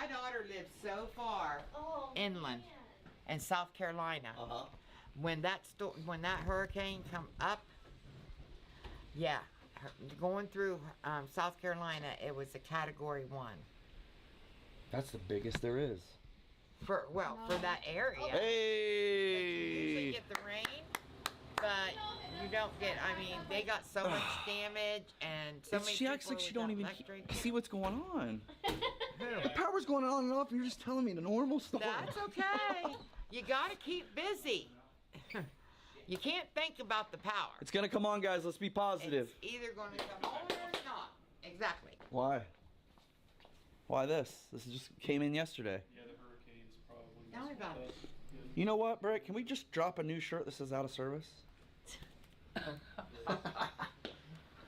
My daughter lives so far inland man. in South Carolina. When that hurricane come up, yeah, going through South Carolina, it was a Category 1. That's the biggest there is. For that area. Hey! You usually get the rain, but you don't get. I mean, they got so much damage and so many. She acts like she don't even see what's going on. The power's going on and off, and you're just telling me the normal stuff. That's okay. You gotta keep busy. You can't think about the power. It's gonna come on, guys. Let's be positive. It's either gonna come on or it's not. Exactly. Why? Why this? This just came in yesterday. Yeah, the hurricane's probably. Tell me about it. You know what, Brett? Can we just drop a new shirt that says out of service?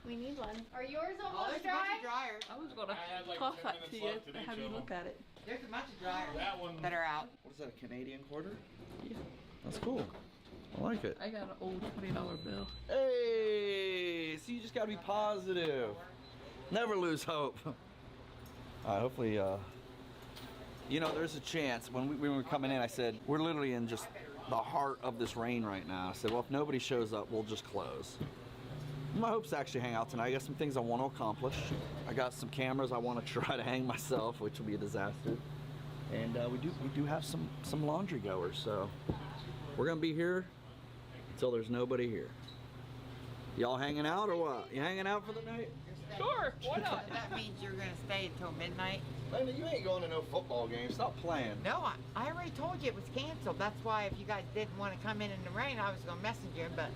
We need one. Are yours Oh, almost there's a bunch of dry? dryers. I was gonna like toss 10 that minutes to you left in to each have you of look them. at it. There's a bunch of dryers That one. that are out. What is that, a Canadian quarter? Yeah. That's cool. I like it. I got an old $20 bill. Hey! So you just gotta be positive. Never lose hope. Hopefully, you know, there's a chance. When we were coming in, I said, we're literally in just the heart of this rain right now. I said, well, if nobody shows up, we'll just close. My hope's to actually hang out tonight. I got some things I want to accomplish. I got some cameras I want to try to hang myself, which will be a disaster. And we do have some laundry goers, so we're gonna be here until there's nobody here. Y'all hanging out or what? You hanging out for the night? Sure, why not? That means you're gonna stay until midnight. Linda, you ain't going to no football game. Stop playing. No, I already told you it was canceled. That's why if you guys didn't want to come in the rain, I was gonna message you. But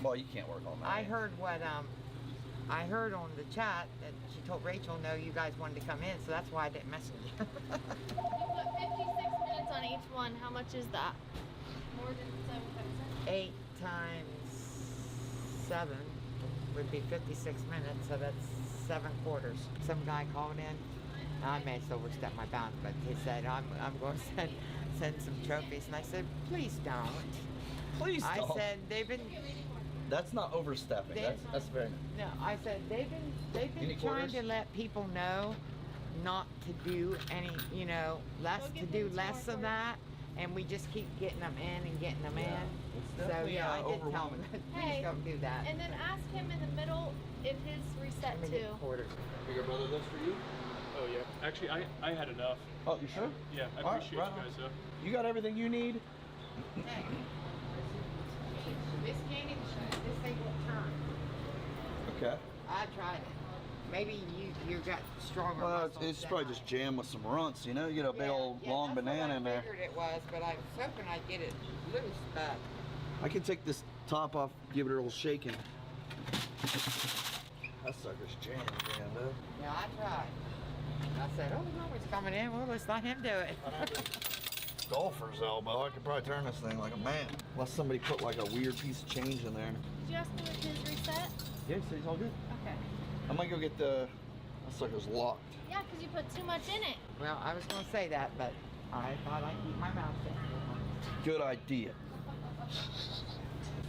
Well, you can't work all night. I heard what I heard on the chat that she told Rachel no, you guys wanted to come in, so that's why I didn't message you. You put 56 minutes on each one. How much is that? More than 7,000? 8 times 7 would be 56 minutes, so that's 7 quarters. Some guy called in. I may have overstepped my bounds, but he said I'm going to send some trophies, and I said please don't. Please don't. I said they've been. That's not overstepping. That's very nice. No, I said they've been Any trying quarters? to let people know not to do any, you know, less to do less of that, and we just keep getting them in and getting them in. It's So definitely, yeah, I did tell overwhelming. them, please Hey, don't do that. And then ask him in the middle if his reset Let me get too. quarters. Bigger brother, this for you? Oh yeah. Actually, I had enough. Oh, you sure? Yeah, I All right, appreciate right you on. guys though. You got everything you need? Hey, this can't even, this thing won't turn. Okay. I tried it. Maybe you got stronger Well, muscles it's than probably I. just jam with some runts, you know? You get a big old long that's banana in what I there. figured it was, but I was hoping I'd get it loose, but I can take this top off, give it a little shaking. That sucker's jammed, man, dude. yeah, I tried. I said, oh, nobody's coming in. Well, let's let him do it. Golfer's elbow. I could probably turn this thing like a man. Unless somebody put like a weird piece of change in there. Did you ask him if his reset? Yeah, so he's all good. Okay. I might go get the, that sucker's locked. Yeah, because you put too much in it. Well, I was going to say that, but I thought I'd keep my mouth shut. Good idea.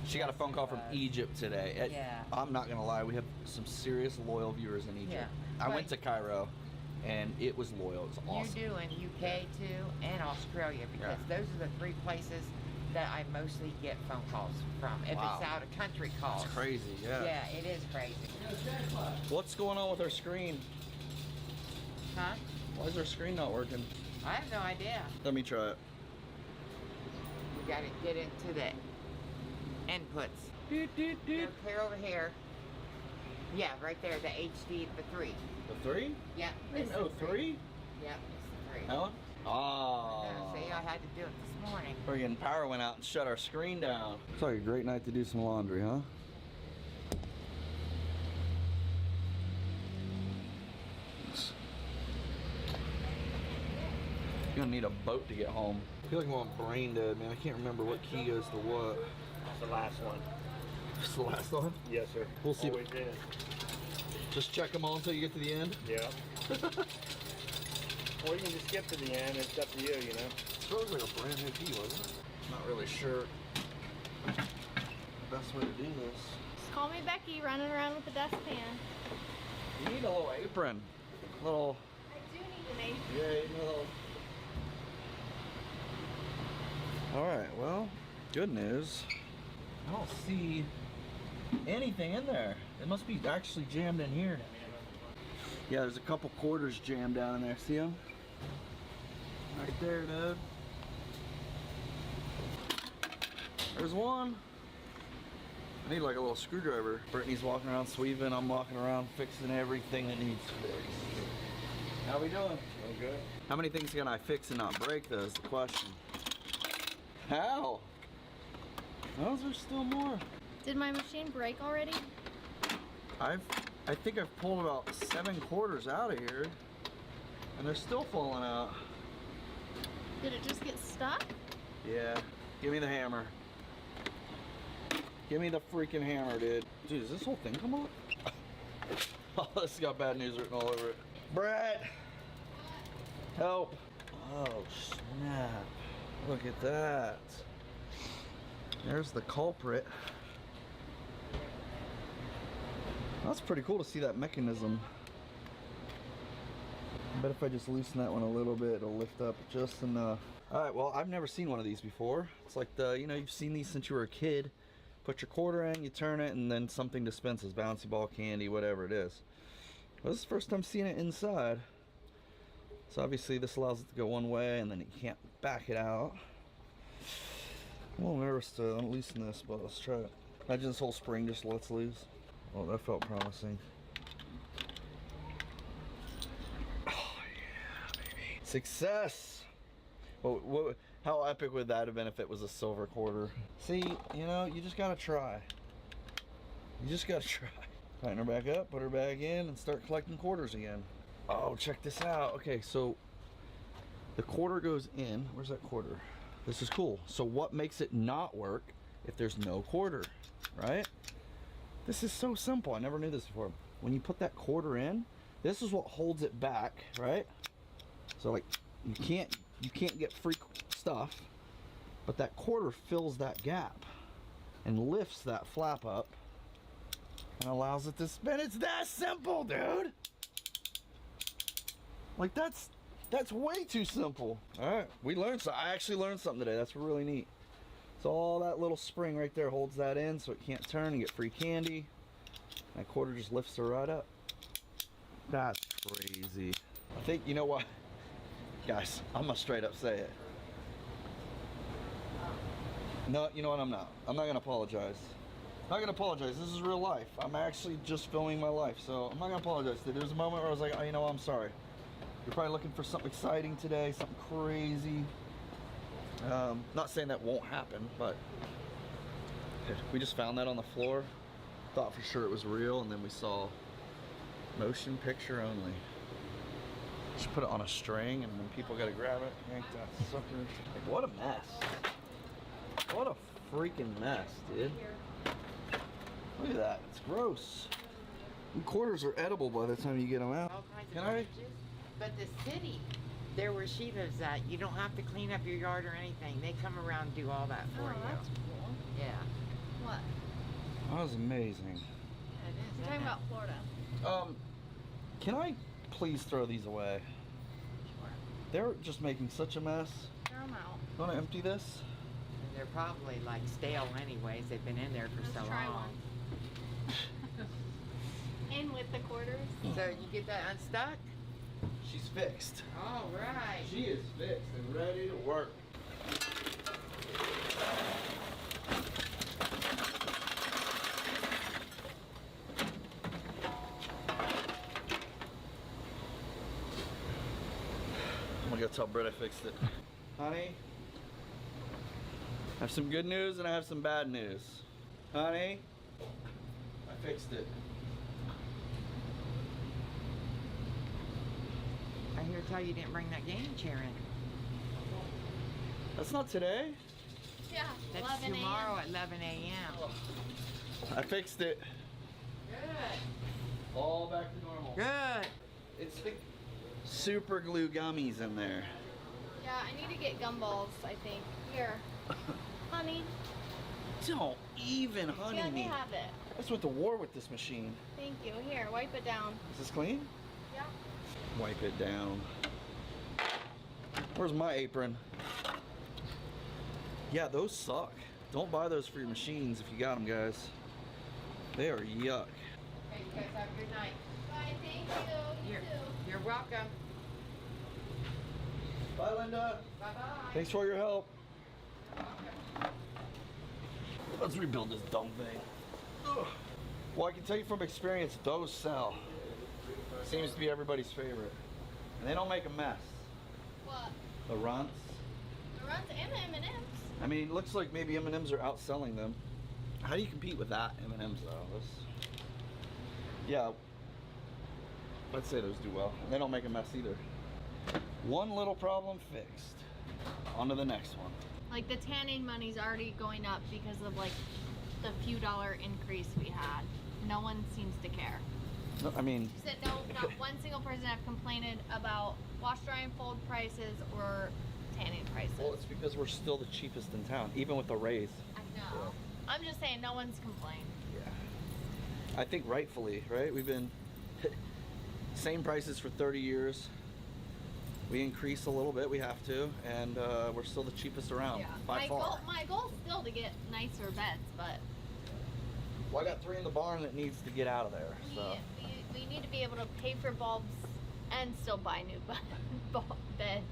She got a phone call from Egypt today. Yeah. I'm not gonna lie, we have some serious loyal viewers in Egypt. Yeah. I But- went to Cairo and it was loyal. It was awesome. You do in UK too, and Australia, because those are the 3 places that I mostly get phone calls from. If Wow. it's out of country calls. It's crazy, yeah. Yeah, it is crazy. What's going on with our screen? Huh? Why is our screen not working? I have no idea. Let me try it. You got to get into the inputs. Go clear over here. Yeah, right there, the HD, the 3. The 3? Yeah. It's the 03? Yep, it's the 3. Helen? Oh. Yeah, see, I had to do it this morning. Friggin' power went out and shut our screen down. Looks like a great night to do some laundry, huh? You're gonna need a boat to get home. I feel like I'm on brain dead, man. I can't remember what key goes to what. It's the last one. It's the last one? Yes, sir. We'll see. Always is. Just check them all until you get to the end? Yeah. Or you can just skip to the end. It's up to you, you know. It was like a brand new key, wasn't it? Not really sure the best way to do this. Just call me Becky running around with a dustpan. You need a little apron. Little. I do need an apron. Yay, no. Alright, well, good news. I don't see anything in there. It must be actually jammed in here. Yeah, there's a couple quarters jammed down in there. See them? Right there, dude. There's one. I need like a little screwdriver. Brittany's walking around sweeping. I'm walking around fixing everything that needs fixed. How we doing? Oh, good. How many things can I fix and not break, though, is the question. How? Oh, there's still more. Did my machine break already? I think I've pulled about 7 quarters out of here, and they're still falling out. Did it just get stuck? Yeah. Give me the hammer. Give me the freaking hammer, dude. Dude, does this whole thing come off? Oh, this has got bad news written all over it. Brett! Help! Oh, snap. Look at that. There's the culprit. That's pretty cool to see that mechanism. I bet if I just loosen that one a little bit, it'll lift up just enough. Alright, well, I've never seen one of these before. It's like you've seen these since you were a kid. Put your quarter in, you turn it, and then something dispenses. Bouncy ball, candy, whatever it is. Well, this is the first time seeing it inside. So obviously this allows it to go one way, and then you can't back it out. I'm a little nervous to loosen this, but let's try it. Imagine this whole spring just lets loose. Oh, that felt promising. Oh yeah, baby. Success! Well, how epic would that have been if it was a silver quarter? See, you just gotta try. You just gotta try. Tighten her back up, put her back in, and start collecting quarters again. Oh, check this out. Okay, so the quarter goes in. Where's that quarter? This is cool. So what makes it not work if there's no quarter, right? This is so simple. I never knew this before. When you put that quarter in, this is what holds it back, right? So like you can't get free stuff, but that quarter fills that gap and lifts that flap up and allows it to spin. It's that simple, dude. Like that's way too simple. All right, we learned so. I actually learned something today. That's really neat. So all that little spring right there holds that in so it can't turn and get free candy. That quarter just lifts her right up. That's crazy. I think, you know what? Guys, I'm gonna straight up say it. No, you know what? I'm not gonna apologize. I'm not gonna apologize. This is real life. I'm actually just filming my life, so I'm not gonna apologize. There was a moment where I was like, oh, you know what? I'm sorry. You're probably looking for something exciting today, something crazy. Not saying that won't happen, but we just found that on the floor. Thought for sure it was real, and then we saw motion picture only. Just put it on a string, and then people gotta grab it. Yank that sucker. Like, what a mess. What a freaking mess, dude. Look at that. It's gross. And quarters are edible by the time you get them out. All kinds of Can I? messages. But the city, there where she lives at, you don't have to clean up your yard or anything. They come around and do all that for you. That's cool. Yeah. What? That was amazing. Yeah, it is. You're talking about Florida. Can I please throw these away? Sure. They're just making such a mess. Throw them out. You want to empty this? And they're probably like stale anyways. They've been in there for Let's so try long. In with the quarters. So you get that unstuck? She's fixed. All right. She is fixed and ready to work. I'm gonna go tell Britt I fixed it. Honey, I have some good news and I have some bad news. Honey, I fixed it. I hear tell you didn't bring that game chair in. That's not today. Yeah. That's 11 tomorrow a.m. at 11 a.m. I fixed it. Good. All back to normal. Good. It's the super glue gummies in there. Yeah, I need to get gumballs, I think. Here. Honey. Don't even honey Yeah, me. they have it. I just went to war with this machine. Thank you. Here, wipe it down. Is this clean? Yeah. Wipe it down. Where's my apron? Yeah, those suck. Don't buy those for your machines if you got them, guys. They are yuck. Okay, you guys have a good night. Bye, thank you. You too. You're welcome. Bye, Linda. Bye-bye. Thanks for your help. Let's rebuild this dumb thing. Ugh. Well, I can tell you from experience, those sell. Seems to be everybody's favorite. And they don't make a mess. What? The runts. The runs and the M&Ms. I mean, it looks like maybe M&Ms are outselling them. How do you compete with that M&Ms though? Yeah, let's say those do well. They don't make a mess either. One little problem fixed. On to the next one. Like the tanning money's already going up because of like the few dollar increase we had. No one seems to care. No, I mean, She said no, not one single person have complained about wash, dry, and fold prices or tanning prices. well, it's because we're still the cheapest in town, even with the raise. I know. I'm just saying no one's complained. Yeah. I think rightfully, right? We've been same prices for 30 years. We increase a little bit, we have to, and we're still the cheapest around by far. My goal's still to get nicer beds, but Well, I got 3 in the barn that needs to get out of there. So we need to be able to pay for bulbs and still buy new beds.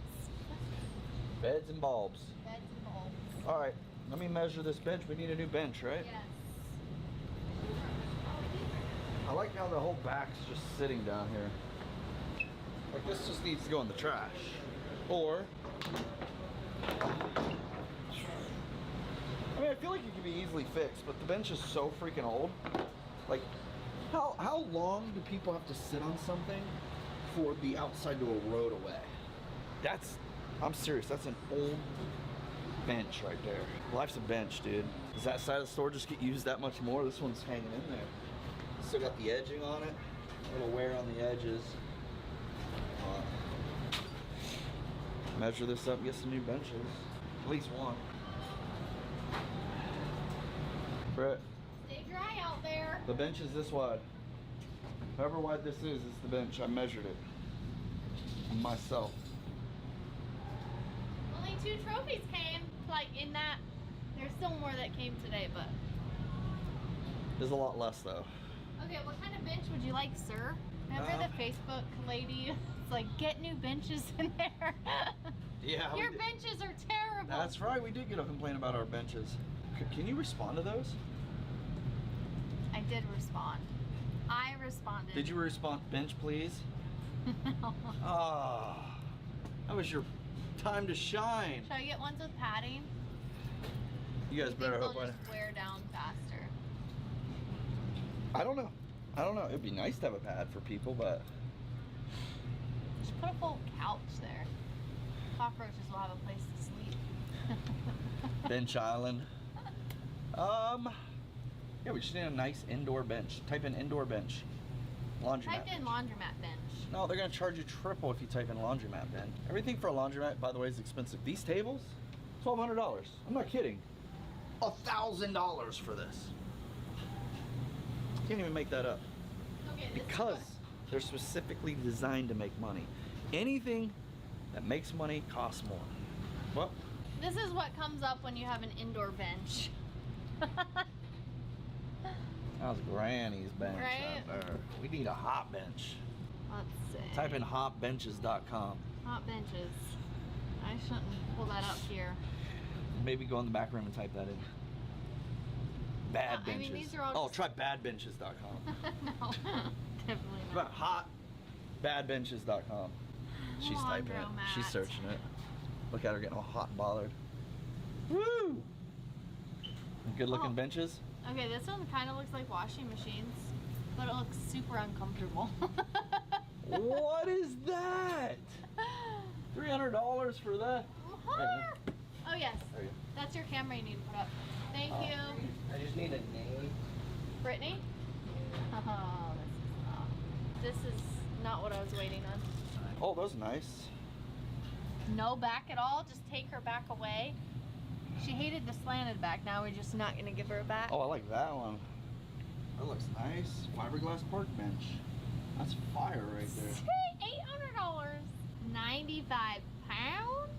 beds and bulbs. Beds and bulbs. All right, let me measure this bench. We need a new bench, right? Yes. I like how the whole back's just sitting down here. Like this just needs to go in the trash. Or, I mean, I feel like it could be easily fixed, but the bench is so freaking old. Like, how long do people have to sit on something for the outside to erode away? I'm serious, that's an old bench right there. Life's a bench, dude. Does that side of the store just get used that much more? This one's hanging in there. Still got the edging on it. A little wear on the edges. Measure this up, get some new benches. At least one. Brett, Stay dry out there. the bench is this wide. However wide this is the bench. I measured it myself. Only 2 trophies came. Like in that, there's still more that came today, but. There's a lot less though. Okay, what kind of bench would you like, sir? Remember the Facebook lady? It's like, get new benches in there. Yeah. Your benches are terrible. That's right. We did get a complaint about our benches. Can you respond to those? I did respond. I responded. Did you respond, bench please? No. Ah, that was your time to shine. Should I get ones with padding? You guys I think better they'll hope just wear down faster. I don't know. It'd be nice to have a pad for people, but Just put a full couch there. Cockroaches will have a place to sleep. bench island. Yeah, we just need a nice indoor bench. Type in indoor bench. Laundromat. Typed in laundromat bench. No, they're gonna charge you triple if you type in laundromat bench. Everything for a laundromat, by the way, is expensive. These tables, $1,200. I'm not kidding. $1,000 for this. Can't even make that up. Okay, this is Because they're specifically designed to make money. Anything that makes money costs more. Well, This is what comes up when you have an indoor bench. that was Granny's bench Right? out there. We need a hot bench. Let's see. Type in hotbenches.com. Hot benches. I shouldn't pull that up here. Maybe go in the back room and type that in. Bad I benches. mean, these are all oh, just- try badbenches.com. No, definitely About not. hotbadbenches.com. She's typing it. Laundromat. She's searching it. Look at her getting all hot and bothered. Woo! Good looking Oh. benches. Okay, this one kind of looks like washing machines, but it looks super uncomfortable. What is that? $300 for that? Oh yes, There you go. that's your camera you need to put up. Thank Oh. you. I just need a name. Brittany? Oh, this is not what I was waiting on. Oh, those are nice. No back at all, just take her back away. She hated the slanted back, now we're just not gonna give her a back. Oh, I like that one. That looks nice. Fiberglass park bench. That's fire right there. $800. 95 pounds?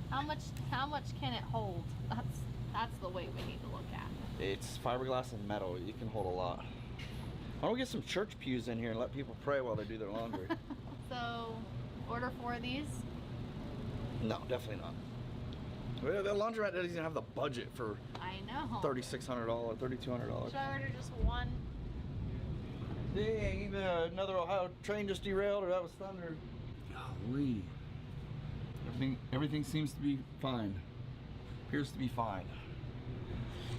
How much can it hold? That's the weight we need to look at. It's fiberglass and metal. You can hold a lot. Why don't we get some church pews in here and let people pray while they do their laundry? So, order 4 of these? No, definitely not. Well, the laundromat doesn't even have the budget for I know. $3,600, $3,200. Should I order just one? Dang, even another Ohio train just derailed, or that was thunder. Golly. Everything seems to be fine. Appears to be fine.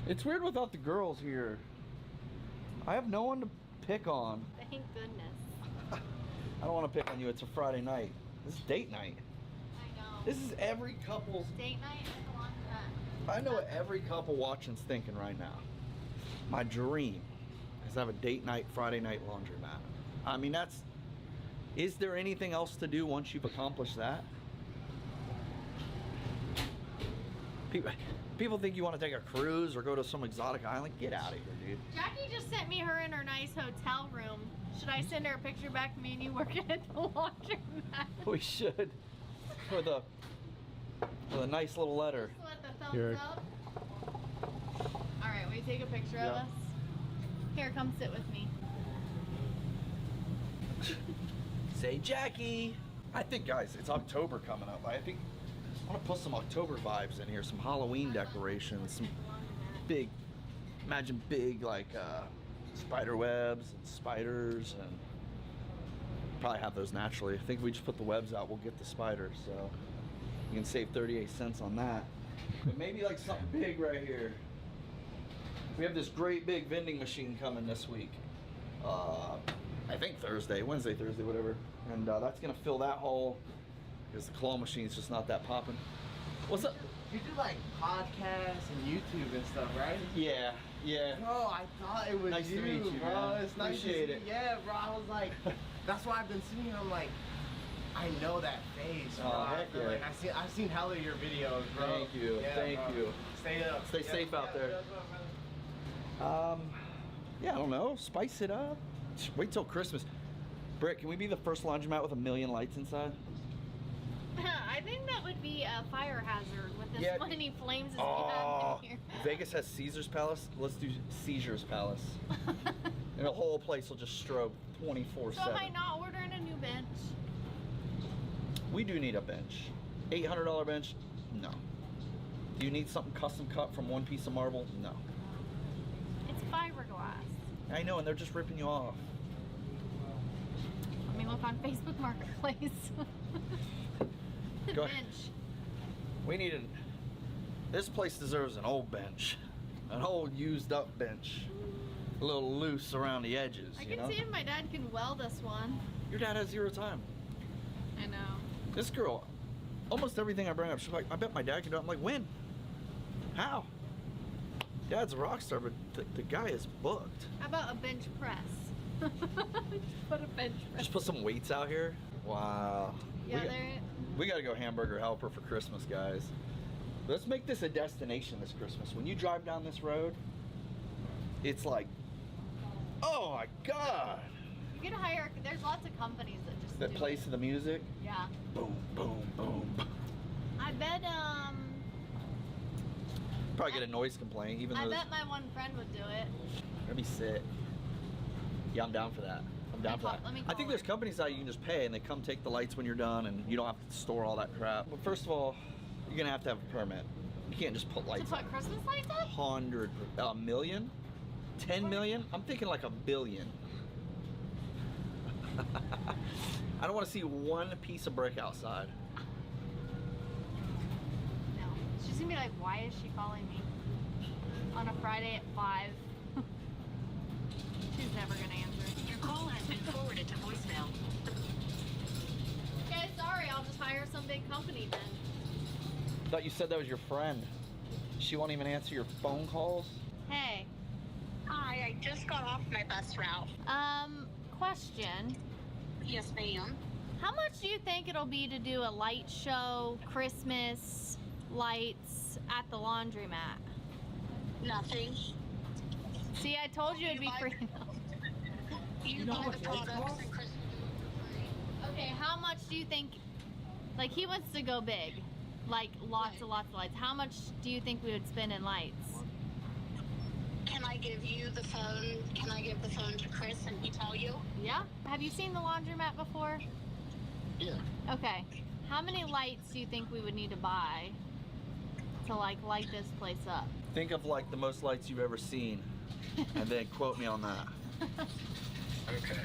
It's weird without the girls here. I have no one to pick on. Thank goodness. I don't want to pick on you. It's a Friday night. This is date night. I know. This is every couple's. Date night at the laundromat. I know what every couple watching's thinking right now. My dream is to have a date night, Friday night laundromat. I mean, that's. Is there anything else to do once you've accomplished that? People think you want to take a cruise or go to some exotic island. Get out of here, dude. Jackie just sent me her in her nice hotel room. Should I send her a picture back of me and you working at the laundromat? We should. With a nice little letter. Just let the thumbs Here. up. Alright, will you take a picture of Yeah. us? Here, come sit with me. Say Jackie. I think, guys, it's October coming up. I think I want to put some October vibes in here, some Halloween decorations, some big, imagine big like spider webs and spiders, and probably have those naturally. I think if we just put the webs out, we'll get the spiders, so you can save 38 cents on that. But maybe like something big right here. We have this great big vending machine coming this week. I think Wednesday, Thursday, whatever. And that's gonna fill that hole because the claw machine's just not that popping. What's up? You do like podcasts and YouTube and stuff, right? Yeah, yeah. Bro, I thought it was Nice to you, meet you, bro. man. It's nice Appreciate to it. see. Yeah, bro. I was like, that's why I've been seeing you. I'm like, I know that face, bro. Oh, I heck feel yeah. like I've seen hella of your videos, bro. Thank you, Yeah, thank bro. you. Stay up. Stay safe out there. Yeah, I don't know. Spice it up. Wait till Christmas. Britt, can we be the first laundromat with 1 million lights inside? I think that would be a fire hazard with as Yeah. many flames as Oh, we have in here. Vegas has Caesar's Palace. Let's do Caesar's Palace. And the whole place will just strobe 24/7. So am I not ordering a new bench? We do need a bench. $800 bench? No. Do you need something custom cut from one piece of marble? No. It's fiberglass. I know, and they're just ripping you off. Let me look on Facebook Marketplace. The Go ahead. bench. We need an. This place deserves an old bench, an old used up bench, a little loose around the edges. I you can know? see if my dad can weld us one. Your dad has 0 time. I know. This girl, almost everything I bring up, she's like, I bet my dad can do it. I'm like, when? How? Dad's a rock star, but the guy is booked. How about a bench press? Just put a bench press. Just put some weights out here. Wow. Yeah, We gotta go hamburger helper for Christmas, guys. Let's make this a destination this Christmas. When you drive down this road, it's like, oh my God. you can hire. There's lots of companies that just That do plays it. to the music. Yeah. Boom, boom, boom. I bet. Probably get a noise complaint, even I though bet my one friend would do it. that'd be sick. Yeah, I'm down for that. I'm down for that. Let me I call think her. there's companies that you can just pay and they come take the lights when you're done and you don't have to store all that crap. But first of all, you're gonna have to have a permit. You can't just put To lights put on. Christmas lights up? 100, a million? 10 million? I'm thinking like 1 billion. I don't want to see one piece of brick outside. No. She's gonna be like, why is she calling me on a Friday at 5? She's never gonna answer. Your call has been forwarded to voicemail. Okay, sorry. I'll just hire some big company then. Thought you said that was your friend. She won't even answer your phone calls? Hey. Hi, I just got off my bus route. Question. Yes, ma'am. How much do you think it'll be to do a light show, Christmas lights at the laundromat? Nothing. See, I told you it'd be free. You buy the products and Christmas. Okay, how much do you think Like, he wants to go big. Like, lots and lots of lights. How much do you think we would spend in lights? Can I give you the phone? Can I give the phone to Chris and he tell you? Yeah? Have you seen the laundromat before? Yeah. Okay. How many lights do you think we would need to buy to, like, light this place up? Think of like the most lights you've ever seen, and then quote me on that. Okay.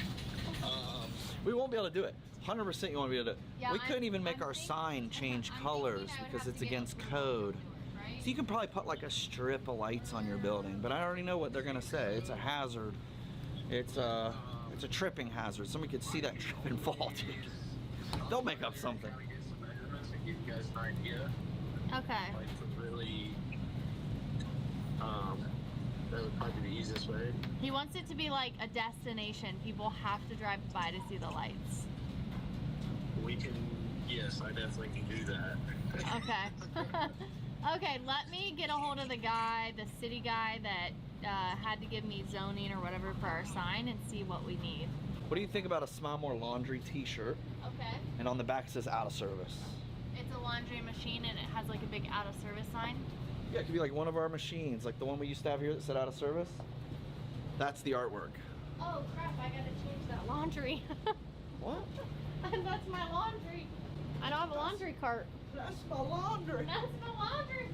We won't be able to do it. 100% you won't be able to do it. Yeah, We couldn't even make I'm our thinking- sign change I'm colors thinking I would because have it's to get against approval, code. right? So you can probably put like a strip of lights on your building, but I already know what they're gonna say. It's a hazard. It's a tripping hazard. Somebody could see that trip and fall, dude. They'll make up something. Give you guys an idea. Okay. Like really, that would probably be the easiest way. He wants it to be like a destination. People have to drive by to see the lights. We can, yes, I definitely can do that. Okay. Okay, let me get a hold of the guy, the city guy that had to give me zoning or whatever for our sign and see what we need. What do you think about a Smile More Laundry t-shirt? Okay. And on the back it says out of service. It's a laundry machine and it has like a big out of service sign. Yeah, it could be like one of our machines, like the one we used to have here that said out of service. That's the artwork. Oh crap, I gotta change that laundry. What? That's my laundry. I don't have a laundry cart. That's my laundry. That's my laundry.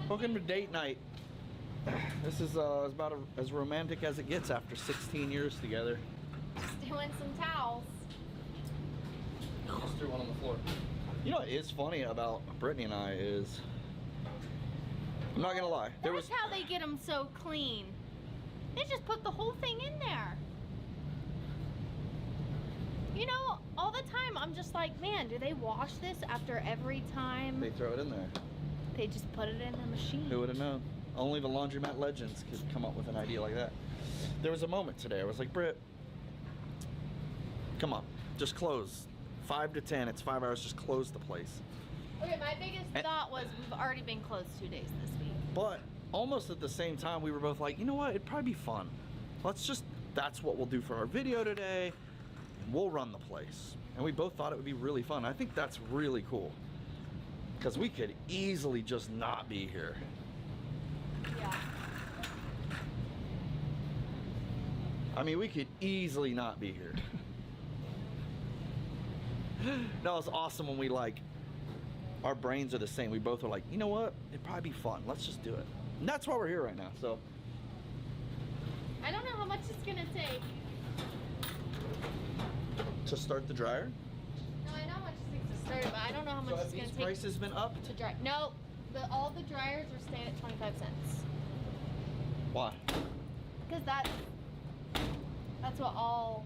Welcome to date night. This is about as romantic as it gets after 16 years together. Just doing some towels. Just threw one on the floor. You know what is funny about Brittany and I is, I'm not gonna lie, That's how they get them so clean. They just put the whole thing in there. You know, all the time I'm just like, man, do they wash this after every time? They throw it in there. They just put it in the machine. Who would have known? Only the laundromat legends could come up with an idea like that. There was a moment today, I was like, Britt, come on, just close. 5 to 10, it's 5 hours, just close the place. Okay, my biggest thought was we've already been closed 2 days this week. But almost at the same time, we were both like, you know what, it'd probably be fun. That's what we'll do for our video today, and we'll run the place. And we both thought it would be really fun. I think that's really cool. Because we could easily just not be here. Yeah. I mean, we could easily not be here. No, it's awesome when we our brains are the same. We both are like, you know what? It'd probably be fun. Let's just do it. And that's why we're here right now, so. I don't know how much it's gonna take. To start the dryer? No, I know how much it takes to start it, but I don't know how much So have it's gonna these take prices been up? to dry. No, all the dryers are staying at 25 cents. Why? Because that's what all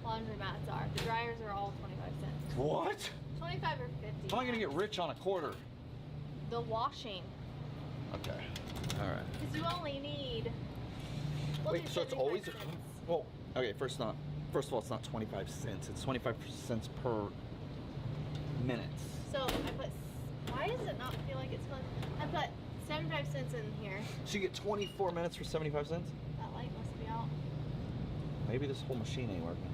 laundromats are. The dryers are all 25 cents. What? 25 or 50. How am I gonna get rich on a quarter? The washing. Okay. All right. Because you only need. Well, Wait, there's so it's 75 always, cents. well, okay, first of all, it's not 25 cents. It's 25 cents per minute. So I put. Why does it not feel like it's going? I put 75 cents in here. So you get 24 minutes for 75 cents? That light must be out. Maybe this whole machine ain't working.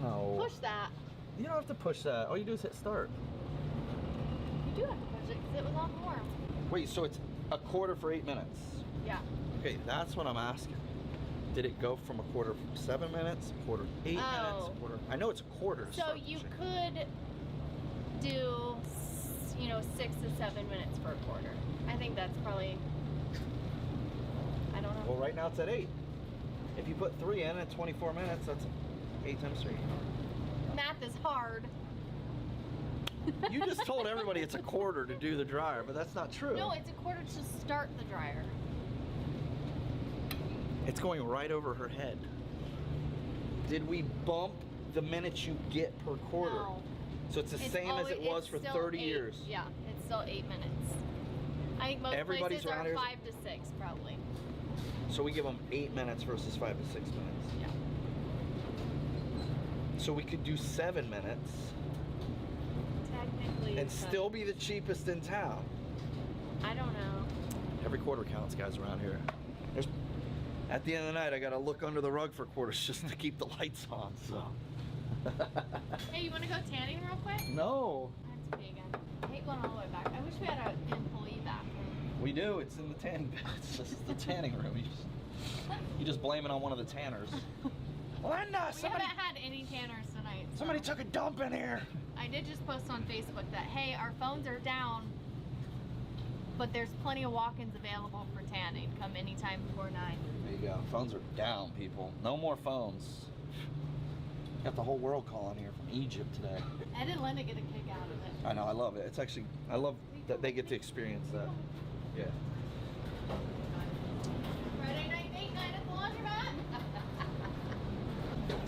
No. Push that. You don't have to push that. All you do is hit start. You do have to push it because it was on warm. Wait, so it's a quarter for 8 minutes? Yeah. Okay, that's what I'm asking. Did it go from a quarter for 7 minutes, a quarter 8 minutes, a quarter? I know it's a quarter. to So start the you machine. could do, 6 to 7 minutes for a quarter. I think that's probably. I don't know. Well, right now it's at 8. If you put 3 in at 24 minutes, that's 8 times 3. Math is hard. You just told everybody it's a quarter to do the dryer, but that's not true. No, it's a quarter to start the dryer. It's going right over her head. Did we bump the minutes you get per quarter? No. So it's the same as it was for 30 years. Yeah, it's still 8 minutes. I think most Everybody's places around are here- 5 to 6 probably. So we give them 8 minutes versus 5 to 6 minutes. Yeah. So we could do 7 minutes Technically. and but still be the cheapest in town. I don't know. Every quarter counts, guys, around here. At the end of the night, I gotta look under the rug for quarters just to keep the lights on, so. Hey, you want to go tanning real quick? No. That's vegan. I hate going all the way back. I wish we had an employee bathroom. We do. It's in the tanning bed. This is the tanning room. You just blame it on one of the tanners. Linda, We haven't had any tanners tonight. So. somebody took a dump in here. I did just post on Facebook that, hey, our phones are down, but there's plenty of walk-ins available for tanning. Come anytime before 9. There you go. Phones are down, people. No more phones. Got the whole world calling here from Egypt today. Ed and Linda get a kick out of it. I know. I love it. It's actually, I love that they get to experience that. Yeah. Friday night date night at the laundromat.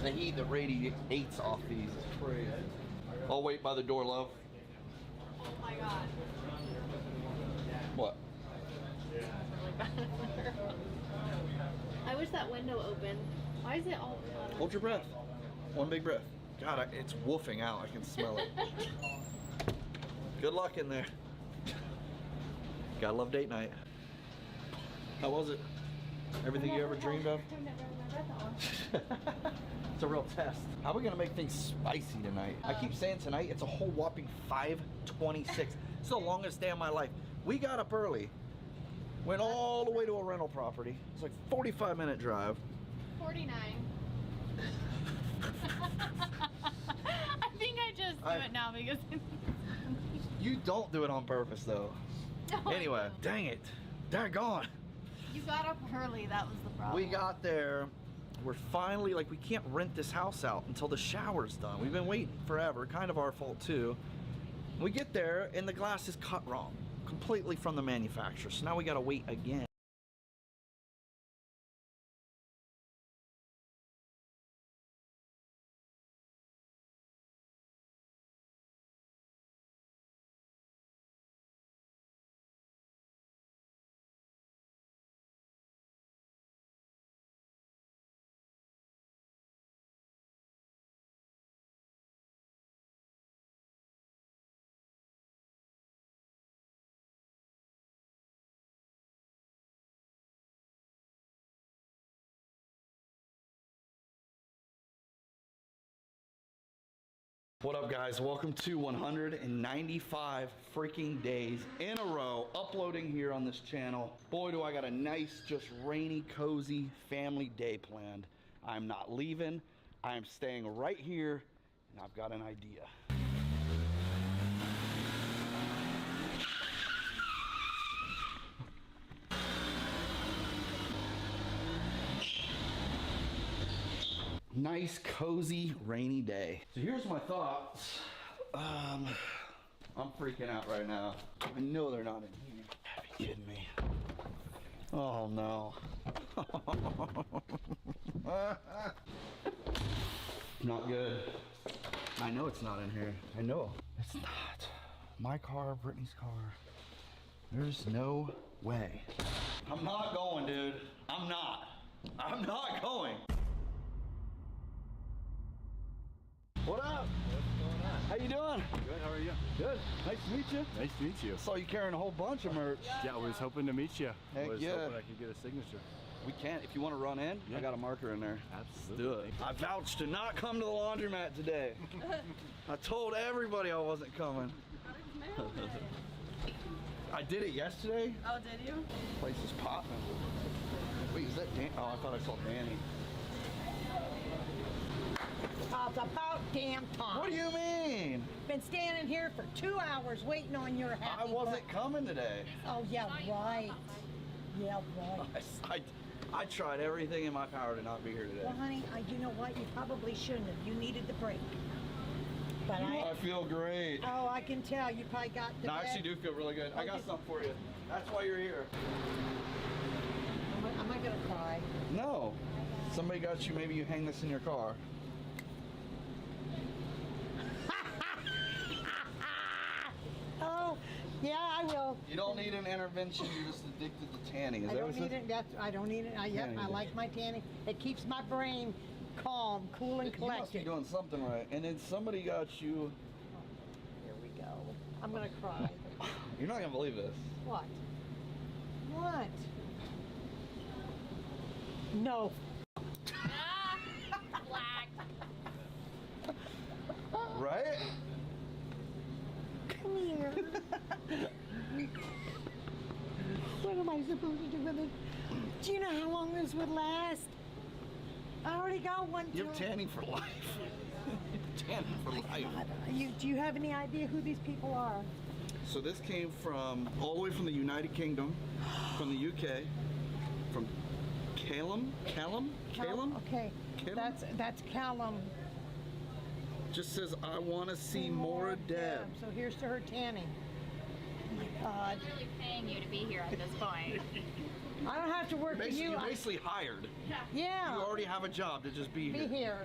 The heat that radiates off these is crazy. I'll wait by the door, love. Oh my god. What? Really bad. I wish that window opened. Why is it all Hold your breath. One big breath. God, it's woofing out. I can smell it. Good luck in there. Gotta love date night. How was it? Everything you ever dreamed of? It's a real test. How are we gonna make things spicy tonight? I keep saying tonight, it's a whole whopping 5:26. It's the longest day of my life. We got up early, went all the way to a rental property. It's like a 45-minute drive. 49. I think I just do it now because You don't do it on purpose though. No, I Anyway, don't. dang it. Daggone. You got up early, that was the problem. We got there. We're finally, like, we can't rent this house out until the shower's done. We've been waiting forever, kind of our fault too. We get there and the glass is cut wrong, completely from the manufacturer. So now we gotta wait again. What up, guys? Welcome to 195 freaking days in a row uploading here on this channel. Boy, do I got a nice, just rainy, cozy family day planned. I'm not leaving. I am staying right here, and I've got an idea. Nice, cozy, rainy day. So here's my thoughts. I'm freaking out right now. I know they're not in here. Are you kidding me? Oh no. Not good. I know it's not in here. I know. It's not. My car, Brittany's car. There's no way. I'm not going, dude. I'm not going. What up? What's going on? How you doing? Good, how are you? Good. Nice to meet you. Nice to meet you. Saw you carrying a whole bunch of merch. Yeah, I was hoping to meet you. Heck I was yeah. hoping I could get a signature. We can't. If you want to run in, Yeah. I got a marker in there. Absolutely. Do it. I vouched to not come to the laundromat today. I told everybody I wasn't coming. I did it yesterday. Oh, did you? Place is popping. Wait, is that Dan? Oh, I thought I saw Danny. It's about damn time. What do you mean? Been standing here for 2 hours waiting on your happy I wasn't coming today. Oh, yeah, right. Yeah, right. I tried everything in my power to not be here today. Well, honey, you know what? You probably shouldn't have. You needed the break. But I feel great. Oh, I can tell. You probably got the No, I bed. actually do feel really good. I got something for you. That's why you're here. Am I gonna cry? No. Somebody got you. Maybe you hang this in your car. Oh, yeah, I will. You don't need an intervention. You're just addicted to tanning. Is I that don't what need it. I don't need it. Yep, Tanning. I like my tanning. It keeps my brain calm, cool, and You must be collected. doing something right. And then somebody got you. Here we go. I'm gonna cry. You're not gonna believe this. What? What? No. Black. Right? Come here. What am I supposed to do with it? Do you know how long this would last? I already got one. You're tanning for life. Tanning for life. Do you have any idea who these people are? So this came from all the way from the United Kingdom, from the UK, from Callum. Okay. Callum? That's Callum. Just says, I want to see more Deb. So here's to her tanning. Oh my God. I'm really paying you to be here at this point. I don't have to work for you. You're basically hired. Yeah. You already have a job to just be here. Be here.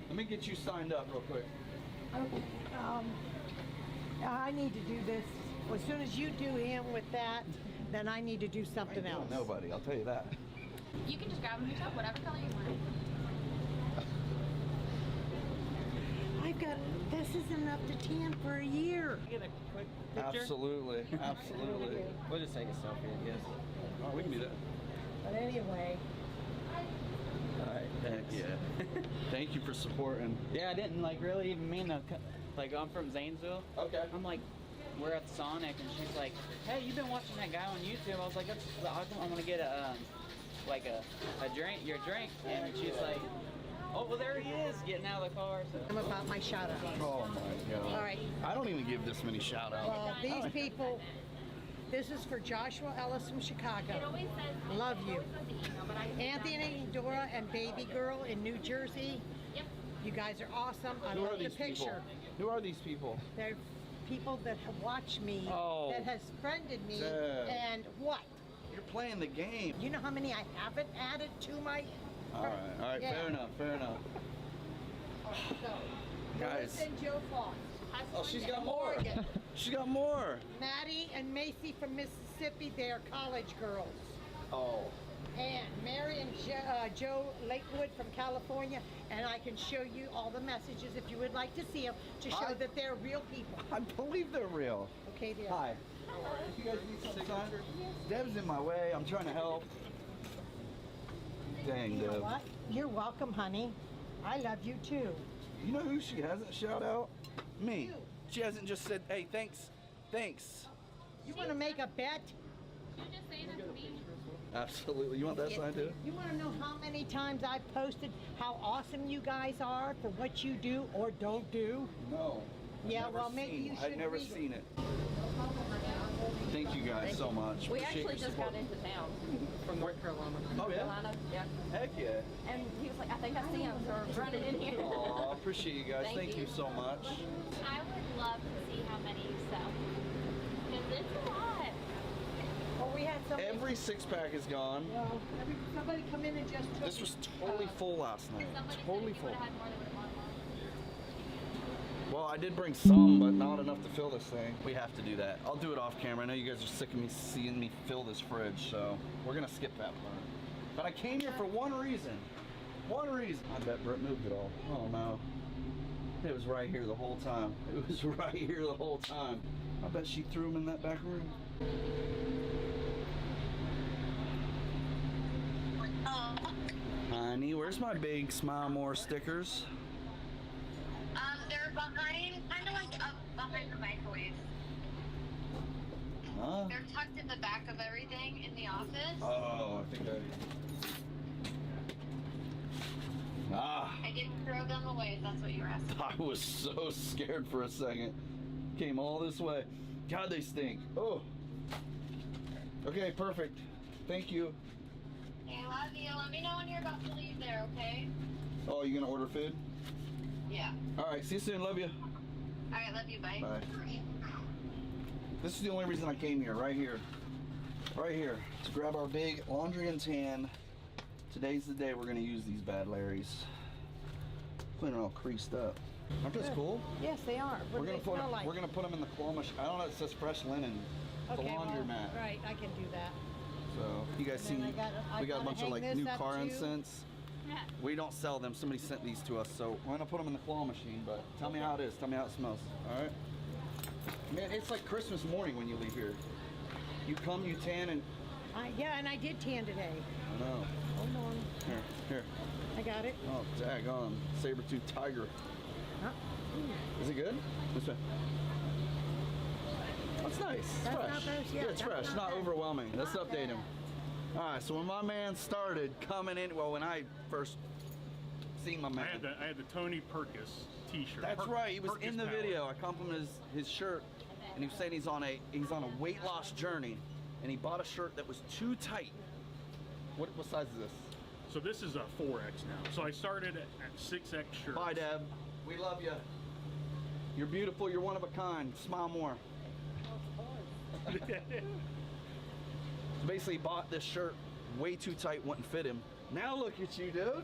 Let me get you signed up real quick. I need to do this. As soon as you do him with that, then I need to do something else. Nobody, I'll tell you that. You can just grab them yourself, whatever color you want. I've got, this is enough to tan for a year. Get a quick picture. Absolutely, absolutely. We'll just take a selfie, I guess. Oh, we can do that. But anyway, All right, thanks. Yeah. Thank you for supporting. Yeah, I didn't like really even mean to. Like, I'm from Zanesville. Okay. I'm like, we're at the Sonic, and she's like, "Hey, you've been watching that guy on YouTube?" I was like, "I'm gonna get a drink, your drink," and she's like, "Oh, well, there he is, getting out of the car." So. I'm about my shout out. Oh my God. All right. I don't even give this many shout outs. Well, these people, this is for Joshua Ellis from Chicago. Love you. Anthony, Dora, and Baby Girl in New Jersey. You guys are awesome. I Who are love the these picture. people? Who are these people? They're people that have watched me, Oh. that has friended me, Deb. and what? You're playing the game. You know how many I haven't added to my... All right, Yeah. fair enough. So, Guys. Melissa and Joe Foss. Oh, she's got more. Oregon. She got more. Maddie and Macy from Mississippi, they are college girls. Oh. And Mary and Joe Lakewood from California, and I can show you all the messages if you would like to see them to show that they're real people. I believe they're real. Okay, they are. Hi. If you guys need something signed, Deb's in my way. I'm trying to help. Dang, You know Deb. what? You're welcome, honey. I love you too. You know who she hasn't shout out? Me. You. She hasn't just said, hey, thanks. Thanks. You want to make a bet? You just saying that to me. Absolutely. You want that sign too? You want to know how many times I've posted how awesome you guys are for what you do or don't do? No. Yeah, Never well, maybe seen- you I've should never read it. seen it. Thank you guys so much. We Appreciate actually your just support. got into town From North Carolina. Oh, yeah? Carolina. Yeah. Heck yeah. And he was like, I think I see him, so we're running in here. Aw, appreciate you guys. Thank you so much. I would love to see how many you sell. Because it's a lot. Well, we had somebody, Every six-pack is gone. somebody come in and just took... This was totally full last night. Somebody Totally said if you full. would have had more, they would have bought more. Well, I did bring some, but not enough to fill this thing. We have to do that. I'll do it off camera. I know you guys are sick of me seeing me fill this fridge, so we're gonna skip that part. But I came here for one reason. One reason. I bet Brett moved it all. Oh no. It was right here the whole time. It was right here the whole time. I bet she threw him in that back room. Honey, where's my big Smile More stickers? They're behind, kind of like up behind the microwave. Huh? They're tucked in the back of everything in the office. Oh, I think I didn't throw them away, if that's what you were asking. I was so scared for a second. Came all this way. God, they stink. Oh. Okay, perfect. Thank you. Okay, love you. Let me know when you're about to leave there, okay? Oh, you gonna order food? Yeah. All right, see you soon. Love you. Alright, love you. Bye. Bye. This is the only reason I came here, right here. Right here, to grab our big laundry and tan. Today's the day we're gonna use these bad Larrys. Clean it all creased up. Aren't those cool? Yes, they are. What do they smell like? We're gonna put them in the claw machine. I don't know, it says fresh linen. The Okay, laundromat. Right, I can do that. So you guys And see, then I we got a gotta bunch of hang like this new up car too. incense. We don't sell them. Somebody sent these to us, so we're gonna put them in the claw machine. But tell me how it is. Tell me how it smells. All right. Man, it's like Christmas morning when you leave here. You come, you tan, and Yeah, and I did tan today. I know. Hold on. Here. I got it. Oh, daggone saber-tooth tiger. Huh? Is it good? This way. That's nice. It's That's fresh. not bad, yeah, it's that's fresh. not Not bad. overwhelming. Let's Not update bad. him. All right. So when my man started coming in, well, when I first seen my man, I had the Tony Perkis T-shirt. that's right. He was Perkis in the Power. video. I complimented his shirt, and he was saying he's on a weight loss journey, and he bought a shirt that was too tight. What size is this? So this is a 4X now. So I started at 6X shirts. Bye, Deb. We love you. You're beautiful. You're one of a kind. Smile more. So basically, he bought this shirt way too tight, wouldn't fit him. Now look at you, dude.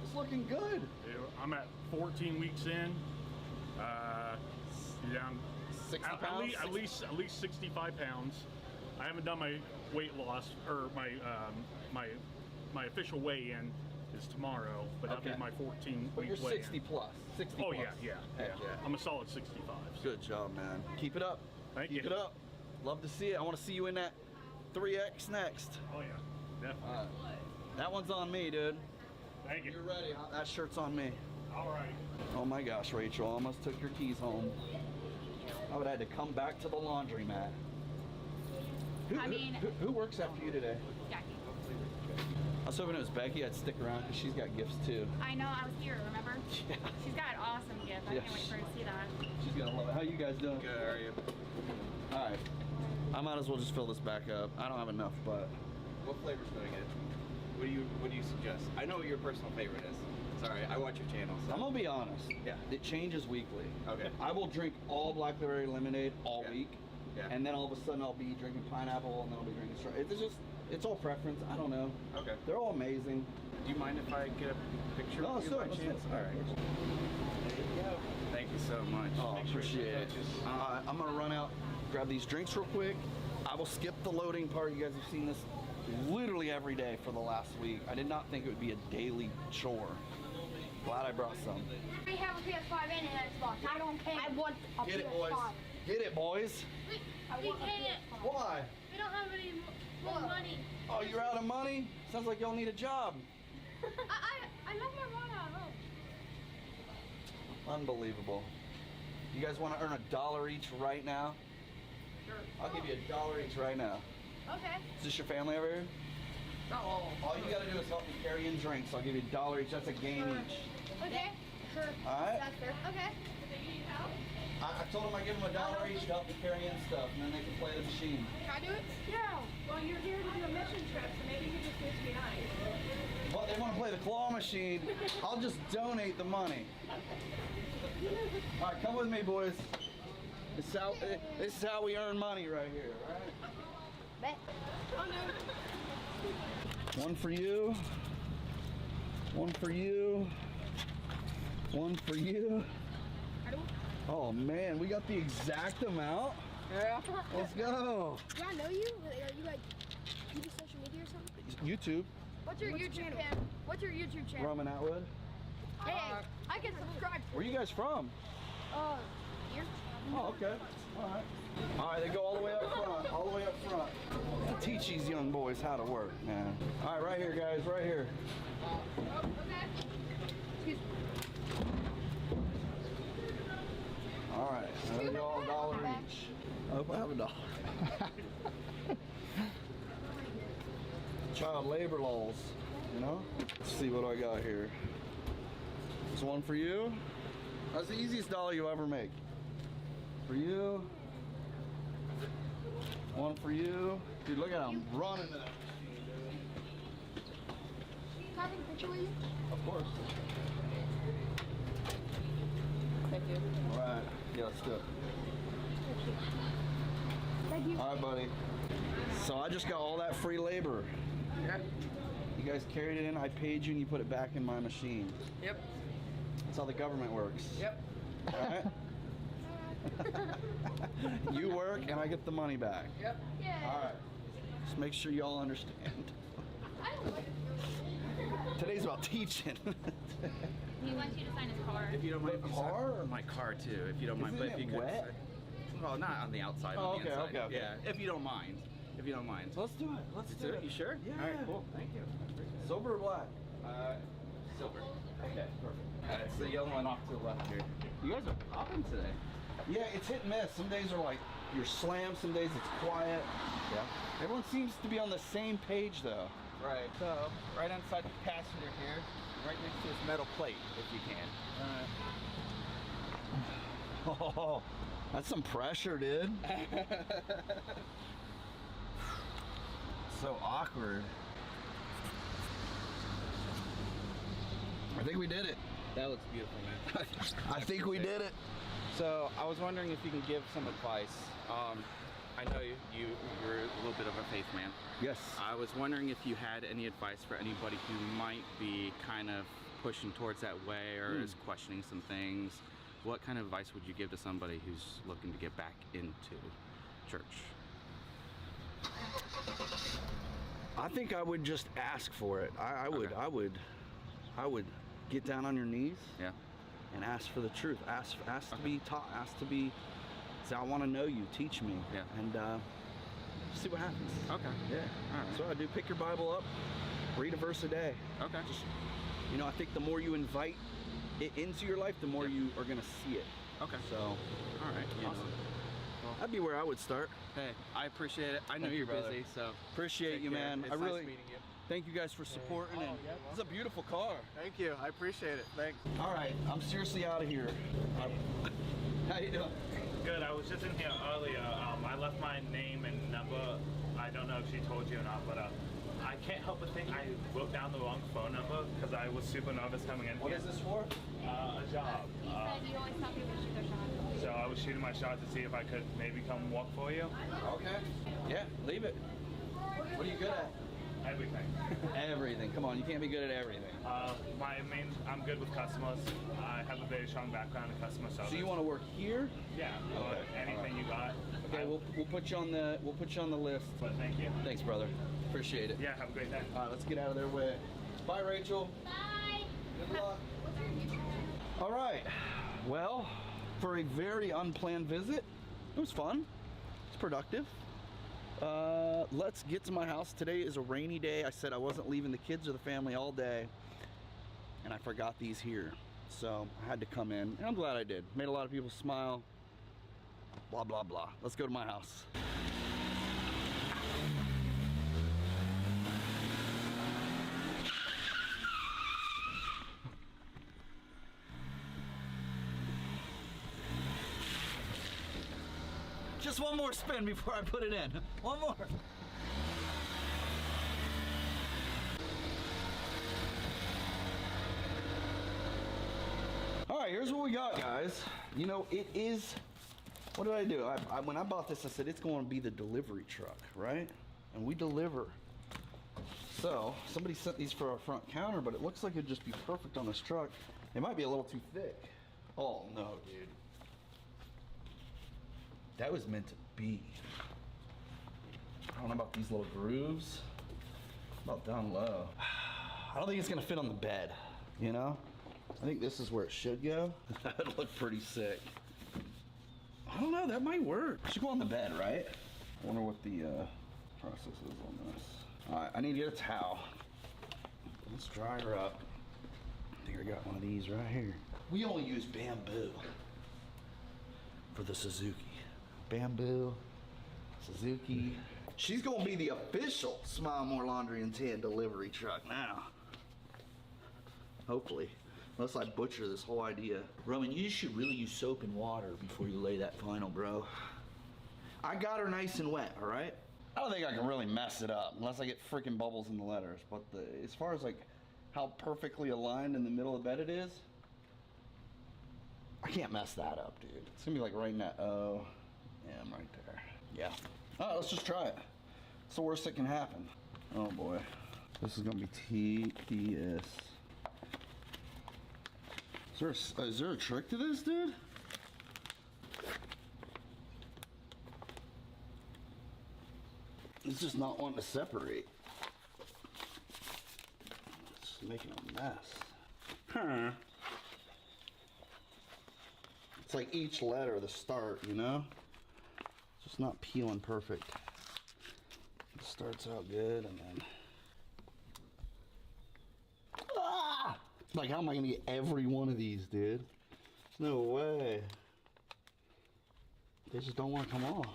It's looking good. I'm at 14 weeks in. Down 60 pounds? at least 65 pounds. I haven't done my weight loss or my official weigh-in is tomorrow, but that'll Okay. be my 14 But week you're weigh-in. 60 plus. 60 Oh plus. yeah. Heck yeah. I'm a solid 65. Good job, man. Keep it up. Thank Keep you. it up. Love to see it. I want to see you in that 3X next. Oh yeah, definitely. That one's on me, dude. Thank you. You're ready. That shirt's on me. All right. Oh my gosh, Rachel, almost took your keys home. I would have had to come back to the laundromat. Who works after you today? Jackie. I was hoping it was Becky. I'd stick around because she's got gifts too. I know, I was here, remember? Yeah. She's got an awesome gift. I Yeah. can't wait for her to see that. She's gonna love it. How you guys doing? Good, how are you? All right. I might as well just fill this back up. I don't have enough, but What flavors do I get? What do you suggest? I know what your personal favorite is. Sorry, I watch your channel. So. I'm gonna be honest. Yeah. It changes weekly. Okay. I will drink all blackberry lemonade all Yeah. week. Yeah. And then all of a sudden I'll be drinking pineapple and then I'll be drinking strawberry. It's all preference. I don't know. Okay. They're all amazing. Do you mind if I get a picture No, of you let's do by it. Let's do chance? it. All right. There you go. Thank you so much. Oh, Make sure appreciate you it. just- I'm gonna run out, grab these drinks real quick. I will skip the loading part. You guys have seen this literally every day for the last week. I did not think it would be a daily chore. Glad I brought some. We have a PS5 and an Xbox. I don't care. I want a Get it, PS5. boys. Get it, boys. I want a PS5. Why? We don't have any more money. Oh, you're out of money? Sounds like y'all need a job. I love my money at home. Unbelievable. You guys want to earn $1 each right now? Sure. I'll give you $1 each right now. Okay. Is this your family over here? Not all. All you gotta do is help me carry in drinks. I'll give you $1 each. That's a game each. Okay. Sure. All right. That's fair. Okay. I told them I'd give them $1 each to help me carry in stuff, and then they can play the machine. Can I do it? Yeah. Well, you're here to do a mission trip, so maybe you can just do it to be nice. Well, they want to play the claw machine. I'll just donate the money. All right, come with me, boys. This is how we earn money right here, all right? Bet. Oh no. One for you. One for you. One for you. Oh man, we got the exact amount. Yeah. Let's go. Do I know you? Are you like you do social media or something? YouTube. What's your YouTube channel? What's your YouTube channel? Roman Atwood. Hey, I can subscribe. Where you guys from? Here. Oh, okay. All right. All right, they go all the way up front. All the way up front. I teach these young boys how to work, man. All right, right here, guys. Right here. Okay. Excuse me. All right. Now they're all $1 each. I hope I have $1. Child labor laws, you know? Let's see what I got here. There's one for you. That's the easiest dollar you'll ever make. For you. One for you. Dude, look at him running to that machine, dude. Can I take a picture with you? Of course. Thank you. All right. Yeah, let's do it. Thank you. All right, buddy. So I just got all that free labor. Yeah. You guys carried it in, I paid you, and you put it back in my machine. Yep. That's how the government works. Yep. All right? You work, and I get the money back. Yep. Yeah. All right. Just make sure y'all understand. I don't like it. Today's about teaching. He wants you to sign his card. If you don't mind, The car? my car too. If you don't mind, Isn't but if it you could. wet? Well, not on the outside. Oh, on the okay, inside. okay. Yeah. If you don't mind. If you don't mind. Let's do it. Let's do it. You sure? Yeah. All right. Cool. Thank you. Silver or black? Silver. Okay, perfect. It's the yellow one off to the left here. You guys are popping today. Yeah, it's hit and miss. Some days are like you're slammed, some days it's quiet. Yeah. Everyone seems to be on the same page though. Right. So, right inside the passenger here, right next to this metal plate, if you can. Oh, that's some pressure, dude. So awkward. I think we did it. That looks beautiful, man. I think we did it. So, I was wondering if you can give some advice. I know you're a little bit of a faith man. Yes. I was wondering if you had any advice for anybody who might be kind of pushing towards that way or is questioning some things. What kind of advice would you give to somebody who's looking to get back into church? I think I would just ask for it. I would get down on your knees. Yeah. And ask for the truth. Ask to be taught. Ask to be. Say, I want to know you. Teach me. Yeah. And see what happens. Okay. Yeah. All right. So I do. Pick your Bible up. Read a verse a day. Okay. Just, I think the more you invite it into your life, the more you are gonna see it. Okay. So. All right. Awesome. Well, that'd be where I would start. Hey, I appreciate it. I know Thank you, you're brother. busy, so Appreciate take you, care. man. It's I really nice meeting you. thank you guys for supporting. And this is a beautiful car. Thank you. I appreciate it. Thanks. All right, I'm seriously out of here. How you doing? Good. I was just in here earlier. I left my name and number. I don't know if she told you or not, but I can't help but think I wrote down the wrong phone number because I was super nervous coming in. What is this for? A job. You said you always thought people shoot their shot. So I was shooting my shot to see if I could maybe come walk for you. Okay. Yeah, leave it. What are you good at? Everything. Everything. Come on, you can't be good at everything. I'm good with customers. I have a very strong background in customer service. So you want to work here? Yeah. Okay. Anything you got. Okay, we'll put you on the list. But thank you. Thanks, brother. Appreciate it. Yeah. Have a great day. All right, let's get out of their way. Bye, Rachel. Bye. Good luck. All right. Well, for a very unplanned visit, it was fun. It's productive. Let's get to my house. Today is a rainy day. I said I wasn't leaving the kids or the family all day, and I forgot these here. So I had to come in, and I'm glad I did. Made a lot of people smile. Blah, blah, blah. Let's go to my house. Just one more spin before I put it in. One more. All right, here's what we got, guys. It is, what did I do? When I bought this, I said it's going to be the delivery truck, right? And we deliver. So, somebody sent these for our front counter, but it looks like it'd just be perfect on this truck. It might be a little too thick. Oh, no, dude. That was meant to be. I don't know about these little grooves. About down low. I don't think it's gonna fit on the bed, I think this is where it should go. That would look pretty sick. I don't know, that might work. It should go on the bed, right? I wonder what the process is on this. All right, I need to get a towel. Let's dry her up. I think I got one of these right here. We only use bamboo for the Suzuki. Bamboo, Suzuki. She's gonna be the official Smile More Laundry and Tan delivery truck now. Hopefully, unless I butcher this whole idea. Roman, you should really use soap and water before you lay that final, bro. I got her nice and wet, all right? I don't think I can really mess it up unless I get freaking bubbles in the letters. But as far as like how perfectly aligned in the middle of the bed it is, I can't mess that up, dude. It's gonna be like right in that O. Yeah, I'm right there. Yeah. All right, let's just try it. It's the worst that can happen. Oh boy. This is gonna be TDS. Is there a trick to this, dude? It's just not wanting to separate. It's making a mess. Huh. It's like each letter, the start, It's just not peeling perfect. It starts out good and then... Ah! Like, how am I gonna get every one of these, dude? No way. They just don't want to come off.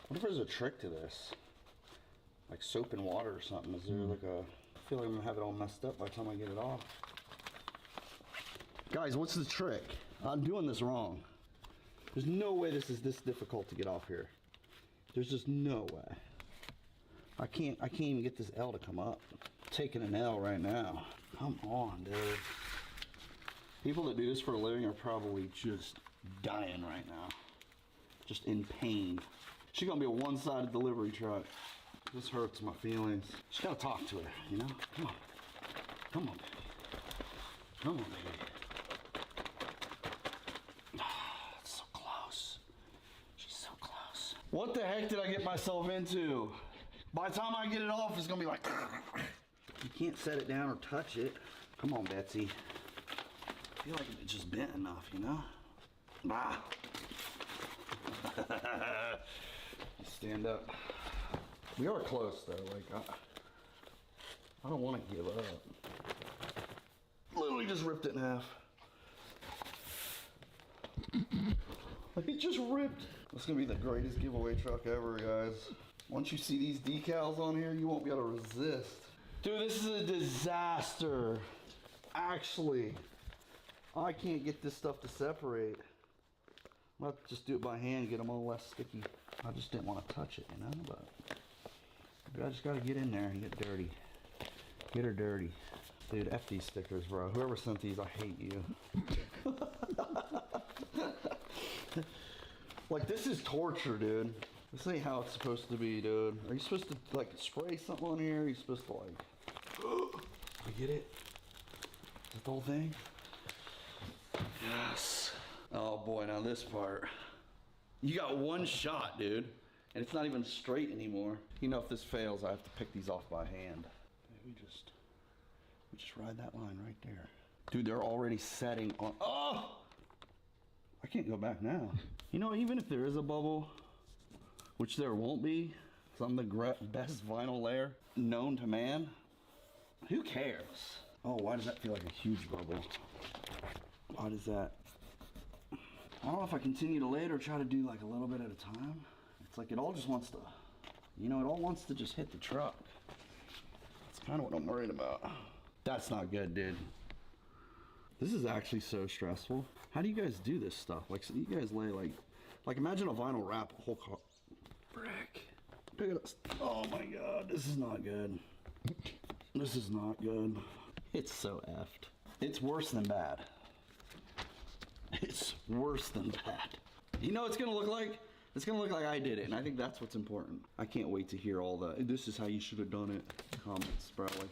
What if there's a trick to this? Like soap and water or something? Is there like a... I feel like I'm gonna have it all messed up by the time I get it off. Guys, what's the trick? I'm doing this wrong. There's no way this is this difficult to get off here. There's just no way. I can't even get this L to come up. I'm taking an L right now. Come on, dude. People that do this for a living are probably just dying right now. Just in pain. She's gonna be a one-sided delivery truck. This hurts my feelings. Just gotta talk to her, you know? Come on. Come on, baby. Come on, baby. It's so close. She's so close. What the heck did I get myself into? By the time I get it off, it's gonna be like... You can't set it down or touch it. Come on, Betsy. I feel like it's just bent enough, you know? Bah. Stand up. We are close though, like I don't want to give up. Literally just ripped it in half. Like it just ripped. This is gonna be the greatest giveaway truck ever, guys. Once you see these decals on here, you won't be able to resist. Dude, this is a disaster. Actually, I can't get this stuff to separate. I'm gonna have to just do it by hand, get them all less sticky. I just didn't want to touch it, you know, but maybe I just gotta get in there and get dirty. Get her dirty. Dude, F these stickers, bro. Whoever sent these, I hate you. Like, this is torture, dude. This ain't how it's supposed to be, dude. Are you supposed to, like, spray something on here? Are you supposed to, like... I get it? Is that the whole thing? Yes. Oh, boy, now this part. You got one shot, dude. And it's not even straight anymore. You know, if this fails, I have to pick these off by hand. We just ride that line right there. Dude, they're already setting on... Oh! I can't go back now. You know, even if there is a bubble, which there won't be, because I'm the best vinyl layer known to man, who cares? Oh, why does that feel like a huge bubble? Why does that... I don't know if I continue to lay it or try to do like a little bit at a time. It's like it all just wants to, you know, it all wants to just hit the truck. That's kind of what I'm worried about. That's not good, dude. This is actually so stressful. How do you guys do this stuff? Like, so you guys lay like imagine a vinyl wrap a whole car. Frick. Look at this. Oh my God, this is not good. This is not good. It's so effed. It's worse than bad. It's worse than bad. You know what it's gonna look like? It's gonna look like I did it, and I think that's what's important. I can't wait to hear all the, this is how you should have done it comments, bro. Like,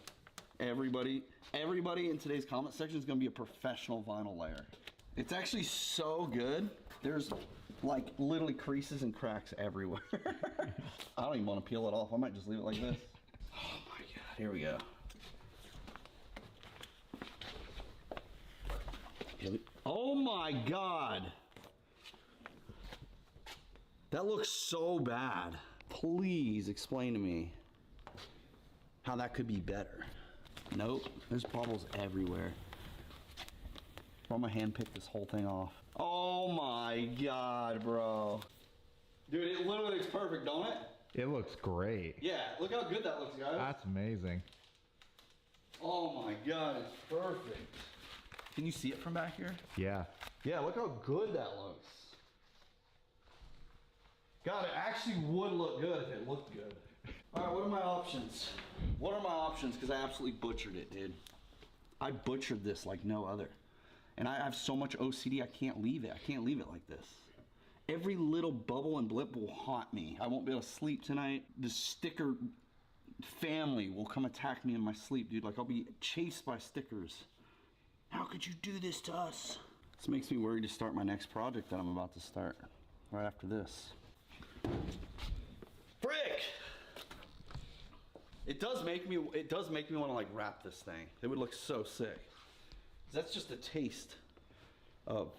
everybody in today's comment section is gonna be a professional vinyl layer. It's actually so good. There's like literally creases and cracks everywhere. I don't even want to peel it off. I might just leave it like this. Oh my God, here we go. Oh my God. That looks so bad. Please explain to me how that could be better. Nope, there's bubbles everywhere. I'm gonna hand pick this whole thing off. Oh my God, bro. Dude, it literally looks perfect, don't it? It looks great. Yeah, look how good that looks, guys. That's amazing. Oh my God, it's perfect. Can you see it from back here? Yeah. Yeah, look how good that looks. God, it actually would look good if it looked good. All right, what are my options? What are my options? Because I absolutely butchered it, dude. I butchered this like no other. And I have so much OCD, I can't leave it. I can't leave it like this. Every little bubble and blip will haunt me. I won't be able to sleep tonight. The sticker family will come attack me in my sleep, dude. Like, I'll be chased by stickers. How could you do this to us? This makes me worried to start my next project that I'm about to start right after this. Frick! It does make me want to like wrap this thing. It would look so sick. That's just a taste of,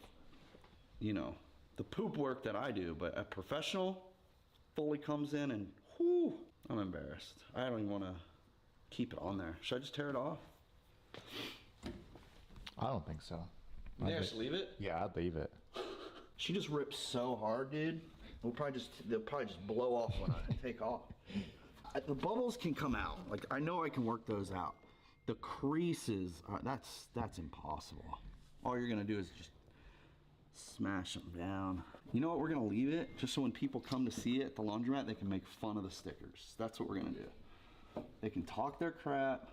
you know, the poop work that I do, but a professional fully comes in and whoo, I'm embarrassed. I don't even want to keep it on there. Should I just tear it off? I don't think so. Yeah, I should leave it? Yeah, I'd leave it. She just rips so hard, dude. They'll probably just blow off when I take off. The bubbles can come out. Like, I know I can work those out. The creases, that's impossible. All you're gonna do is just smash them down. You know what, we're gonna leave it just so when people come to see it at the laundromat, they can make fun of the stickers. That's what we're gonna do. They can talk their crap.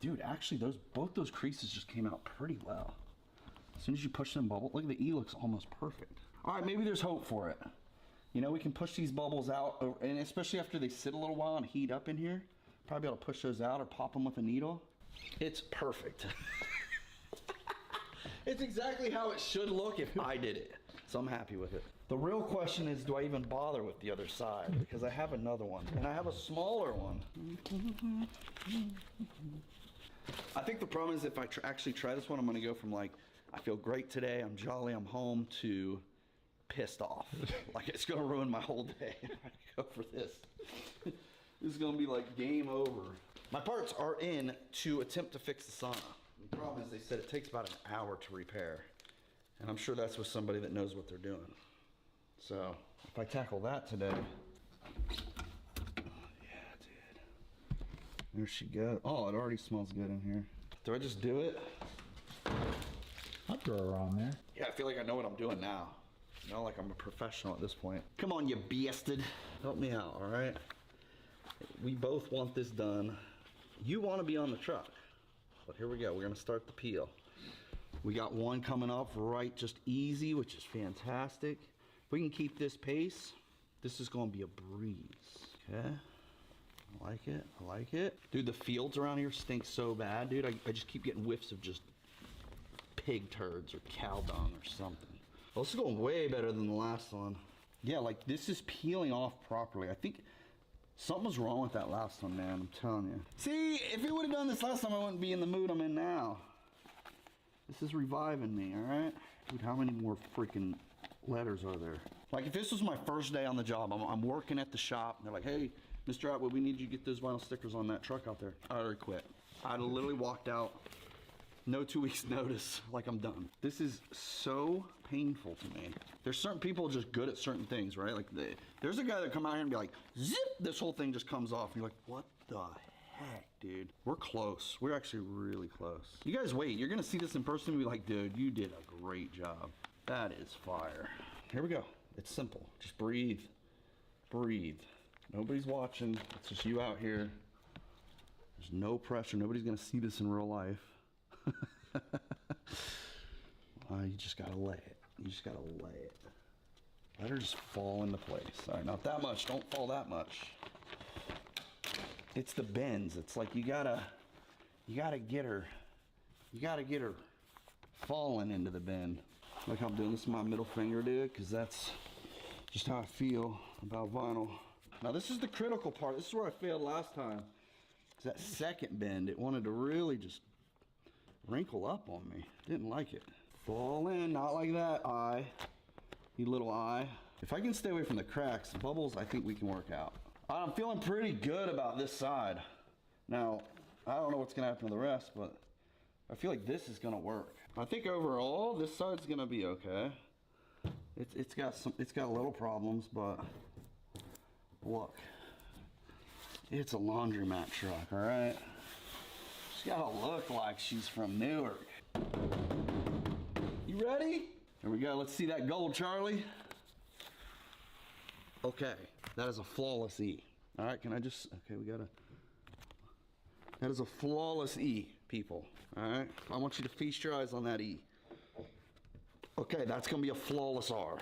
Dude, actually both those creases just came out pretty well. As soon as you push them bubble, look, the E looks almost perfect. All right, maybe there's hope for it. You know, we can push these bubbles out, and especially after they sit a little while and heat up in here, probably be able to push those out or pop them with a needle. It's perfect. It's exactly how it should look if I did it. So I'm happy with it. The real question is, do I even bother with the other side? Because I have another one, and I have a smaller one. I think the problem is if I actually try this one, I'm gonna go from like, I feel great today, I'm jolly, I'm home, to pissed off. Like it's gonna ruin my whole day if I go for this. This is gonna be like game over. My parts are in to attempt to fix the sauna. The problem is they said it takes about an hour to repair. And I'm sure that's with somebody that knows what they're doing. So if I tackle that today, yeah, dude. There she goes. Oh, it already smells good in here. Do I just do it? I'd throw her on there. Yeah, I feel like I know what I'm doing now. You know, like I'm a professional at this point. Come on, you bastard. Help me out, all right? We both want this done. You want to be on the truck. But here we go. We're going to start the peel. We got one coming up right just easy, which is fantastic. If we can keep this pace, this is going to be a breeze. Okay? I like it. I like it. Dude, the fields around here stink so bad, dude. I just keep getting whiffs of just pig turds or cow dung or something. Well, this is going way better than the last one. Yeah, like this is peeling off properly. I think something was wrong with that last one, man. I'm telling you. See, if it would have done this last time, I wouldn't be in the mood I'm in now. This is reviving me, all right? Dude, how many more freaking letters are there? Like, if this was my first day on the job, I'm working at the shop, and they're like, hey, Mr. Atwood, we need you to get those vinyl stickers on that truck out there. I already quit. I literally walked out, no 2 weeks notice, like I'm done. This is so painful to me. There's certain people just good at certain things, right? Like, there's a guy that come out here and be like, zip, this whole thing just comes off. And you're like, what the heck, dude? We're close. We're actually really close. You guys wait, you're gonna see this in person and be like, dude, you did a great job. That is fire. Here we go. It's simple. Just breathe. Breathe. Nobody's watching. It's just you out here. There's no pressure. Nobody's gonna see this in real life. You just gotta lay it. You just gotta lay it. Let her just fall into place. All right, not that much. Don't fall that much. It's the bends. It's like you gotta get her. You gotta get her falling into the bend. Like how I'm doing this with my middle finger, dude, because that's just how I feel about vinyl. Now this is the critical part. This is where I failed last time. It's that second bend. It wanted to really just wrinkle up on me. Didn't like it. Fall in, not like that, eye. You little eye. If I can stay away from the cracks, the bubbles, I think we can work out. I'm feeling pretty good about this side. Now, I don't know what's gonna happen to the rest, but I feel like this is gonna work. I think overall, this side's gonna be okay. It's got little problems, but look. It's a laundromat truck, all right? She's gotta look like she's from Newark. You ready? Here we go, let's see that gold, Charlie. Okay, that is a flawless E. All right, can I just, okay, that is a flawless E, people, all right? I want you to feast your eyes on that E. Okay, that's gonna be a flawless R.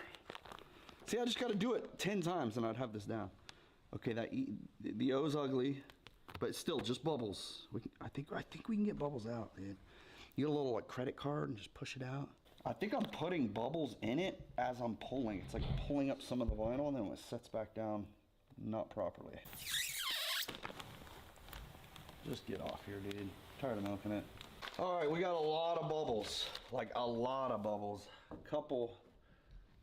See, I just gotta do it 10 times and I'd have this down. Okay, that E, the O's ugly, but still, just bubbles. I think we can get bubbles out, dude. You get a little like credit card and just push it out. I think I'm putting bubbles in it as I'm pulling. It's like pulling up some of the vinyl and then it sets back down not properly. Just get off here, dude. Tired of milking it. All right, we got a lot of bubbles, like a lot of bubbles. A couple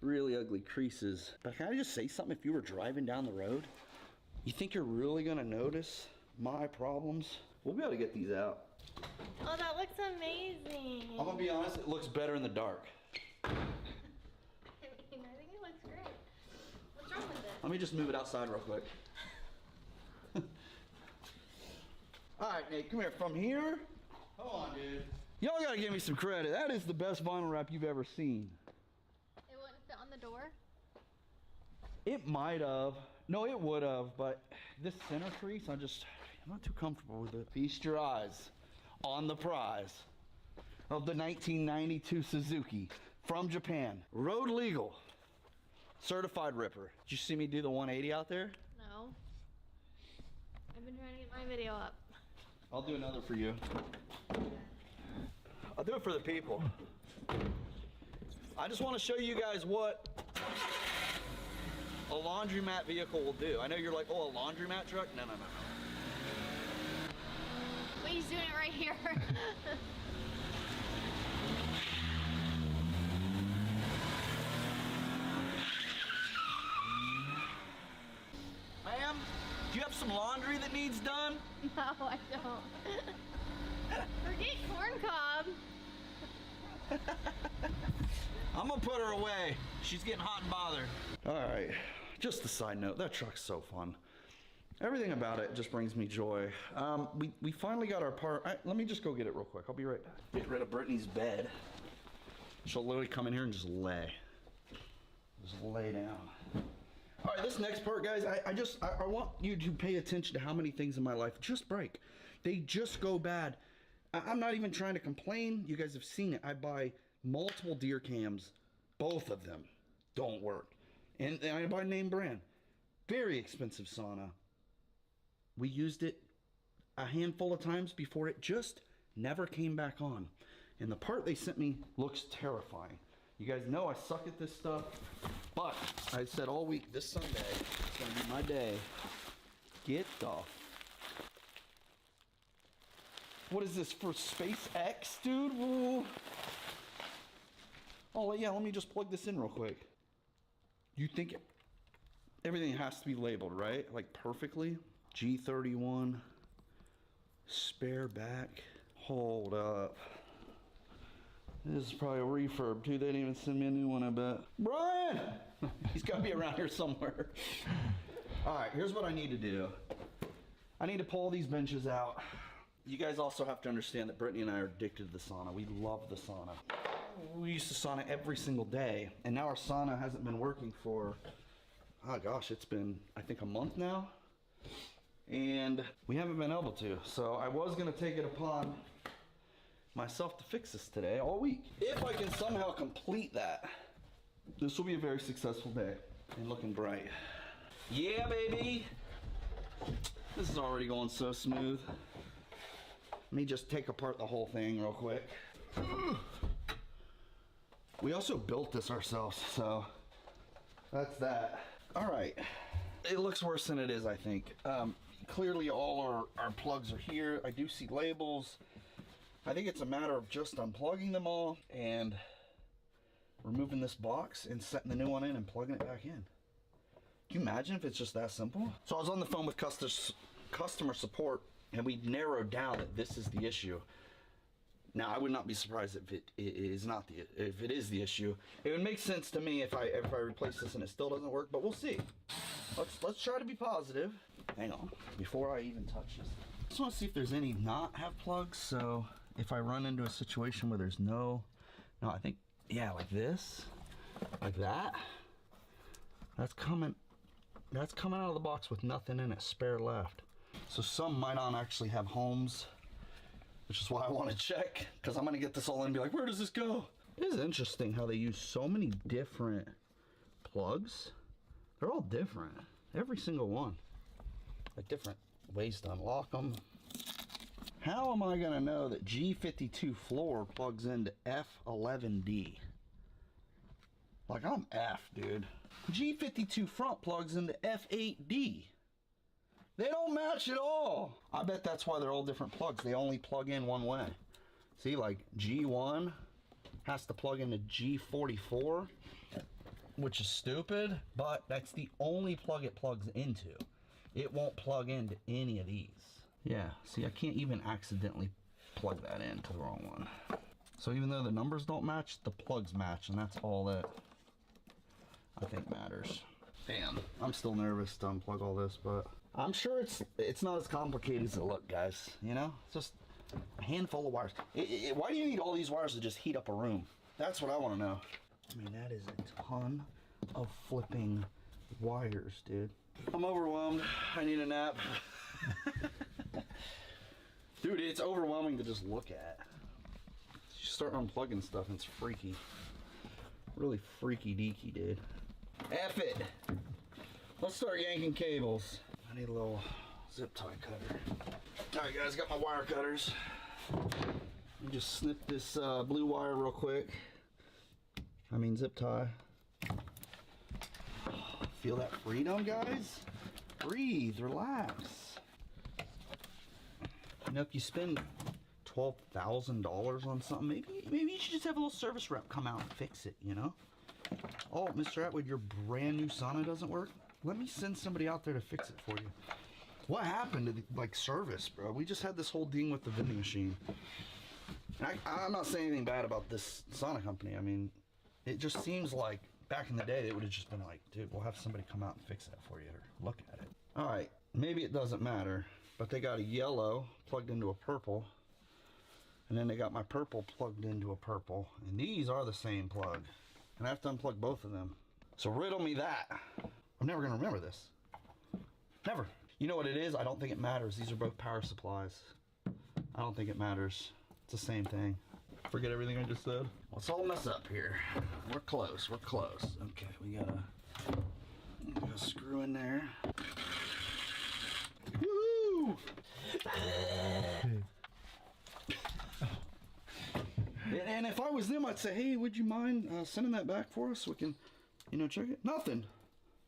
really ugly creases. But can I just say something? If you were driving down the road, you think you're really gonna notice my problems, we'll be able to get these out. Oh, that looks amazing. I'm gonna be honest, it looks better in the dark. I think it looks great. What's wrong with it? Let me just move it outside real quick. All right, Nate, come here. From here, hold on, dude. Y'all gotta give me some credit. That is the best vinyl wrap you've ever seen. It wouldn't fit on the door? It might have. No, it would have, but this center crease, I'm not too comfortable with it. Feast your eyes on the prize of the 1992 Suzuki from Japan. Road legal, certified ripper. Did you see me do the 180 out there? No. I've been trying to get my video up. I'll do another for you. I'll do it for the people. I just want to show you guys what a laundromat vehicle will do. I know you're like, oh, a laundromat truck? No, no, no, no. Wait, he's doing it right here. Ma'am, do you have some laundry that needs done? No, I don't. Forget corn cob. I'm gonna put her away. She's getting hot and bothered. All right, just a side note, that truck's so fun. Everything about it just brings me joy. We finally got our part. Let me just go get it real quick. I'll be right back. Get rid of Brittany's bed. She'll literally come in here and just lay. Just lay down. All right, this next part, guys, I want you to pay attention to how many things in my life just break. They just go bad. I'm not even trying to complain. You guys have seen it. I buy multiple deer cams. Both of them don't work. And I buy name brand. Very expensive sauna. We used it a handful of times before it just never came back on. And the part they sent me looks terrifying. You guys know I suck at this stuff, but I said all week, this Sunday is gonna be my day. Get the... What is this, for SpaceX, dude? Whoa. Oh yeah, let me just plug this in real quick. You think everything has to be labeled, right? Like perfectly? G31, spare back. Hold up. This is probably a refurb too. They didn't even send me a new one, I bet. Brian! He's gotta be around here somewhere. All right, here's what I need to do. I need to pull these benches out. You guys also have to understand that Brittany and I are addicted to the sauna. We love the sauna. We used to sauna every single day, and now our sauna hasn't been working for, oh gosh, it's been, I think, a month now. And we haven't been able to. So I was gonna take it upon myself to fix this today, all week. If I can somehow complete that, this will be a very successful day and looking bright. Yeah, baby. This is already going so smooth. Let me just take apart the whole thing real quick. We also built this ourselves, so that's that. All right, it looks worse than it is, I think. Clearly all our plugs are here. I do see labels. I think it's a matter of just unplugging them all and removing this box and setting the new one in and plugging it back in. Can you imagine if it's just that simple? So I was on the phone with customer support, and we narrowed down that this is the issue. Now, I would not be surprised if it is the issue. It would make sense to me if I replace this and it still doesn't work, but we'll see. Let's try to be positive. Hang on, before I even touch this. I just want to see if there's any not have plugs, so if I run into a situation where there's no, I think, yeah, like this, like that. That's coming out of the box with nothing in it, spare left. So some might not actually have homes, which is why I want to check, because I'm going to get this all in and be like, where does this go? It is interesting how they use so many different plugs. They're all different, every single one. Like different ways to unlock them. How am I going to know that G52 floor plugs into F11D? Like, I'm F, dude. G52 front plugs into F8D. They don't match at all. I bet that's why they're all different plugs. They only plug in one way. See, like G1 has to plug into G44, which is stupid, but that's the only plug it plugs into. It won't plug into any of these. Yeah, see, I can't even accidentally plug that into the wrong one. So even though the numbers don't match, the plugs match, and that's all that I think matters. Damn, I'm still nervous to unplug all this, but I'm sure it's not as complicated as it looks, guys. You know, it's just a handful of wires. Why do you need all these wires to just heat up a room? That's what I want to know. I mean, that is a ton of flipping wires, dude. I'm overwhelmed. I need a nap. Dude, it's overwhelming to just look at. You start unplugging stuff and it's freaky. Really freaky deaky, dude. F it. Let's start yanking cables. I need a little zip tie cutter. Alright guys, got my wire cutters. Let me just snip this blue wire real quick. I mean zip tie. Feel that freedom, guys? Breathe, relax. You know, if you spend $12,000 on something, maybe you should just have a little service rep come out and fix it, you know? Oh, Mr. Atwood, your brand new sauna doesn't work? Let me send somebody out there to fix it for you. What happened to the, like, service, bro? We just had this whole ding with the vending machine. And I'm not saying anything bad about this sauna company. I mean, it just seems like back in the day, they would have just been like, dude, we'll have somebody come out and fix that for you, or look at it. All right, maybe it doesn't matter, but they got a yellow plugged into a purple, and then they got my purple plugged into a purple, and these are the same plug, and I have to unplug both of them. So riddle me that. I'm never gonna remember this. Never. You know what it is? I don't think it matters. These are both power supplies. I don't think it matters. It's the same thing. Forget everything I just said. Let's all mess up here. We're close, we're close. Okay, we got a screw in there. Woo! And if I was them, I'd say, hey, would you mind sending that back for us so we can, you know, check it? Nothing.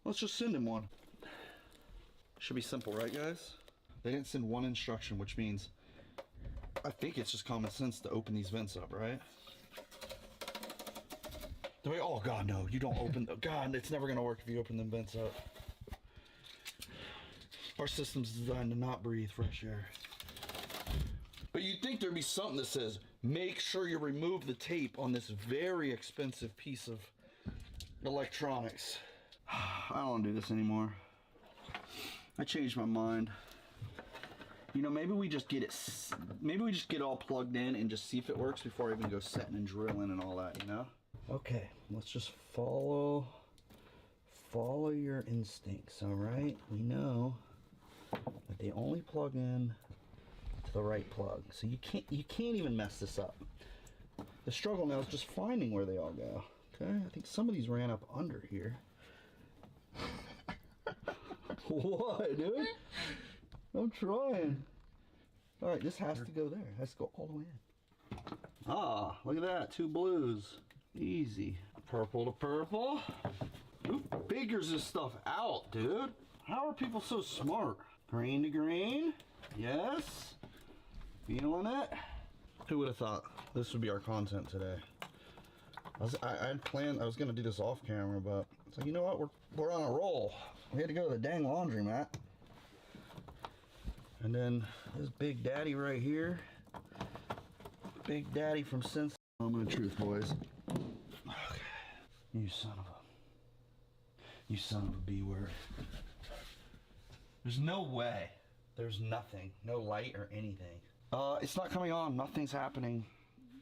Let's just send him one. Should be simple, right, guys? They didn't send one instruction, which means I think it's just common sense to open these vents up, right? The way, oh God, no, you don't open, God, it's never gonna work if you open them vents up. Our system's designed to not breathe fresh air. But you'd think there'd be something that says, make sure you remove the tape on this very expensive piece of electronics. I don't wanna do this anymore. I changed my mind. You know, maybe we just get it, maybe we just get all plugged in and just see if it works before I even go setting and drilling and all that, you know? Okay, let's just follow your instincts, all right? We know that they only plug in to the right plug. So you can't even mess this up. The struggle now is just finding where they all go, okay? I think some of these ran up under here. What, dude? I'm trying. All right, this has to go there. It has to go all the way in. Ah, look at that. 2 blues. Easy. Purple to purple. Who figures this stuff out, dude? How are people so smart? Green to green. Yes. Feeling it. Who would have thought this would be our content today? I had planned, I was going to do this off camera, but it's like, you know what? We're on a roll. We had to go to the dang laundromat. And then this Big Daddy right here. Big Daddy from Sense. Moment of truth, boys. Okay. You son of a B word. There's no way. There's nothing. No light or anything. It's not coming on. Nothing's happening.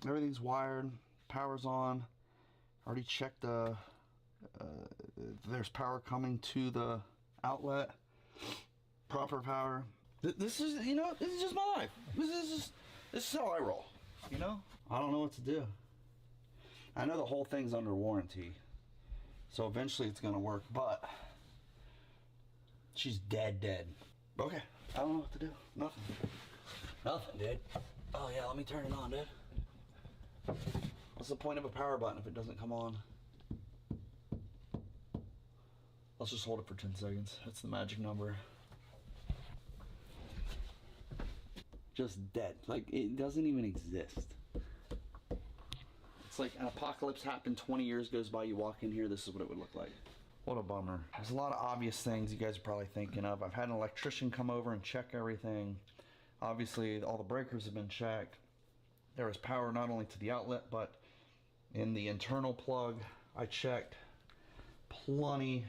Everything's wired. Power's on. Already checked there's power coming to the outlet. Proper power. This is, you know, this is just my life. This is how I roll, you know? I don't know what to do. I know the whole thing's under warranty, so eventually it's gonna work, but she's dead. Okay, I don't know what to do. Nothing, dude. Oh yeah, let me turn it on, dude. What's the point of a power button if it doesn't come on? Let's just hold it for 10 seconds. That's the magic number. Just dead. Like, it doesn't even exist. It's like an apocalypse happened, 20 years goes by, you walk in here, this is what it would look like. What a bummer. There's a lot of obvious things you guys are probably thinking of. I've had an electrician come over and check everything. Obviously, all the breakers have been checked. There is power not only to the outlet, but in the internal plug. I checked. Plenty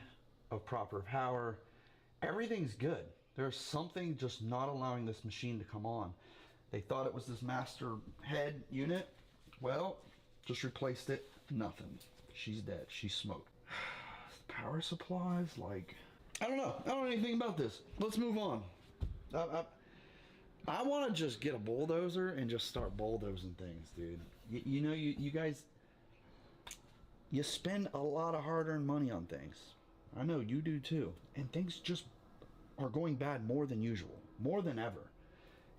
of proper power. Everything's good. There's something just not allowing this machine to come on. They thought it was this master head unit. Well, just replaced it. Nothing. She's dead. She's smoked. Power supplies, like, I don't know. I don't know anything about this. Let's move on. I want to just get a bulldozer and just start bulldozing things, dude. You know, you guys, you spend a lot of hard-earned money on things. I know you do too. And things just are going bad more than usual, more than ever.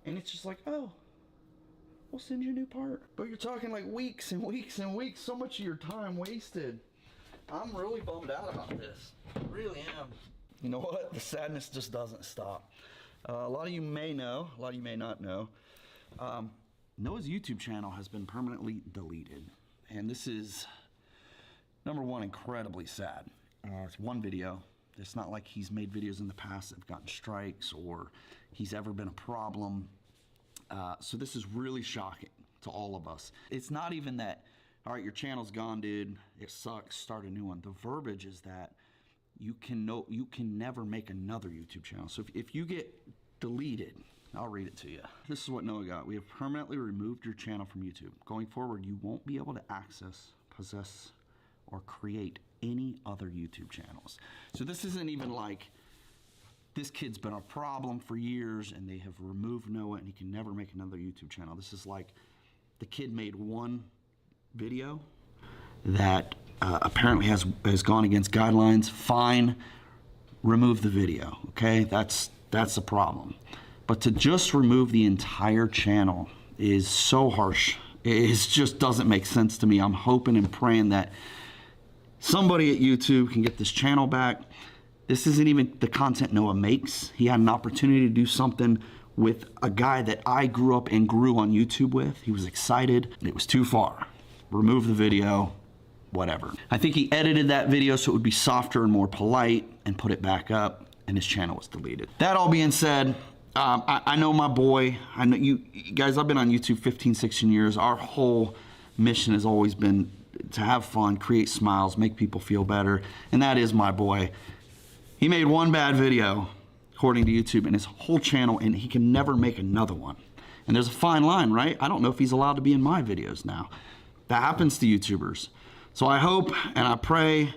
And it's just like, oh, we'll send you a new part. But you're talking like weeks and weeks and weeks, so much of your time wasted. I'm really bummed out about this. I really am. You know what? The sadness just doesn't stop. A lot of you may know, a lot of you may not know. Noah's YouTube channel has been permanently deleted. And this is, number one, incredibly sad. It's one video. It's not like he's made videos in the past that have gotten strikes or he's ever been a problem. So this is really shocking to all of us. It's not even that, all right, your channel's gone, dude, it sucks, start a new one. The verbiage is that you can never make another YouTube channel. So if you get deleted, I'll read it to you. This is what Noah got. We have permanently removed your channel from YouTube. Going forward, you won't be able to access, possess, or create any other YouTube channels. So this isn't even like this kid's been a problem for years and they have removed Noah and he can never make another YouTube channel. This is like the kid made one video that apparently has gone against guidelines. Fine, remove the video, okay? That's the problem. But to just remove the entire channel is so harsh. It just doesn't make sense to me. I'm hoping and praying that somebody at YouTube can get this channel back. This isn't even the content Noah makes. He had an opportunity to do something with a guy that I grew up and grew on YouTube with. He was excited. It was too far. Remove the video, whatever. I think he edited that video so it would be softer and more polite and put it back up, and his channel was deleted. That all being said, I know my boy. I know you guys, I've been on YouTube 15, 16 years. Our whole mission has always been to have fun, create smiles, make people feel better, and that is my boy. He made one bad video, according to YouTube, in his whole channel, and he can never make another one. And there's a fine line, right? I don't know if he's allowed to be in my videos now. That happens to YouTubers. So I hope and I pray,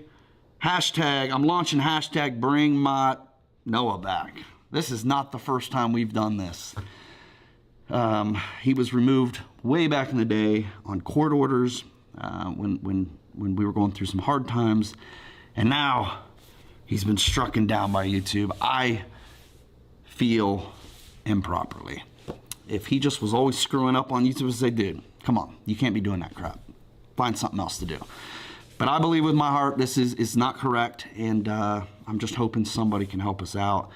I'm launching hashtag bring my Noah back. This is not the first time we've done this. He was removed way back in the day on court orders when we were going through some hard times. And now he's been strucken down by YouTube. I feel improperly. If he just was always screwing up on YouTube, I'd say, dude, come on, you can't be doing that crap. Find something else to do. But I believe with my heart this is not correct, and I'm just hoping somebody can help us out.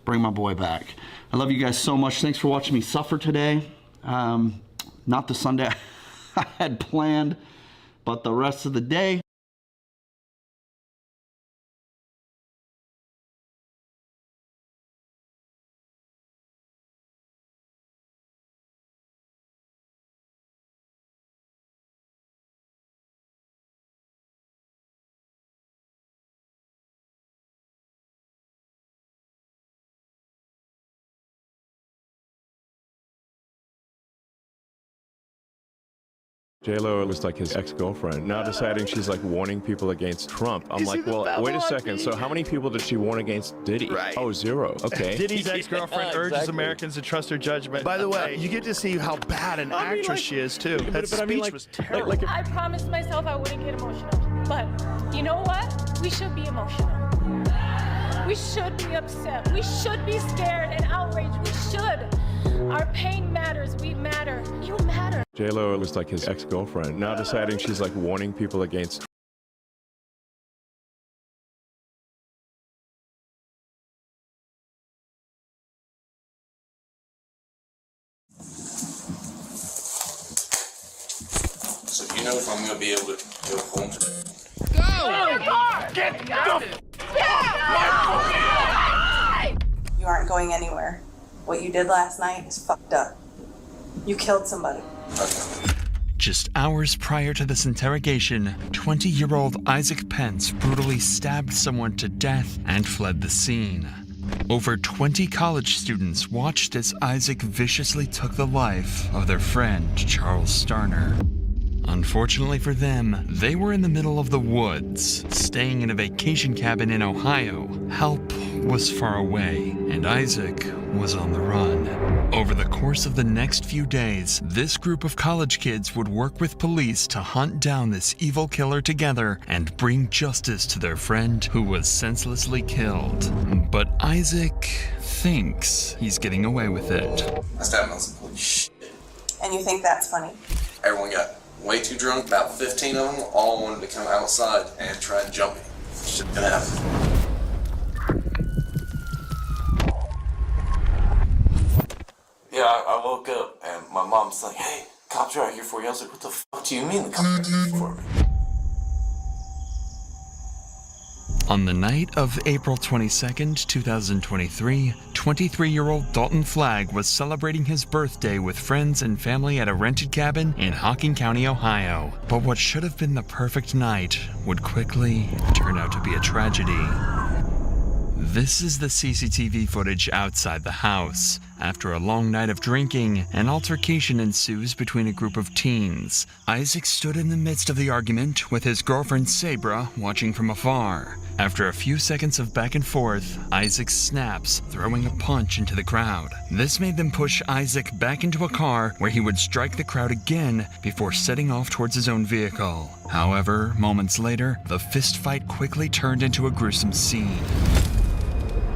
Bring my boy back. I love you guys so much. Thanks for watching me suffer today. Not the Sunday I had planned, but the rest of the day. J-Lo was like his ex-girlfriend, now deciding she's like warning people against Trump. I'm like, well, wait a second. So how many people did she warn against Diddy? Right. Oh, 0. Okay. Diddy's ex-girlfriend urges Americans to trust her judgment. By the way, you get to see how bad an actress she is too. That speech was terrible. I promised myself I wouldn't get emotional, but you know what? We should be emotional. We should be upset. We should be scared and outraged. We should. Our pain matters. We matter. You matter. J-Lo was like his ex-girlfriend, now deciding she's like warning people against So you know if I'm gonna be able to go home. Go! Get the f*** out! You aren't going anywhere. What you did last night is fucked up. You killed somebody. Just hours prior to this interrogation, 20-year-old Isaac Pence brutally stabbed someone to death and fled the scene. Over 20 college students watched as Isaac viciously took the life of their friend, Charles Starner. Unfortunately for them, they were in the middle of the woods, staying in a vacation cabin in Ohio. Help was far away, and Isaac was on the run. Over the course of the next few days, this group of college kids would work with police to hunt down this evil killer together and bring justice to their friend who was senselessly killed. But Isaac thinks he's getting away with it. I stabbed him. I was like, holy shit. And you think that's funny? Everyone got way too drunk, about 15 of them, all wanted to come outside and try and jump me. Shit gonna happen. Yeah, I woke up and my mom's like, hey, cops are out here for you. I was like, what the fuck do you mean the cops are out here for me? On the night of April 22nd, 2023, 23-year-old Dalton Flagg was celebrating his birthday with friends and family at a rented cabin in Hocking County, Ohio. But what should have been the perfect night would quickly turn out to be a tragedy. This is the CCTV footage outside the house. After a long night of drinking, an altercation ensues between a group of teens. Isaac stood in the midst of the argument with his girlfriend Sabra watching from afar. After a few seconds of back and forth, Isaac snaps, throwing a punch into the crowd. This made them push Isaac back into a car where he would strike the crowd again before setting off towards his own vehicle. However, moments later, the fistfight quickly turned into a gruesome scene.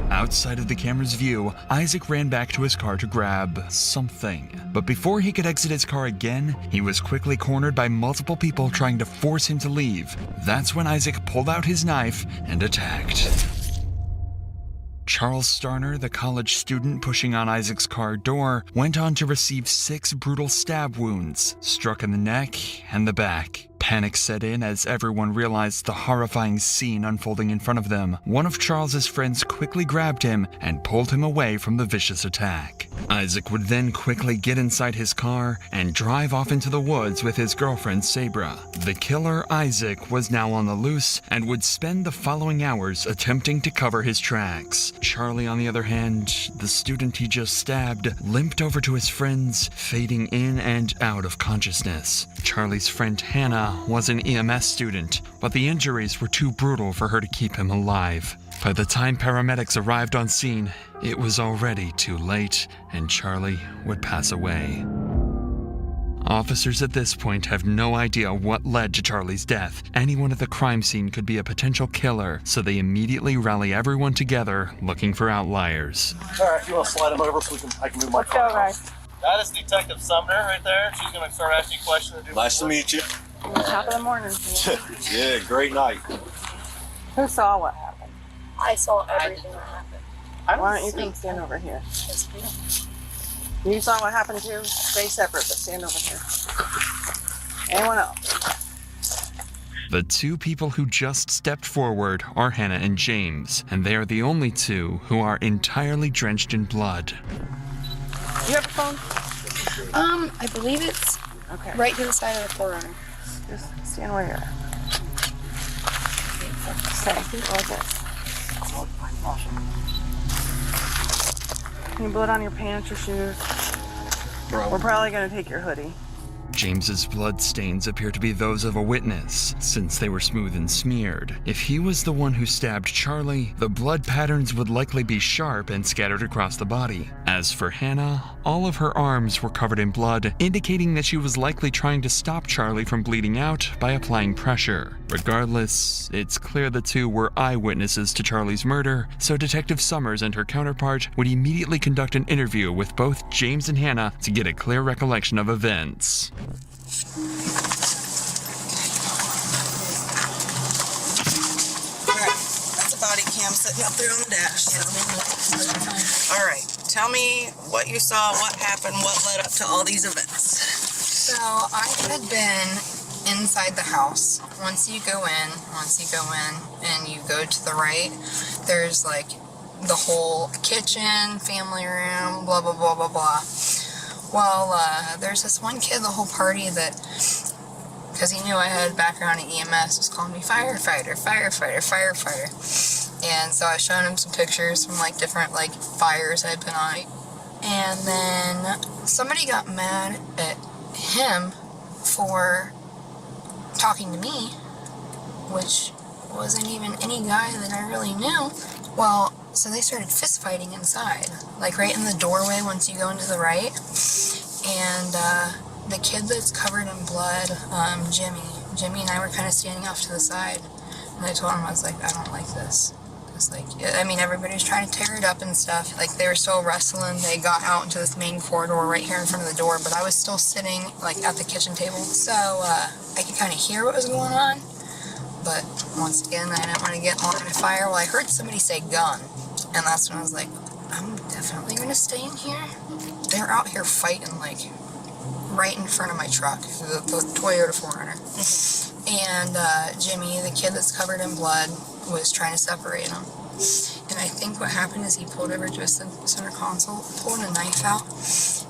Outside of the camera's view, Isaac ran back to his car to grab something. But before he could exit his car again, he was quickly cornered by multiple people trying to force him to leave. That's when Isaac pulled out his knife and attacked. Charles Starner, the college student pushing on Isaac's car door, went on to receive 6 brutal stab wounds, struck in the neck and the back. Panic set in as everyone realized the horrifying scene unfolding in front of them. One of Charles's friends quickly grabbed him and pulled him away from the vicious attack. Isaac would then quickly get inside his car and drive off into the woods with his girlfriend Sabra. The killer, Isaac, was now on the loose and would spend the following hours attempting to cover his tracks. Charlie, on the other hand, the student he just stabbed, limped over to his friends, fading in and out of consciousness. Charlie's friend Hannah was an EMS student, but the injuries were too brutal for her to keep him alive. By the time paramedics arrived on scene, it was already too late, and Charlie would pass away. Officers at this point have no idea what led to Charlie's death. Anyone at the crime scene could be a potential killer, so they immediately rally everyone together, looking for outliers. All right, you want to slide him over so I can move my car? Let's go, guys. That is Detective Sumner right there. She's going to start asking questions. Nice to meet you. Top of the morning. Yeah, great night. Who saw what happened? I saw everything that happened. Why don't you come stand over here? You saw what happened too? Stay separate, but stand over here. Anyone else? The 2 people who just stepped forward are Hannah and James, and they are the only 2 who are entirely drenched in blood. You have a phone? I believe it's right to the side of the forerunner. Just stand where you're at. Stay like this. Any blood on your pants or shoes? We're probably gonna take your hoodie. James's blood stains appear to be those of a witness, since they were smooth and smeared. If he was the one who stabbed Charlie, the blood patterns would likely be sharp and scattered across the body. As for Hannah, all of her arms were covered in blood, indicating that she was likely trying to stop Charlie from bleeding out by applying pressure. Regardless, it's clear the 2 were eyewitnesses to Charlie's murder, so Detective Summers and her counterpart would immediately conduct an interview with both James and Hannah to get a clear recollection of events. Alright, that's a body cam sitting up there on the dash. Alright, tell me what you saw, what happened, what led up to all these events. So I had been inside the house. Once you go in and you go to the right, there's like the whole kitchen, family room, blah, blah, blah, blah, blah. Well, there's this one kid the whole party that, because he knew I had background in EMS, was calling me firefighter, firefighter, firefighter. And so I showed him some pictures from like different like fires I'd been on. And then somebody got mad at him for talking to me, which wasn't even any guy that I really knew. Well, so they started fist fighting inside, like right in the doorway once you go into the right. And the kid that's covered in blood, Jimmy and I were kind of standing off to the side. And I told him, I was like, I don't like this. It's like, I mean, everybody's trying to tear it up and stuff. Like, they were still wrestling. They got out into this main corridor right here in front of the door, but I was still sitting, like, at the kitchen table. So, I could kind of hear what was going on. But, once again, I didn't want to get on fire. Well, I heard somebody say gun. And that's when I was like, I'm definitely going to stay in here. They're out here fighting, like, right in front of my truck, the Toyota 4Runner. And Jimmy, the kid that's covered in blood, was trying to separate them. And I think what happened is he pulled over to a center console, pulled a knife out,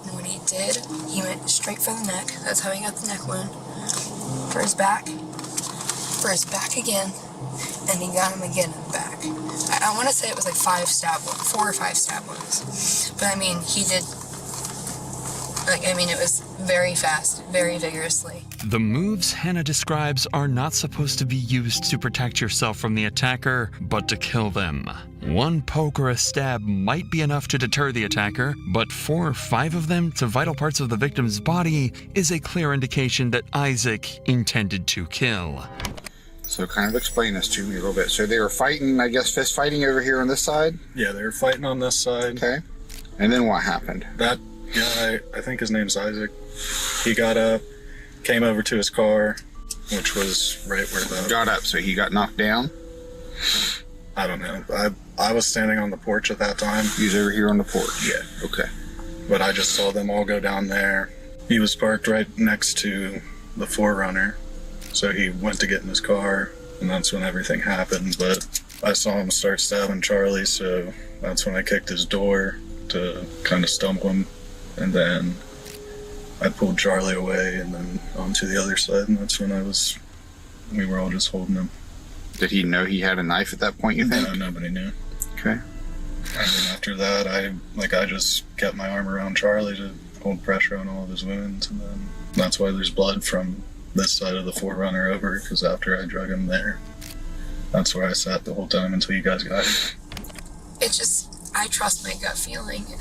and what he did, he went straight for the neck. That's how he got the neck wound. For his back again, and he got him again in the back. I want to say it was like 4 or 5 stab wounds. But I mean, he did, like, I mean, it was very fast, very vigorously. The moves Hannah describes are not supposed to be used to protect yourself from the attacker, but to kill them. One poke or a stab might be enough to deter the attacker, but 4 or 5 of them to vital parts of the victim's body is a clear indication that Isaac intended to kill. So kind of explain this to me a little bit. So they were fighting, I guess, fist fighting over here on this side? Yeah, they were fighting on this side. Okay. And then what happened? That guy, I think his name's Isaac, he got up, came over to his car, which was right where the... Got up, so he got knocked down? I don't know. I was standing on the porch at that time. He was over here on the porch? Yeah. Okay. But I just saw them all go down there. He was parked right next to the 4Runner, so he went to get in his car, and that's when everything happened. But I saw him start stabbing Charlie, so that's when I kicked his door to kind of stump him, and then I pulled Charlie away and then onto the other side, and that's when we were all just holding him. Did he know he had a knife at that point, you think? No, nobody knew. Okay. And then after that, I just kept my arm around Charlie to hold pressure on all of his wounds, and then that's why there's blood from this side of the 4Runner over, because after I drug him there, that's where I sat the whole time until you guys got here. It's just, I trust my gut feeling, and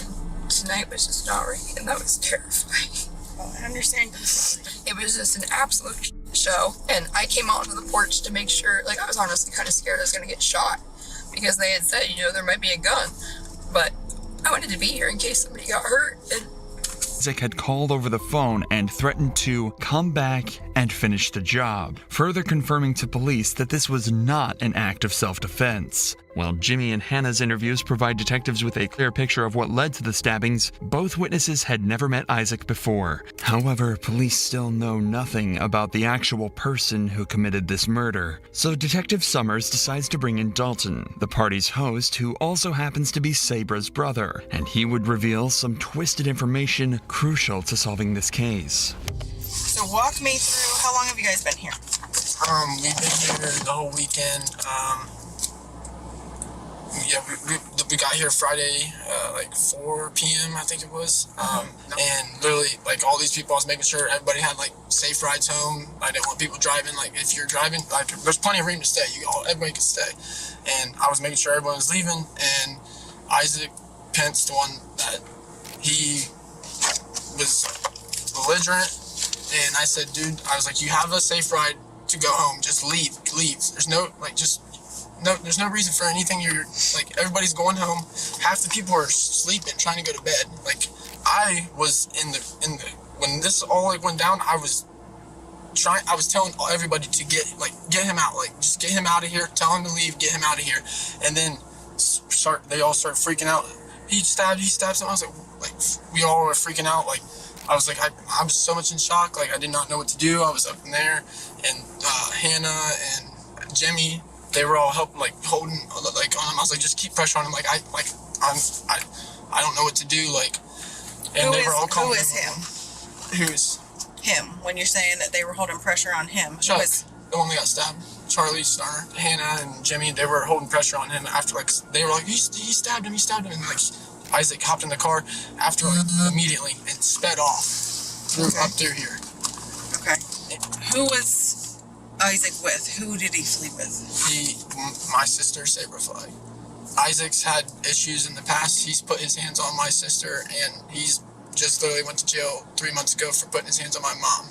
tonight was just not right, and that was terrifying. I understand completely. It was just an absolute show, and I came out onto the porch to make sure, like, I was honestly kind of scared I was going to get shot, because they had said, there might be a gun, but I wanted to be here in case somebody got hurt, and Isaac had called over the phone and threatened to come back and finish the job, further confirming to police that this was not an act of self-defense. While Jimmy and Hannah's interviews provide detectives with a clear picture of what led to the stabbings, both witnesses had never met Isaac before. However, police still know nothing about the actual person who committed this murder. So Detective Summers decides to bring in Dalton, the party's host, who also happens to be Sabra's brother, and he would reveal some twisted information crucial to solving this case. So walk me through, how long have you guys been here? We've been here the whole weekend. Yeah, we got here Friday, like 4 p.m. I think it was. And literally, like, all these people, I was making sure everybody had, like, safe rides home. I didn't want people driving. Like, if you're driving, like, there's plenty of room to stay. Everybody can stay. And I was making sure everyone was leaving. And Isaac Pence, the one that he was belligerent. And I said, dude, I was like, you have a safe ride to go home. Just leave. There's no, like, there's no reason for anything. You're like, everybody's going home. Half the people are sleeping, trying to go to bed. Like, I was in the when this all like went down, I was telling everybody to get him out, like, just get him out of here, tell him to leave, get him out of here. And then they all start freaking out. He stabbed someone. I was like we all were freaking out. Like, I was like, I was so much in shock. Like, I did not know what to do. I was up in there, and Hannah and Jimmy they were all helping, like holding like on him. I was like, just keep pressure on him. Like I don't know what to do. Like, and they were all calling. Who is him? Who's him? When you're saying that they were holding pressure on him, Chuck, the one that got stabbed. Charlie, Star, Hannah, and Jimmy, they were holding pressure on him after, like, they were like, he stabbed him, and, like, Isaac hopped in the car after, like, immediately and sped off up through here. Okay. Who was Isaac with? Who did he flee with? My sister, Saber Flag. Isaac's had issues in the past. He's put his hands on my sister, and he's just literally went to jail 3 months ago for putting his hands on my mom.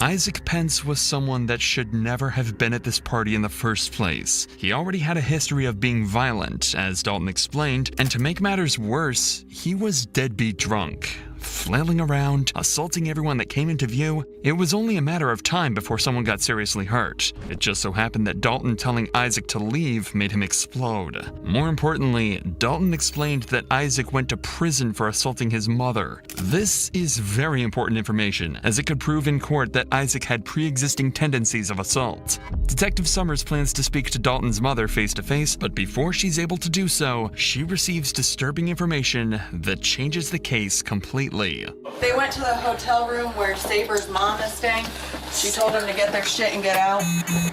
Isaac Pence was someone that should never have been at this party in the first place. He already had a history of being violent, as Dalton explained, and to make matters worse, he was deadbeat drunk. Flailing around, assaulting everyone that came into view, it was only a matter of time before someone got seriously hurt. It just so happened that Dalton telling Isaac to leave made him explode. More importantly, Dalton explained that Isaac went to prison for assaulting his mother. This is very important information, as it could prove in court that Isaac had pre-existing tendencies of assault. Detective Summers plans to speak to Dalton's mother face-to-face, but before she's able to do so, she receives disturbing information that changes the case completely. They went to the hotel room where Saber's mom is staying. She told him to get their shit and get out.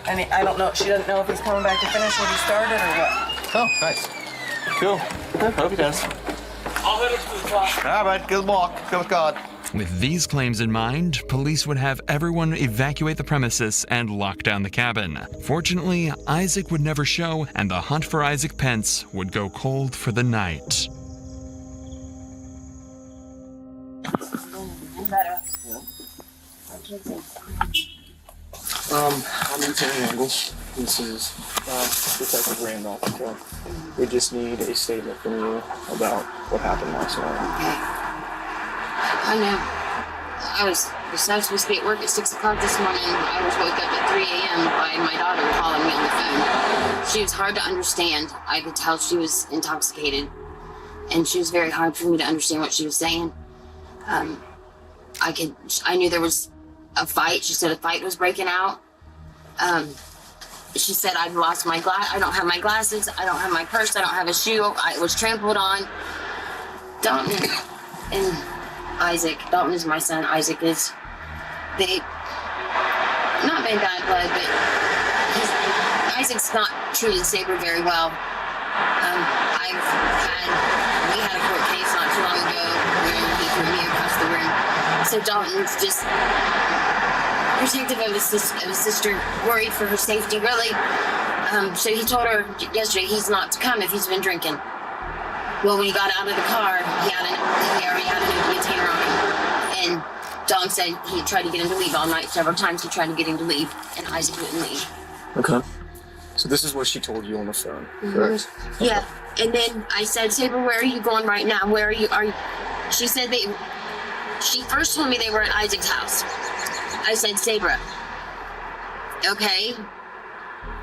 And I don't know, she doesn't know if he's coming back to finish what he started or what. Oh, nice. Cool. Hope he does. I'll head up to the top. All right, good luck. Good with God. With these claims in mind, police would have everyone evacuate the premises and lock down the cabin. Fortunately, Isaac would never show, and the hunt for Isaac Pence would go cold for the night. I'm Lieutenant Angle. This is Detective Randolph. Okay. We just need a statement from you about what happened last night. I know. I was supposed to be at work at 6 o'clock this morning. I was woke up at 3 a.m. by my daughter calling me on the phone. She was hard to understand. I could tell she was intoxicated. And she was very hard for me to understand what she was saying. I knew there was a fight. She said a fight was breaking out. She said I've lost my I don't have my glasses. I don't have my purse. I don't have a shoe. I was trampled on. Dalton and Isaac. Dalton is my son. Isaac is. They not been bad blood, but Isaac's not treated Saber very well. We had a court case not too long ago where he threw me across the room. So Dalton's just protective of his sister, worried for her safety, really. So he told her yesterday he's not to come if he's been drinking. Well, when he got out of the car, he already had an empty container on him. And Dalton said he tried to get him to leave all night. Several times he tried to get him to leave, and Isaac wouldn't leave. Okay. So this is what she told you on the phone, correct? Yeah. And then I said, Saber, where are you going right now? Where are you? She said she first told me they were at Isaac's house. I said, Saber, okay.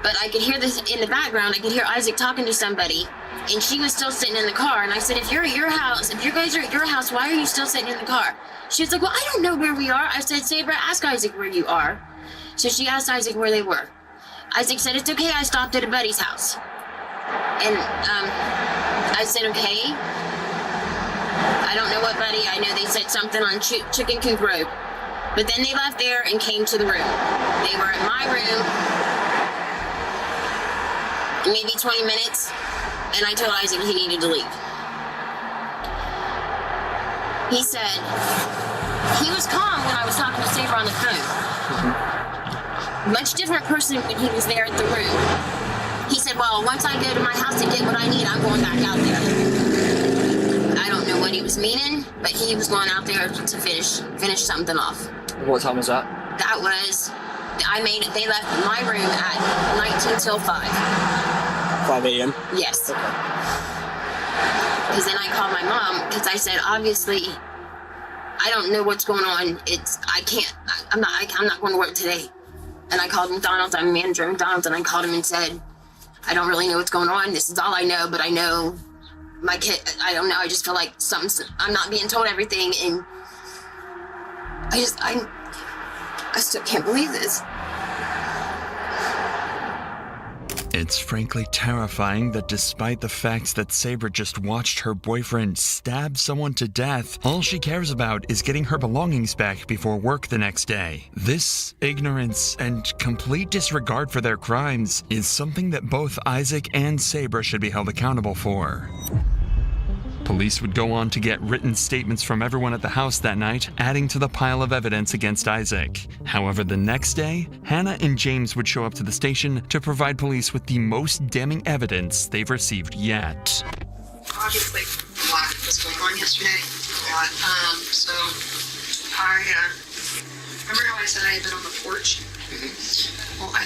But I could hear this in the background. I could hear Isaac talking to somebody. And she was still sitting in the car. And I said, if you're at your house, if you guys are at your house, why are you still sitting in the car? She was like, well, I don't know where we are. I said, Saber, ask Isaac where you are. So she asked Isaac where they were. Isaac said, it's okay, I stopped at a buddy's house. And I said, okay. I don't know what buddy. I know they said something on Chicken Coop Road. But then they left there and came to the room. They were in my room, maybe 20 minutes, and I told Isaac he needed to leave. He said, he was calm when I was talking to Saber on the phone. Much different person when he was there at the room. He said, well, once I go to my house to get what I need, I'm going back out there. I don't know what he was meaning, but he was going out there to finish something off. What time was that? That was, they left my room at 19 till 5. 5 a.m.? Yes. Because then I called my mom, because I said, obviously, I don't know what's going on. I'm not going to work today. And I called McDonald's. I'm a manager at McDonald's, and I called him and said, I don't really know what's going on. This is all I know, but I know my kid, I don't know. I just feel like I'm not being told everything, and I still can't believe this. It's frankly terrifying that despite the fact that Sabra just watched her boyfriend stab someone to death, all she cares about is getting her belongings back before work the next day. This ignorance and complete disregard for their crimes is something that both Isaac and Sabra should be held accountable for. Police would go on to get written statements from everyone at the house that night, adding to the pile of evidence against Isaac. However, the next day, Hannah and James would show up to the station to provide police with the most damning evidence they've received yet. Obviously, a lot was going on yesterday. So I remember how I said I had been on the porch? Well, I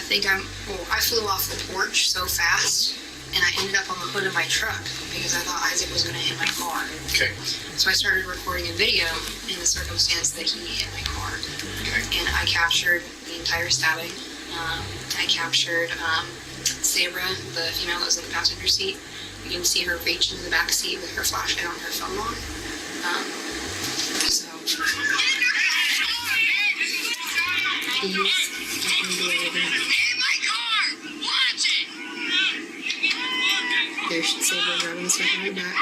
flew off the porch so fast, and I ended up on the hood of my truck because I thought Isaac was going to hit my car. Okay. So I started recording a video in the circumstance that he hit my car. Okay. And I captured the entire stabbing. I captured Sabra, the female that was in the passenger seat. You can see her reach into the back seat with her flashlight on her phone on. So he's definitely there's Sabra driving stuff right back.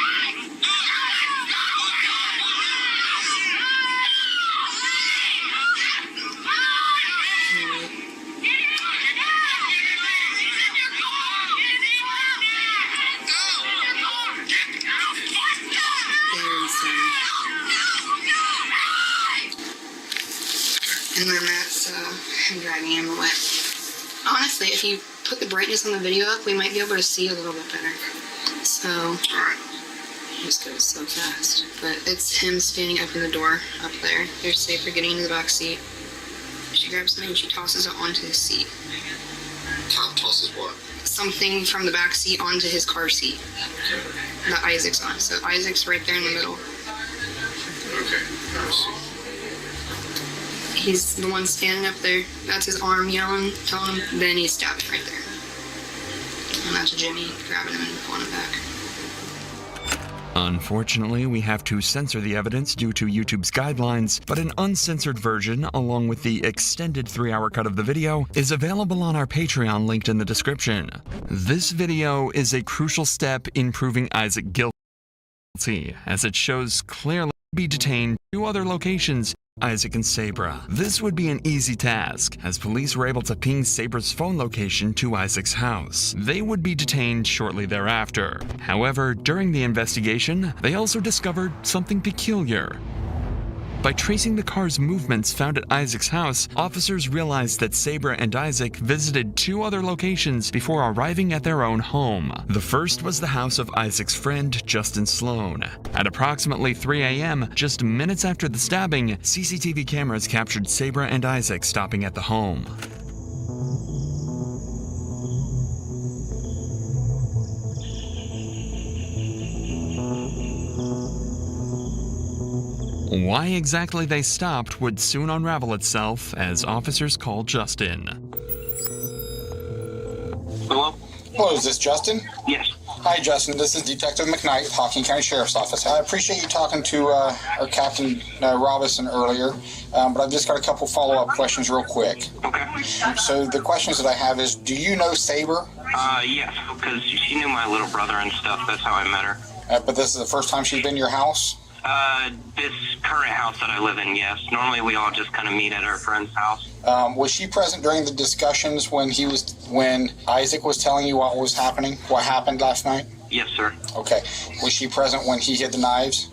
And then that's him dragging him away. Honestly, if you put the brightness on the video up, we might be able to see a little bit better. So, he just goes so fast. But it's him standing up in the door up there. There's Sabra getting into the back seat. She grabs something and she tosses it onto his seat. Tosses what? Something from the back seat onto his car seat that Isaac's on. So Isaac's right there in the middle. Okay. He's the one standing up there. That's his arm yelling, telling him. Then he's stabbing right there. And that's Jimmy grabbing him and pulling him back. Unfortunately, we have to censor the evidence due to YouTube's guidelines, but an uncensored version, along with the extended 3-hour cut of the video, is available on our Patreon linked in the description. This video is a crucial step in proving Isaac guilty, as it shows clearly be detained 2 other locations, Isaac and Sabra. This would be an easy task, as police were able to ping Sabra's phone location to Isaac's house. They would be detained shortly thereafter. However, during the investigation, they also discovered something peculiar. By tracing the car's movements found at Isaac's house, officers realized that Sabra and Isaac visited 2 other locations before arriving at their own home. The first was the house of Isaac's friend, Justin Sloan. At approximately 3 a.m., just minutes after the stabbing, CCTV cameras captured Sabra and Isaac stopping at the home. Why exactly they stopped would soon unravel itself as officers called Justin. Hello? Hello, is this Justin? Yes. Hi, Justin. This is Detective McKnight, Hocking County Sheriff's Office. I appreciate you talking to our Captain Robinson earlier, but I've just got a couple follow-up questions real quick. Okay. So the questions that I have is, do you know Sabra? Yes, because she knew my little brother and stuff. That's how I met her. But this is the first time she's been to your house? This current house that I live in, yes. Normally we all just kind of meet at our friend's house. Was she present during the discussions when Isaac was telling you what was happening, what happened last night? Yes, sir. Okay. Was she present when he hid the knives?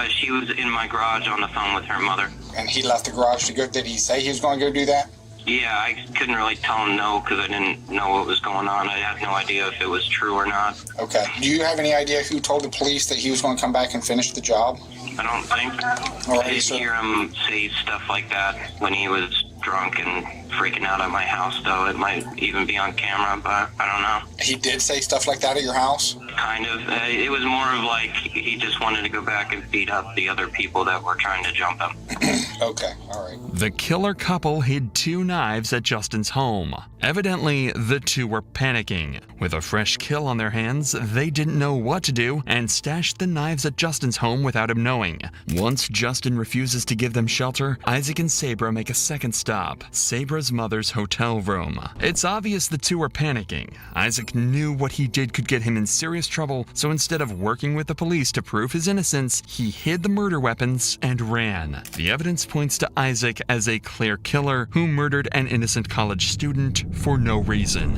She was in my garage on the phone with her mother. And he left the garage to go, did he say he was going to go do that? Yeah, I couldn't really tell him no because I didn't know what was going on. I had no idea if it was true or not. Okay. Do you have any idea who told the police that he was going to come back and finish the job? I don't think. I did hear him say stuff like that when he was drunk and freaking out at my house, though. It might even be on camera, but I don't know. He did say stuff like that at your house? Kind of. It was more of like he just wanted to go back and beat up the other people that were trying to jump him. Okay, all right. The killer couple hid 2 knives at Justin's home. Evidently, the two were panicking. With a fresh kill on their hands, they didn't know what to do and stashed the knives at Justin's home without him knowing. Once Justin refuses to give them shelter, Isaac and Sabra make a second stop, Sabra's mother's hotel room. It's obvious the two were panicking. Isaac knew what he did could get him in serious trouble, so instead of working with the police to prove his innocence, he hid the murder weapons and ran. The evidence points to Isaac as a clear killer who murdered an innocent college student for no reason.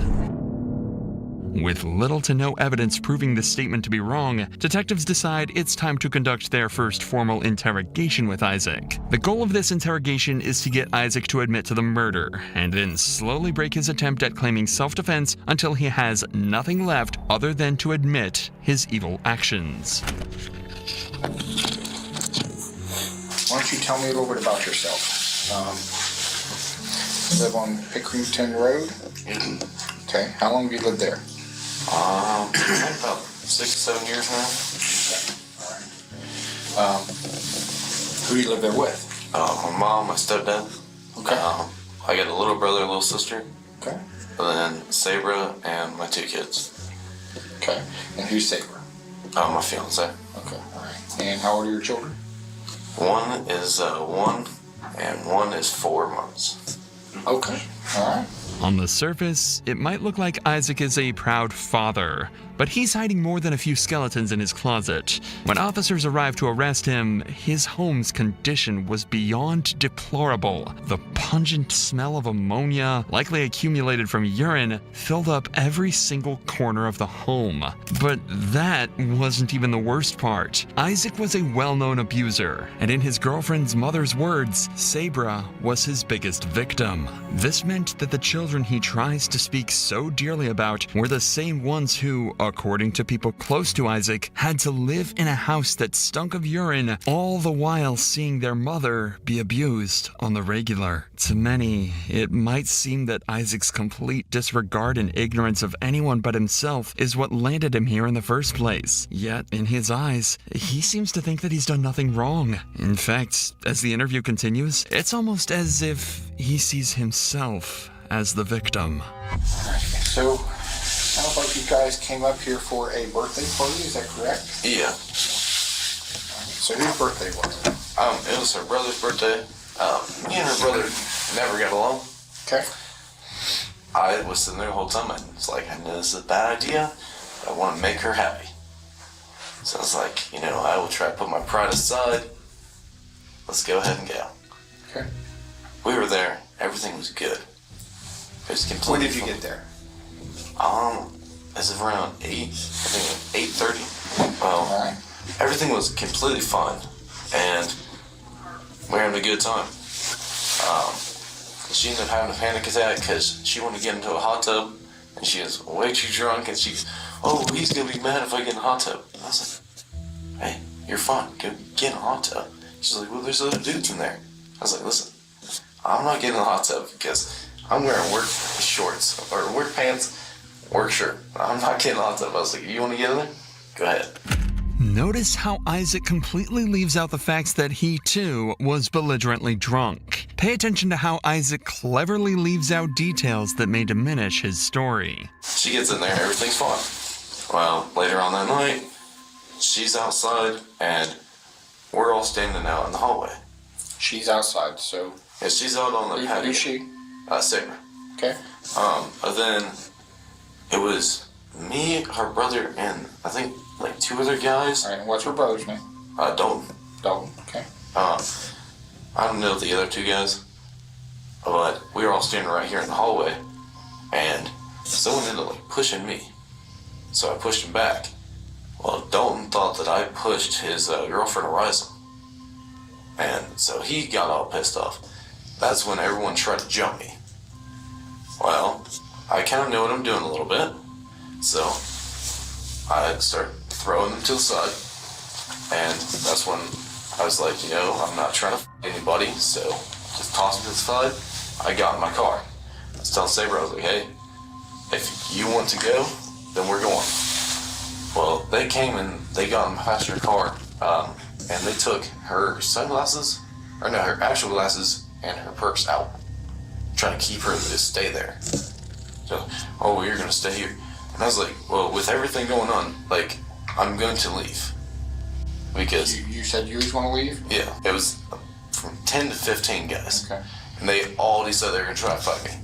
With little to no evidence proving this statement to be wrong, detectives decide it's time to conduct their first formal interrogation with Isaac. The goal of this interrogation is to get Isaac to admit to the murder, and then slowly break his attempt at claiming self-defense until he has nothing left other than to admit his evil actions. Why don't you tell me a little bit about yourself? You live on Pickerington Road? Okay, how long have you lived there? About 6-7 years now. All right. Who do you live there with? My mom, my stepdad. Okay. I got a little brother, a little sister. Okay. And then Sabra and my 2 kids. Okay. And who's Sabra? My fiance. Okay, all right. And how old are your children? One is 1 and one is 4 months. Okay, all right. On the surface, it might look like Isaac is a proud father, but he's hiding more than a few skeletons in his closet. When officers arrived to arrest him, his home's condition was beyond deplorable. The pungent smell of ammonia, likely accumulated from urine, filled up every single corner of the home. But that wasn't even the worst part. Isaac was a well-known abuser, and in his girlfriend's mother's words, Sabra was his biggest victim. This meant that the children he tries to speak so dearly about were the same ones who, according to people close to Isaac, had to live in a house that stunk of urine, all the while seeing their mother be abused on the regular. To many, it might seem that Isaac's complete disregard and ignorance of anyone but himself is what landed him here in the first place. Yet, in his eyes, he seems to think that he's done nothing wrong. In fact, as the interview continues, it's almost as if he sees himself as the victim. So, sounds like you guys came up here for a birthday party, is that correct? Yeah. So whose birthday was it? It was her brother's birthday. Me and her brother never got along. Okay. I was sitting there the whole time, and it's like, I know this is a bad idea, but I want to make her happy. So I was like, I will try to put my pride aside. Let's go ahead and go. Okay. We were there. Everything was good. It was completely. When did you get there? As of around 8, I think 8:30. Well, everything was completely fine, and we were having a good time. She ended up having a panic attack because she wanted to get into a hot tub, and she was way too drunk, and she's, oh, he's gonna be mad if I get in a hot tub. And I was like, hey, you're fine, go get in a hot tub. She's like, well, there's other dudes in there. I was like, listen, I'm not getting in a hot tub because I'm wearing work shorts or work pants, work shirt. I'm not getting in a hot tub. I was like, you want to get in there? Go ahead. Notice how Isaac completely leaves out the facts that he, too, was belligerently drunk. Pay attention to how Isaac cleverly leaves out details that may diminish his story. She gets in there, everything's fine. Well, later on that night, she's outside, and we're all standing out in the hallway. She's outside, so... Yeah, she's out on the patio. Who's she? Sabra. Okay. But then it was me, her brother, and I think like 2 other guys. All right, what's her brother's name? Dalton. Dalton, okay. I don't know the other 2 guys, but we were all standing right here in the hallway, and someone ended up like pushing me, so I pushed him back. Well, Dalton thought that I pushed his girlfriend Ariza, and so he got all pissed off. That's when everyone tried to jump me. Well, I kind of know what I'm doing a little bit, so I start throwing them to the side, and that's when I was like, I'm not trying to f*** anybody, so just toss them to the side. I got in my car. I was telling Sabra, I was like, hey, if you want to go, then we're going. Well, they came and they got in my passenger car, and they took her sunglasses, or no, her actual glasses and her purse out, trying to keep her to stay there. So, oh, well, you're gonna stay here. And I was like, well, with everything going on, like, I'm going to leave. Because... You said you just want to leave? Yeah, it was from 10 to 15 guys. Okay. And they all decided they were gonna try to fight me.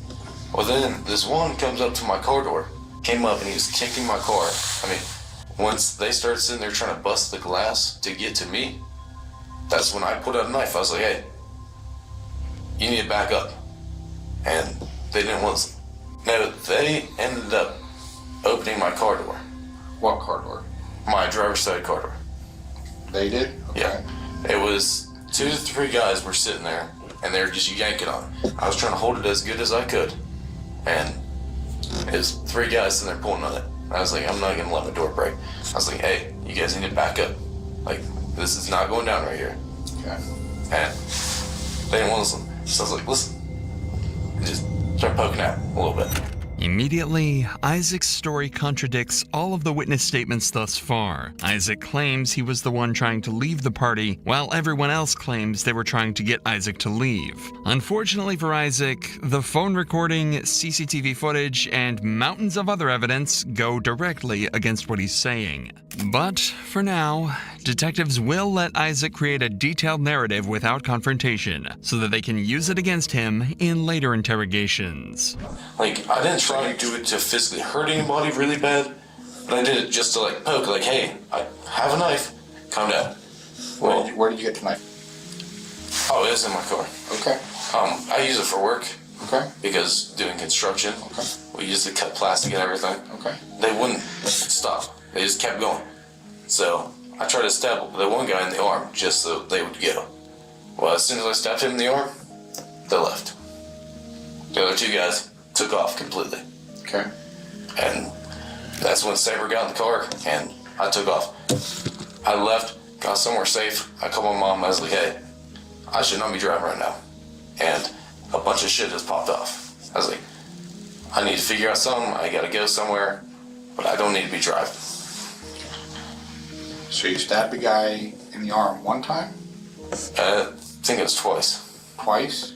Well, then this one comes up to my car door, came up and he was kicking my car. I mean, once they started sitting there trying to bust the glass to get to me, that's when I pulled out a knife. I was like, hey, you need to back up. And they didn't listen. No, they ended up opening my car door. What car door? My driver's side car door. They did? Okay. Yeah. It was 2 to 3 guys were sitting there, and they were just yanking on it. I was trying to hold it as good as I could, and it was 3 guys sitting there pulling on it. I was like, I'm not gonna let my door break. I was like, hey, you guys need to back up. Like, this is not going down right here. Okay. And they didn't want to listen. So I was like, listen. And just start poking out a little bit. Immediately, Isaac's story contradicts all of the witness statements thus far. Isaac claims he was the one trying to leave the party, while everyone else claims they were trying to get Isaac to leave. Unfortunately for Isaac, the phone recording, CCTV footage, and mountains of other evidence go directly against what he's saying. But, for now, detectives will let Isaac create a detailed narrative without confrontation, so that they can use it against him in later interrogations. Like, I didn't try to do it to physically hurt anybody really bad, but I did it just to, like, poke, like, hey, I have a knife, calm down. Well, where did you get the knife? Oh, it was in my car. Okay. I use it for work. Okay. Because doing construction, okay, we used to cut plastic and everything. Okay. They wouldn't stop. They just kept going. So I tried to stab the one guy in the arm just so they would go. Well, as soon as I stabbed him in the arm, they left. The other 2 guys took off completely. Okay. And that's when Saber got in the car and I took off. I left, got somewhere safe. I called my mom. I was like, hey, I should not be driving right now. And a bunch of shit just popped off. I was like, I need to figure out something. I gotta go somewhere, but I don't need to be driving. So you stabbed the guy in the arm one time? I think it was twice. Twice?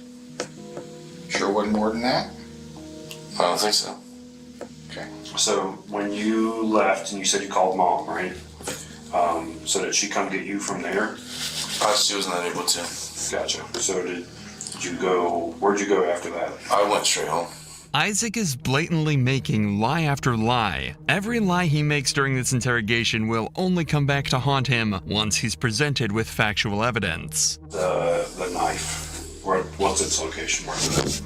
Sure wasn't more than that? I don't think so. Okay. So when you left and you said you called mom, right? So did she come get you from there? She was not able to. Gotcha. So did you go, where'd you go after that? I went straight home. Isaac is blatantly making lie after lie. Every lie he makes during this interrogation will only come back to haunt him once he's presented with factual evidence. The knife, what's its location? Where is it?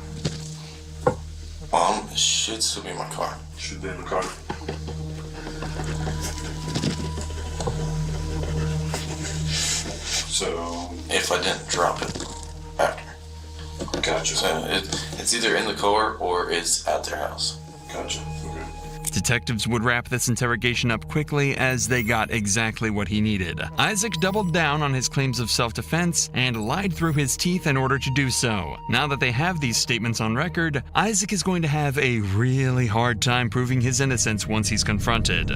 It should still be in my car. Should be in the car. So... if I didn't drop it after. Gotcha. So it's either in the car or it's at their house. Gotcha. Okay. Detectives would wrap this interrogation up quickly as they got exactly what he needed. Isaac doubled down on his claims of self-defense and lied through his teeth in order to do so. Now that they have these statements on record, Isaac is going to have a really hard time proving his innocence once he's confronted.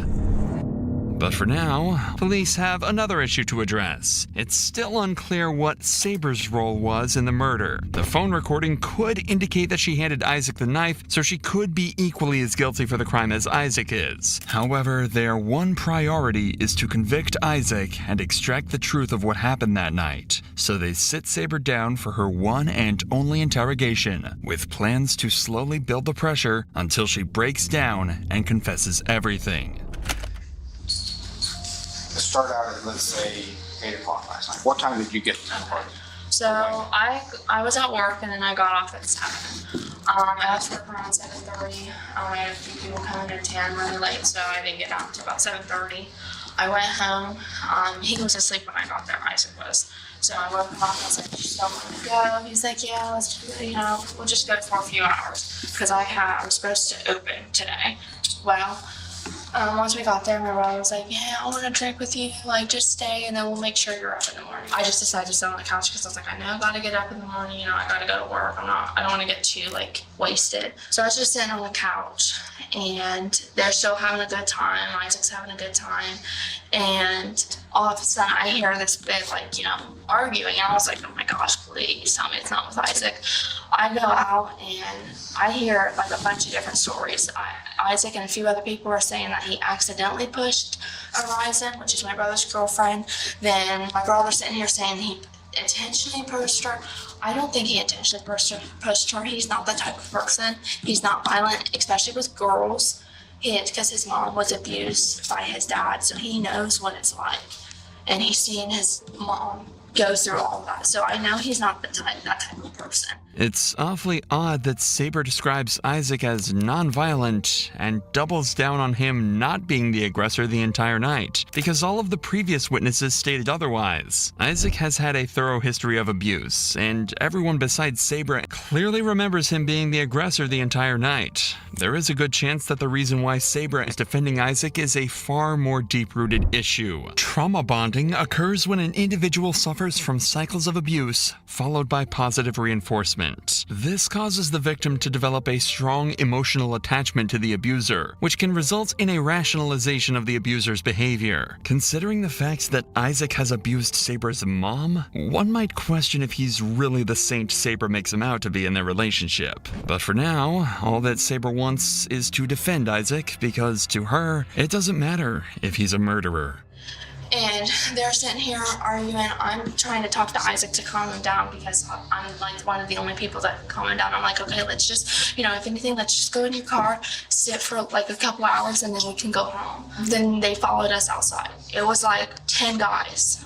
But for now, police have another issue to address. It's still unclear what Saber's role was in the murder. The phone recording could indicate that she handed Isaac the knife, so she could be equally as guilty for the crime as Isaac is. However, their one priority is to convict Isaac and extract the truth of what happened that night. So they sit Saber down for her one and only interrogation, with plans to slowly build the pressure until she breaks down and confesses everything. Start out at, let's say, 8 o'clock last night. What time did you get to the party? So I was at work and then I got off at 7. I left work around 7:30. I had a few people coming at 10 really late, so I didn't get out until about 7:30. I went home. He was asleep when I got there, Isaac was. So I woke him up and I said, "You still want to go?" He's like, "Yeah, let's just, we'll just go for a few hours." Because I was supposed to open today. Well, Once we got there, my brother was like, yeah, I want to drink with you. Like, just stay, and then we'll make sure you're up in the morning. I just decided to sit on the couch because I was like, I know I got to get up in the morning. You know, I got to go to work. I don't want to get too, like, wasted. So I was just sitting on the couch, and they're still having a good time. Isaac's having a good time. And all of a sudden, I hear this big, like, you know, arguing. And I was like, oh my gosh, please tell me it's not with Isaac. I go out, and I hear, like, a bunch of different stories. Isaac and a few other people are saying that he accidentally pushed Horizon, which is my brother's girlfriend. Then my brother's sitting here saying he intentionally pushed her. I don't think he intentionally pushed her. He's not that type of person. He's not violent, especially with girls. Because his mom was abused by his dad, so he knows what it's like. And he's seen his mom go through all that. So I know he's not that type of person. It's awfully odd that Saber describes Isaac as non-violent and doubles down on him not being the aggressor the entire night, because all of the previous witnesses stated otherwise. Isaac has had a thorough history of abuse, and everyone besides Saber clearly remembers him being the aggressor the entire night. There is a good chance that the reason why Saber is defending Isaac is a far more deep-rooted issue. Trauma bonding occurs when an individual suffers from cycles of abuse, followed by positive reinforcement. This causes the victim to develop a strong emotional attachment to the abuser, which can result in a rationalization of the abuser's behavior. Considering the fact that Isaac has abused Saber's mom, one might question if he's really the saint Saber makes him out to be in their relationship. But for now, all that Saber wants is to defend Isaac, because to her, it doesn't matter if he's a murderer. And they're sitting here arguing. I'm trying to talk to Isaac to calm him down because I'm like one of the only people that can calm him down. I'm like, okay, let's just, you know, if anything, let's just go in your car, sit for like a couple hours, and then we can go home. Then they followed us outside. It was like 10 guys,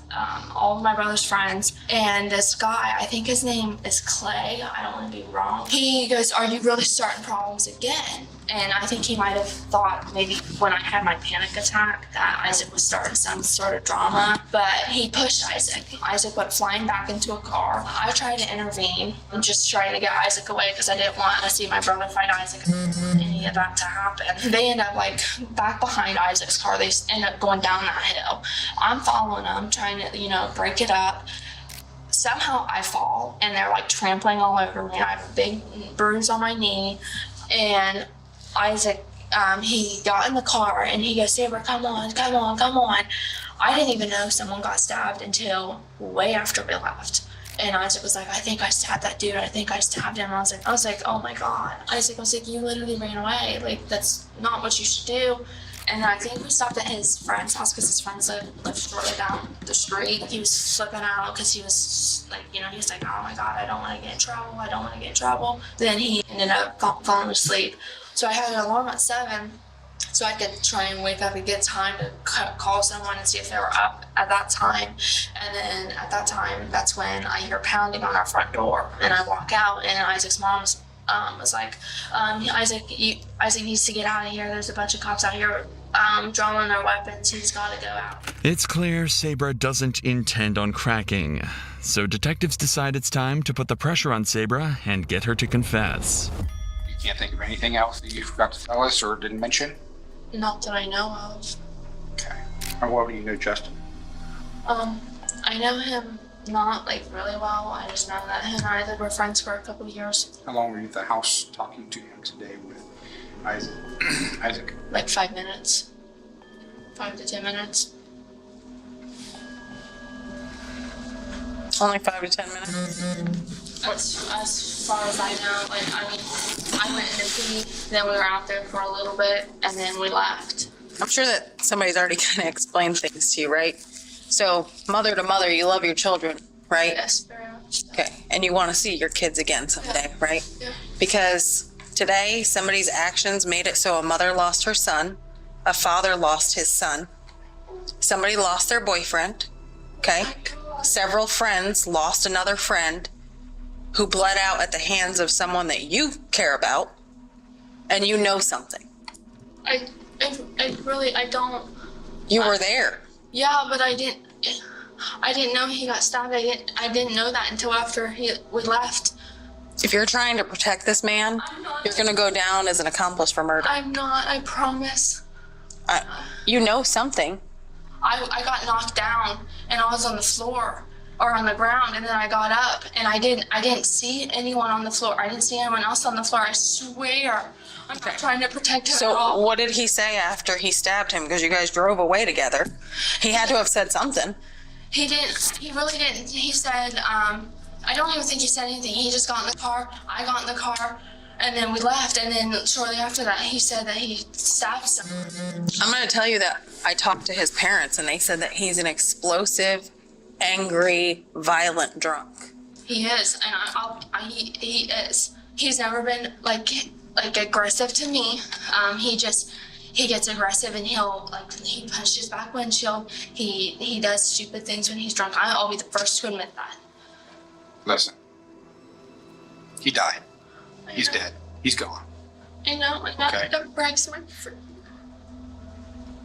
all of my brother's friends. And this guy, I think his name is Clay. I don't want to be wrong. He goes, are you really starting problems again? And I think he might have thought maybe when I had my panic attack that Isaac was starting some sort of drama, but he pushed Isaac. Isaac went flying back into a car. I tried to intervene and just trying to get Isaac away because I didn't want to see my brother fight Isaac and any of that to happen. They end up like back behind Isaac's car. They end up going down that hill. I'm following them, trying to, you know, break it up. Somehow I fall and they're like trampling all over me. I have a big bruise on my knee, and Isaac, he got in the car and he goes, Saber, come on. I didn't even know someone got stabbed until way after we left. And Isaac was like, I think I stabbed that dude. I think I stabbed him. I was like, oh my God. Isaac was like, you literally ran away. Like, that's not what you should do. And I think we stopped at his friend's house because his friends lived shortly down the street. He was flipping out because he was like, you know, he was like, oh my God, I don't want to get in trouble. Then he ended up falling asleep. So I had an alarm at 7 so I could try and wake up and get time to call someone and see if they were up at that time. And then at that time, that's when I hear pounding on our front door. And I walk out, and Isaac's mom was like, Isaac needs to get out of here. There's a bunch of cops out here drawing their weapons. He's got to go out. It's clear Sabra doesn't intend on cracking. So detectives decide it's time to put the pressure on Sabra and get her to confess. Can't think of anything else that you forgot to tell us or didn't mention? Not that I know of. Okay. How well do you know Justin? I know him not like really well. I just know that him and I were friends for a couple of years. How long were you at the house talking to him today with Isaac? Like 5 minutes. 5 to 10 minutes. Only 5 to 10 minutes? As far as I know, like, I mean, I went in to pee, then we were out there for a little bit, and then we left. I'm sure that somebody's already kind of explained things to you, right? So, mother to mother, you love your children, right? Yes, very much. Okay, and you want to see your kids again someday, right? Yeah. Because today, somebody's actions made it so a mother lost her son, a father lost his son, somebody lost their boyfriend, okay? Several friends lost another friend who bled out at the hands of someone that you care about, and you know something. I don't. You were there. Yeah, but I didn't know he got stabbed. I didn't know that until after we left. If you're trying to protect this man, you're gonna go down as an accomplice for murder. I'm not, I promise. You know something. I got knocked down and I was on the floor or on the ground, and then I got up and I didn't see anyone on the floor. I didn't see anyone else on the floor. I swear. I'm not trying to protect her at all. So what did he say after he stabbed him? Because you guys drove away together. He had to have said something. He didn't. He really didn't. He said, I don't even think he said anything. He just got in the car. I got in the car. And then we left. And then shortly after that, he said that he stabbed someone. I'm going to tell you that I talked to his parents, and they said that he's an explosive, angry, violent drunk. He is. And he is. He's never been like aggressive to me. He gets aggressive, and he punches back windshield. He does stupid things when he's drunk. I'll be the first to admit that. Listen. He died. He's dead. He's gone. I know. Okay. That breaks my freaking.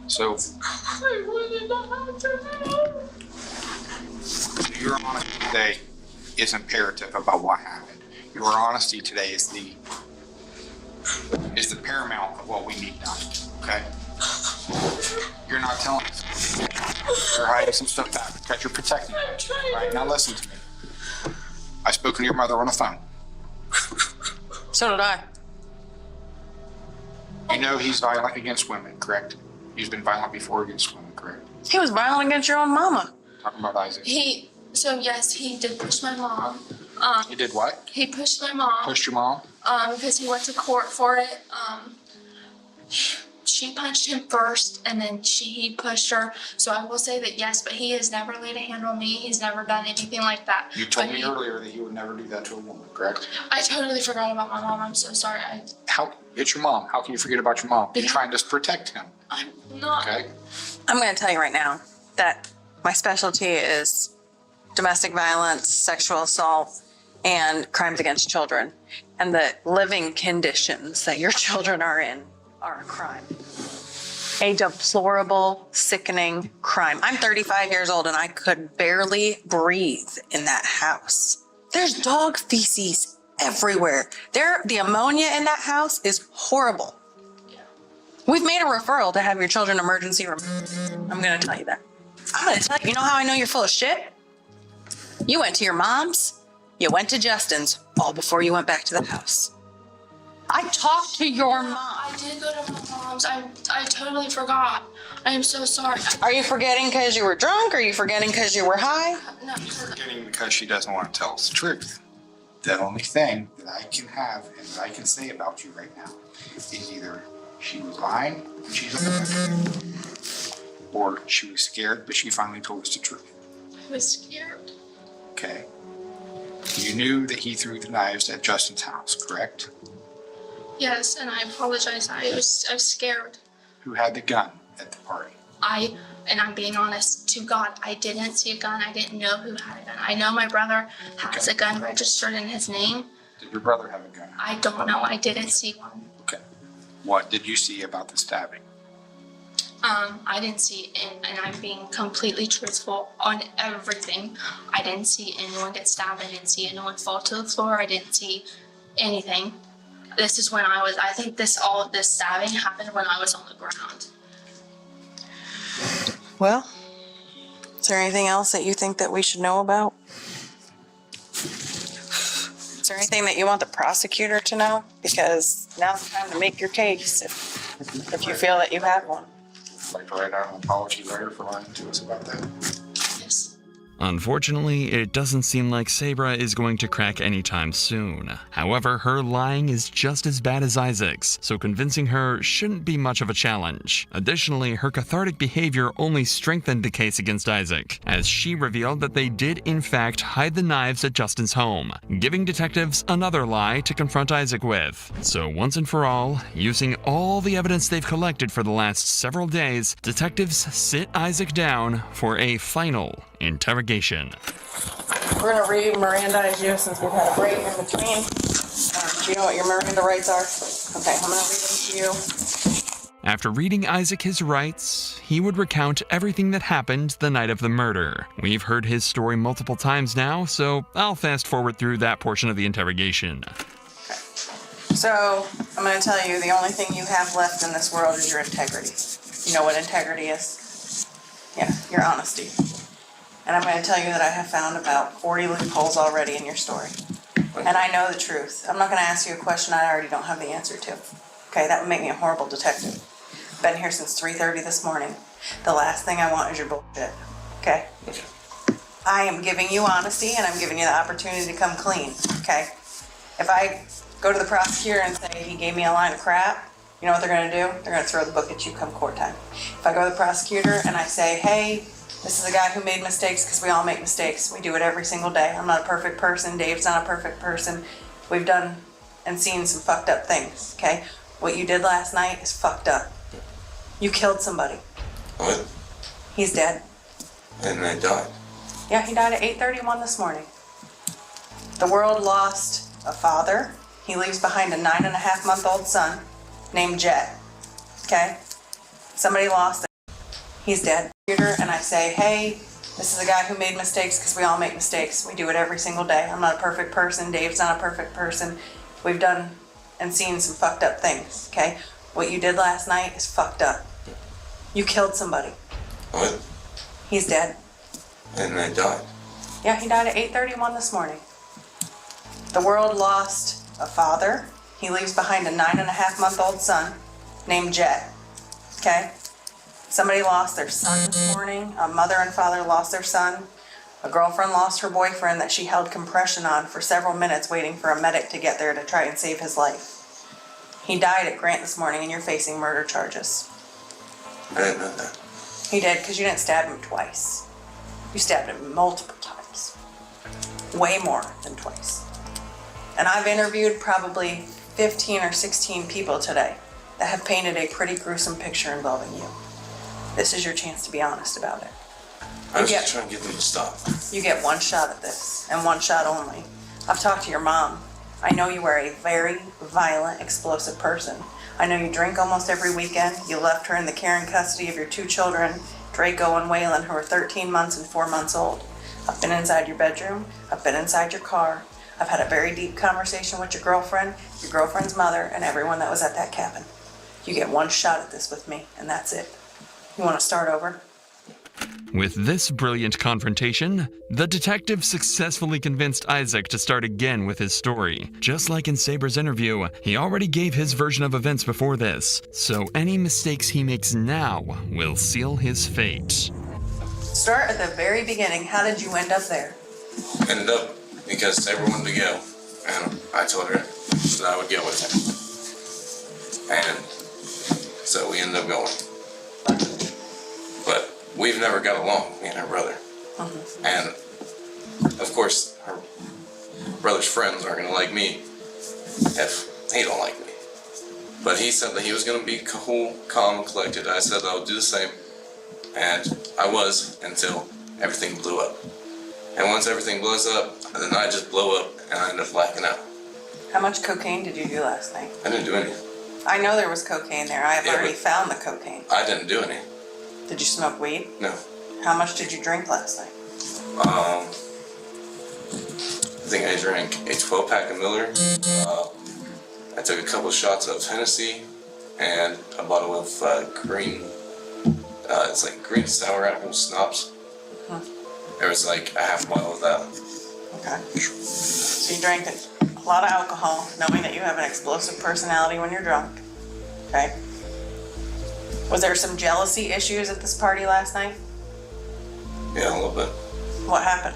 So I really don't have to know. your honesty today is imperative about what happened. Your honesty today is the paramount of what we need done. Okay? You're not telling us. You're hiding some stuff back because you're protecting me. Right? Now listen to me. I've spoken to your mother on the phone. So did I. You know he's violent against women, correct? He's been violent before against women, correct? He was violent against your own mama. Talking about Isaac. Yes, he did push my mom. He did what? He pushed my mom. Pushed your mom? Because he went to court for it. She punched him first, and then he pushed her. So I will say that yes, but he has never laid a hand on me. He's never done anything like that. You told me earlier that he would never do that to a woman, correct? I totally forgot about my mom. I'm so sorry. It's your mom. How can you forget about your mom? You're trying to protect him. I'm not. Okay? I'm going to tell you right now that my specialty is domestic violence, sexual assault, and crimes against children. And the living conditions that your children are in are a crime. A deplorable, sickening crime. I'm 35 years old and I could barely breathe in that house. There's dog feces everywhere. The ammonia in that house is horrible. We've made a referral to have your children emergency room. I'm going to tell you that. I'm going to tell you, you know how I know you're full of shit? You went to your mom's, you went to Justin's, all before you went back to the house. I talked to your mom. I did go to my mom's. I totally forgot. I am so sorry. Are you forgetting because you were drunk? Or are you forgetting because you were high? No. You're forgetting because she doesn't want to tell us the truth. The only thing that I can have and that I can say about you right now is either she was lying and she's lying, or she was scared, but she finally told us the truth. I was scared. Okay. You knew that he threw the knives at Justin's house, correct? Yes, and I apologize. I was scared. Who had the gun at the party? And I'm being honest to God, I didn't see a gun. I didn't know who had a gun. I know my brother has a gun registered in his name. Did your brother have a gun? I don't know. I didn't see one. Okay. What did you see about the stabbing? I didn't see, and I'm being completely truthful on everything. I didn't see anyone get stabbed. I didn't see anyone fall to the floor. I didn't see anything. This is when I think all of this stabbing happened when I was on the ground. Well, is there anything else that you think that we should know about? Is there anything that you want the prosecutor to know? Because now's the time to make your case if you feel that you have one. I'd like to write out an apology letter for lying to us about that. Yes. Unfortunately, it doesn't seem like Sabra is going to crack anytime soon. However, her lying is just as bad as Isaac's, so convincing her shouldn't be much of a challenge. Additionally, her cathartic behavior only strengthened the case against Isaac, as she revealed that they did in fact hide the knives at Justin's home, giving detectives another lie to confront Isaac with. So once and for all, using all the evidence they've collected for the last several days, detectives sit Isaac down for a final interrogation. We're going to re-Mirandize you since we've had a break in between. Do you know what your Miranda rights are? Okay, I'm going to read them to you. After reading Isaac his rights, he would recount everything that happened the night of the murder. We've heard his story multiple times now, so I'll fast forward through that portion of the interrogation. So, I'm going to tell you, the only thing you have left in this world is your integrity. You know what integrity is? Yeah, your honesty. And I'm going to tell you that I have found about 40 loopholes already in your story. And I know the truth. I'm not going to ask you a question I already don't have the answer to. Okay, that would make me a horrible detective. Been here since 3:30 this morning. The last thing I want is your bullshit. Okay? I am giving you honesty and I'm giving you the opportunity to come clean. Okay? If I go to the prosecutor and say he gave me a line of crap, you know what they're going to do? They're going to throw the book at you come court time. If I go to the prosecutor and I say, hey, this is a guy who made mistakes, because we all make mistakes. We do it every single day. I'm not a perfect person. Dave's not a perfect person. We've done and seen some fucked up things, okay? What you did last night is fucked up. You killed somebody. What? He's dead. And I died. Yeah, he died at 8:31 this morning. The world lost a father. He leaves behind a 9.5-month-old son named Jet, okay? Somebody lost it. He's dead. And I say, hey, this is a guy who made mistakes, because we all make mistakes. We do it every single day. I'm not a perfect person. Dave's not a perfect person. We've done and seen some fucked up things, okay? What you did last night is fucked up. You killed somebody. What? He's dead. And I died. Yeah, he died at 8:31 this morning. The world lost a father. He leaves behind a 9.5-month-old son named Jet, okay? Somebody lost their son this morning. A mother and father lost their son. A girlfriend lost her boyfriend that she held compression on for several minutes waiting for a medic to get there to try and save his life. He died at Grant this morning and you're facing murder charges. I didn't know that. He did, because you didn't stab him twice. You stabbed him multiple times. Way more than twice. And I've interviewed probably 15 or 16 people today that have painted a pretty gruesome picture involving you. This is your chance to be honest about it. I was just trying to get them to stop. You get one shot at this, and one shot only. I've talked to your mom. I know you are a very violent, explosive person. I know you drink almost every weekend. You left her in the care and custody of your 2 children, Draco and Waylon, who are 13 months and 4 months old. I've been inside your bedroom. I've been inside your car. I've had a very deep conversation with your girlfriend's mother, and everyone that was at that cabin. You get one shot at this with me, and that's it. You want to start over? With this brilliant confrontation, the detective successfully convinced Isaac to start again with his story. Just like in Saber's interview, he already gave his version of events before this, so any mistakes he makes now will seal his fate. Start at the very beginning. How did you end up there? Ended up because Saber wanted to go, and I told her that I would go with her. And so we ended up going. But we've never got along, me and her brother. And of course, her brother's friends aren't gonna like me if he don't like me. But he said that he was gonna be cool, calm, and collected. I said I would do the same. And I was, until everything blew up. And once everything blows up, then I just blow up and I end up blacking out. How much cocaine did you do last night? I didn't do any. I know there was cocaine there. I have already found the cocaine. I didn't do any. Did you smoke weed? No. How much did you drink last night? I think I drank a 12-pack of Miller. I took a couple shots of Hennessy and a bottle of green, it's like green sour apple schnapps. There was like a half bottle of that. Okay. So you drank a lot of alcohol, knowing that you have an explosive personality when you're drunk. Okay. Was there some jealousy issues at this party last night? Yeah, a little bit. What happened?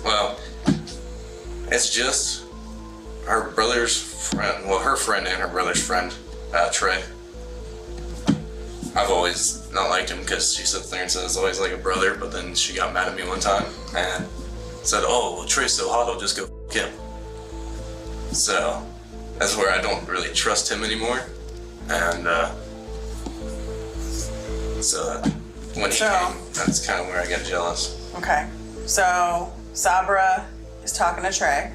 Well, it's just her brother's friend, well, her friend and her brother's friend, Trey. I've always not liked him because she sits there and says always like a brother, but then she got mad at me one time and said, oh, well, Trey's so hot, I'll just go f*** him. So that's where I don't really trust him anymore. And so when he came, that's kind of where I get jealous. Okay. So Sabra is talking to Trey,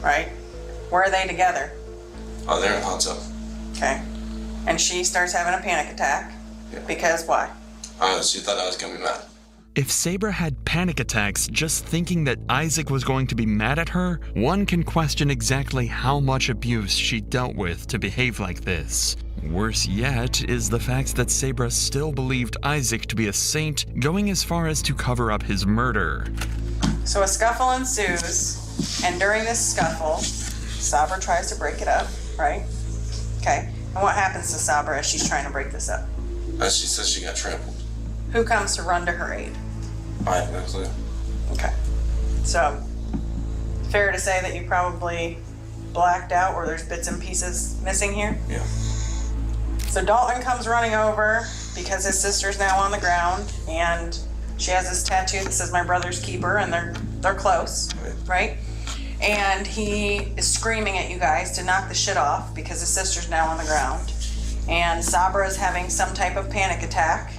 right? Where are they together? Oh, they're in a hot tub. Okay. And she starts having a panic attack. Yeah. Because why? She thought I was gonna be mad. If Saber had panic attacks just thinking that Isaac was going to be mad at her, one can question exactly how much abuse she dealt with to behave like this. Worse yet is the fact that Sabra still believed Isaac to be a saint, going as far as to cover up his murder. So a scuffle ensues, and during this scuffle, Sabra tries to break it up, right? Okay. And what happens to Sabra as she's trying to break this up? She says she got trampled. Who comes to run to her aid? I have no clue. Okay. So, fair to say that you probably blacked out or there's bits and pieces missing here? Yeah. So Dalton comes running over because his sister's now on the ground and she has this tattoo that says my brother's keeper and they're close, right? And he is screaming at you guys to knock the shit off because his sister's now on the ground. And Sabra is having some type of panic attack,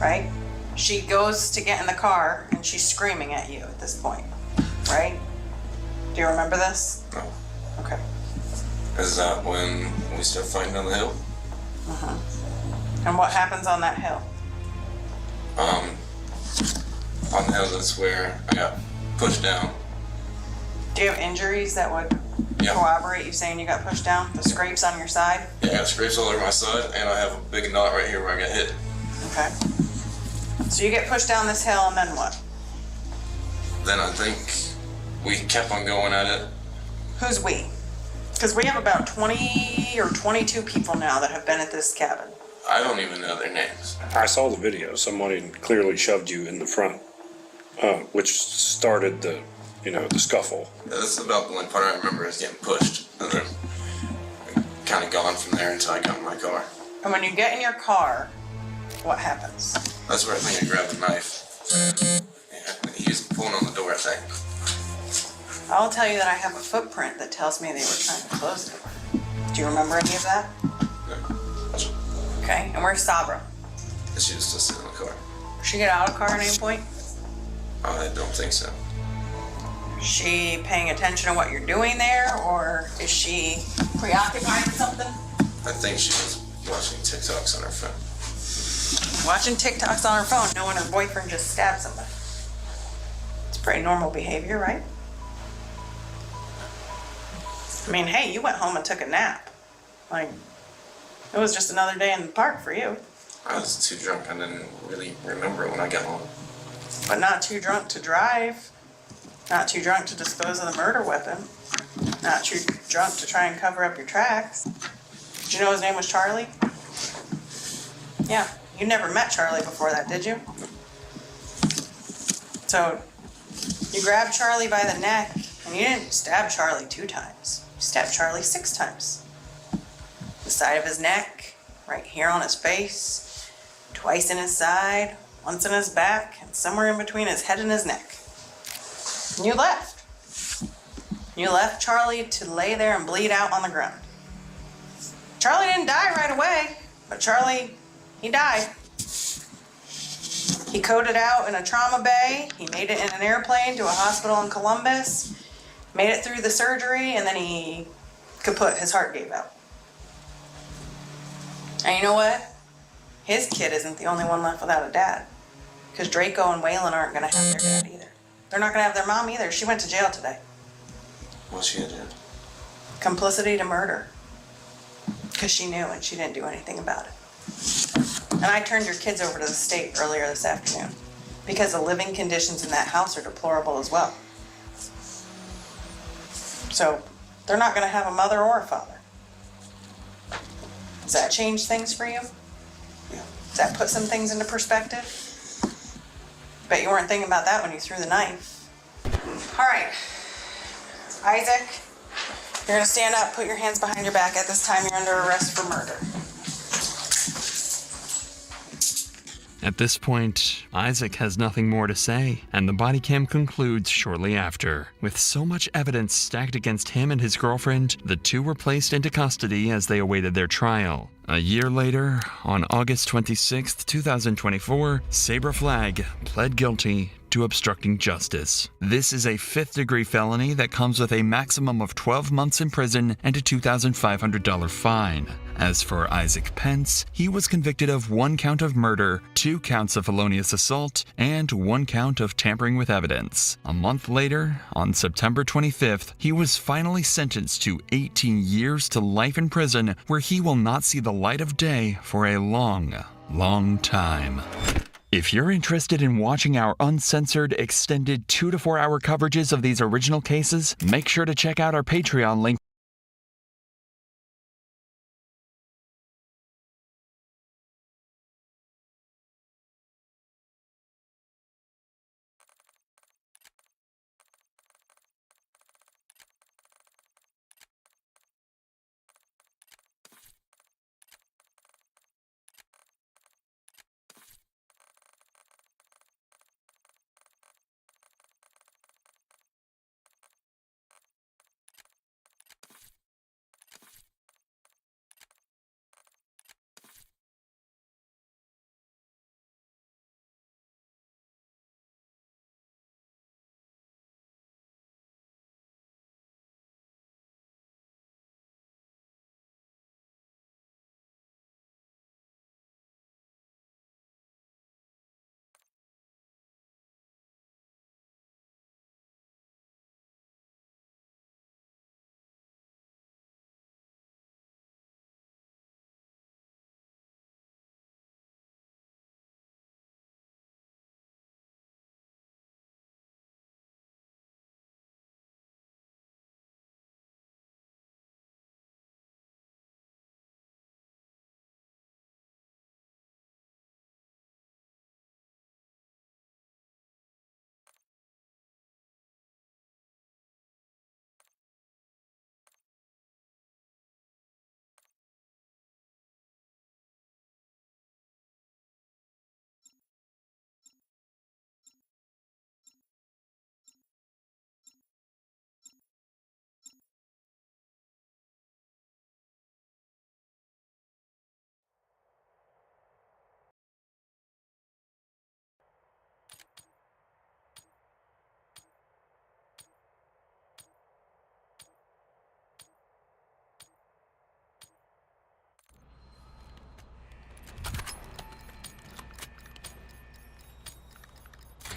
right? She goes to get in the car and she's screaming at you at this point, right? Do you remember this? No. Okay. Is that when we start fighting on the hill? Uh-huh. And what happens on that hill? On the hill, that's where I got pushed down. Do you have injuries that would corroborate you saying you got pushed down? The scrapes on your side? Yeah, I got scrapes all over my side, and I have a big knot right here where I got hit. Okay. So you get pushed down this hill, and then what? Then I think we kept on going at it. Who's we? Because we have about 20 or 22 people now that have been at this cabin. I don't even know their names. I saw the video. Somebody clearly shoved you in the front, which started the scuffle. That's about the only part I remember is getting pushed. And then kind of gone from there until I got in my car. And when you get in your car, what happens? That's where I think I grabbed a knife. Yeah, he was pulling on the door, I think. I'll tell you that I have a footprint that tells me they were trying to close the door. Do you remember any of that? No. Okay, and where's Sabra? She was still sitting in the car. Did she get out of the car at any point? I don't think so. Is she paying attention to what you're doing there, or is she preoccupied with something? I think she was watching TikToks on her phone. Watching TikToks on her phone, knowing her boyfriend just stabbed somebody. It's pretty normal behavior, right? I mean, hey, you went home and took a nap. Like, it was just another day in the park for you. I was too drunk. I didn't really remember it when I got home. But not too drunk to drive. Not too drunk to dispose of the murder weapon. Not too drunk to try and cover up your tracks. Did you know his name was Charlie? Yeah, you never met Charlie before that, did you? So, you grabbed Charlie by the neck, and you didn't stab Charlie 2 times. You stabbed Charlie 6 times. The side of his neck, right here on his face, twice in his side, once in his back, and somewhere in between his head and his neck. And you left. You left Charlie to lay there and bleed out on the ground. Charlie didn't die right away, but Charlie, he died. He coded out in a trauma bay. He made it in an airplane to a hospital in Columbus, made it through the surgery, and then he kaput, his heart gave out. And you know what? His kid isn't the only one left without a dad. Because Draco and Waylon aren't going to have their dad either. They're not going to have their mom either. She went to jail today. What's she did? Complicity to murder. Because she knew and she didn't do anything about it. And I turned your kids over to the state earlier this afternoon. Because the living conditions in that house are deplorable as well. So, they're not going to have a mother or a father. Does that change things for you? Yeah. Does that put some things into perspective? Bet you weren't thinking about that when you threw the knife. All right. Isaac, you're going to stand up, put your hands behind your back. At this time, you're under arrest for murder. At this point, Isaac has nothing more to say, and the body cam concludes shortly after. With so much evidence stacked against him and his girlfriend, the two were placed into custody as they awaited their trial. A year later, on August 26, 2024, Sabra Flagg pled guilty to to obstructing justice. This is a 5th-degree felony that comes with a maximum of 12 months in prison and a $2,500 fine. As for Isaac Pence, he was convicted of 1 count of murder, 2 counts of felonious assault, and 1 count of tampering with evidence. A month later, on September 25th, he was finally sentenced to 18 years to life in prison, where he will not see the light of day for a long time. If you're interested in watching our uncensored, extended 2 to 4 hour coverages of these original cases, make sure to check out our Patreon link.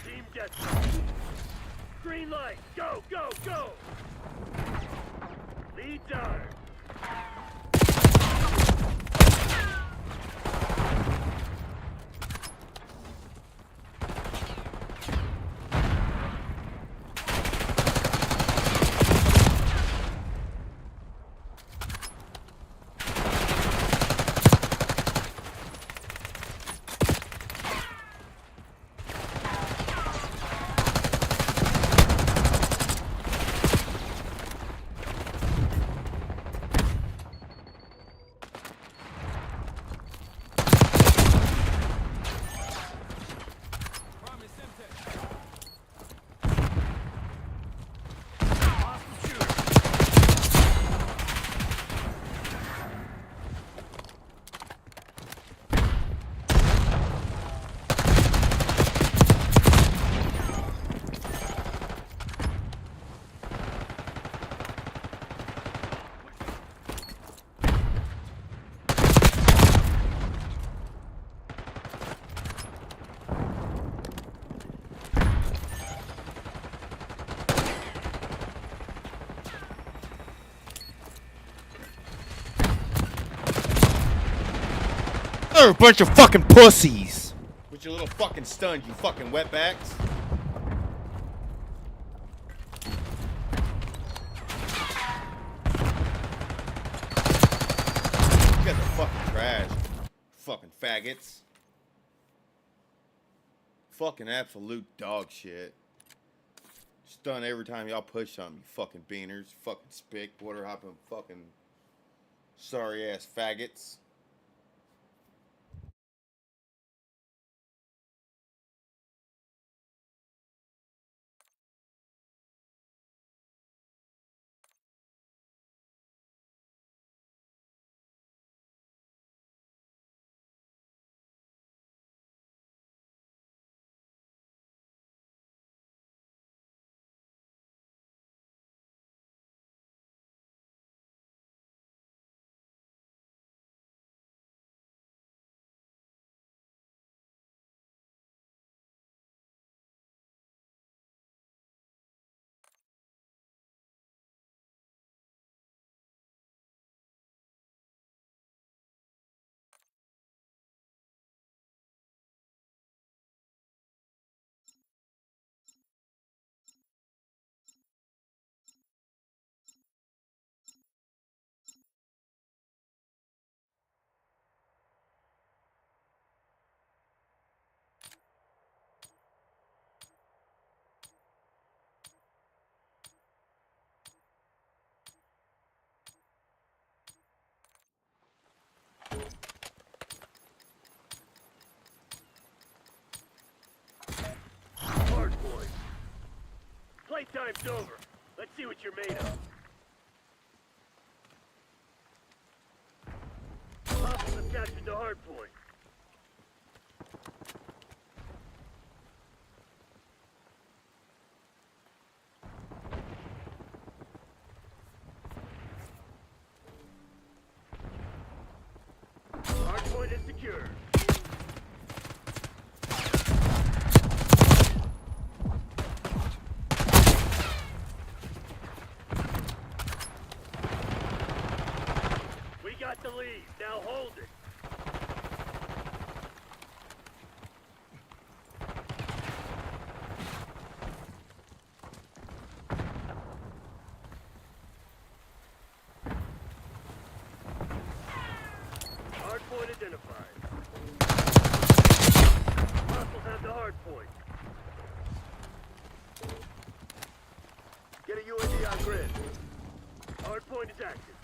Team get green light, go, go, go! Lead dart. They're a bunch of fucking pussies. With your little fucking stuns, you fucking wetbacks. You guys are fucking trash. Fucking faggots. Fucking absolute dog shit. Stun every time y'all push something, you fucking beaners. Fucking spick, water hopping, fucking sorry ass faggots. time's over. Let's see what you're made of. Hostiles have captured the hard point. Hard point is secure. We got the lead. Now hold it. Hard point identified. Hostiles have the hard point. Get a UAV on grid. Hard point is active.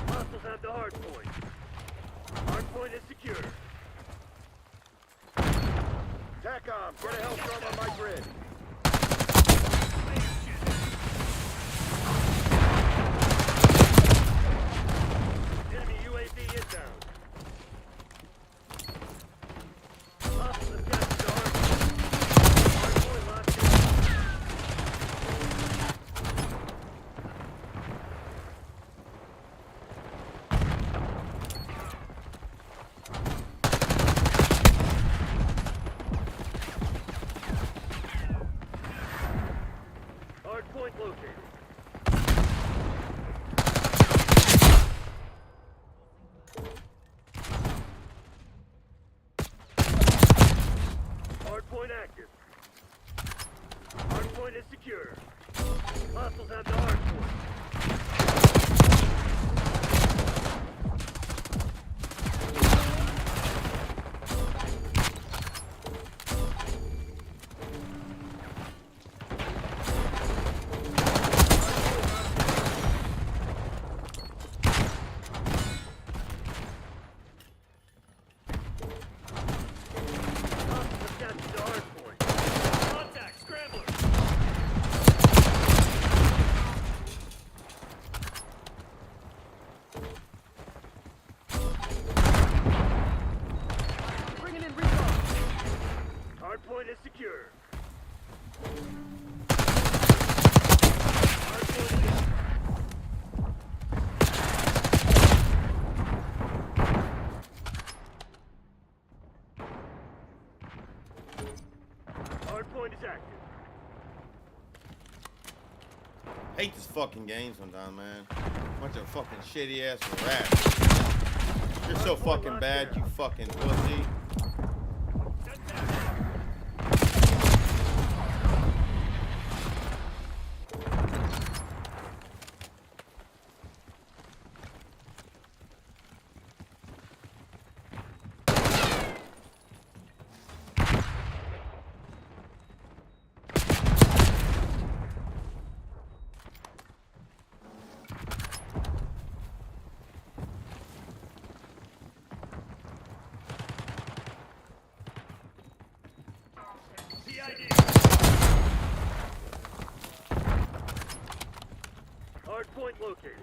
Hostiles have the hard point. Hard point is secure. TACOM, get a Hellstorm on my grid. Enemy UAV inbound. Hostiles have captured the hard point. Hard point locked in. Hard point located. Hard point active. Hard point is secure. Hostiles have the hard point. Hostiles have captured the hard point. Contact, scrambler. Bringing in recon. Hard point is secure. Hard point is Hard point is active. Hate this fucking game sometimes, man. Bunch of fucking shitty ass rats. You're so fucking bad, you fucking pussy. PID. Hard point located.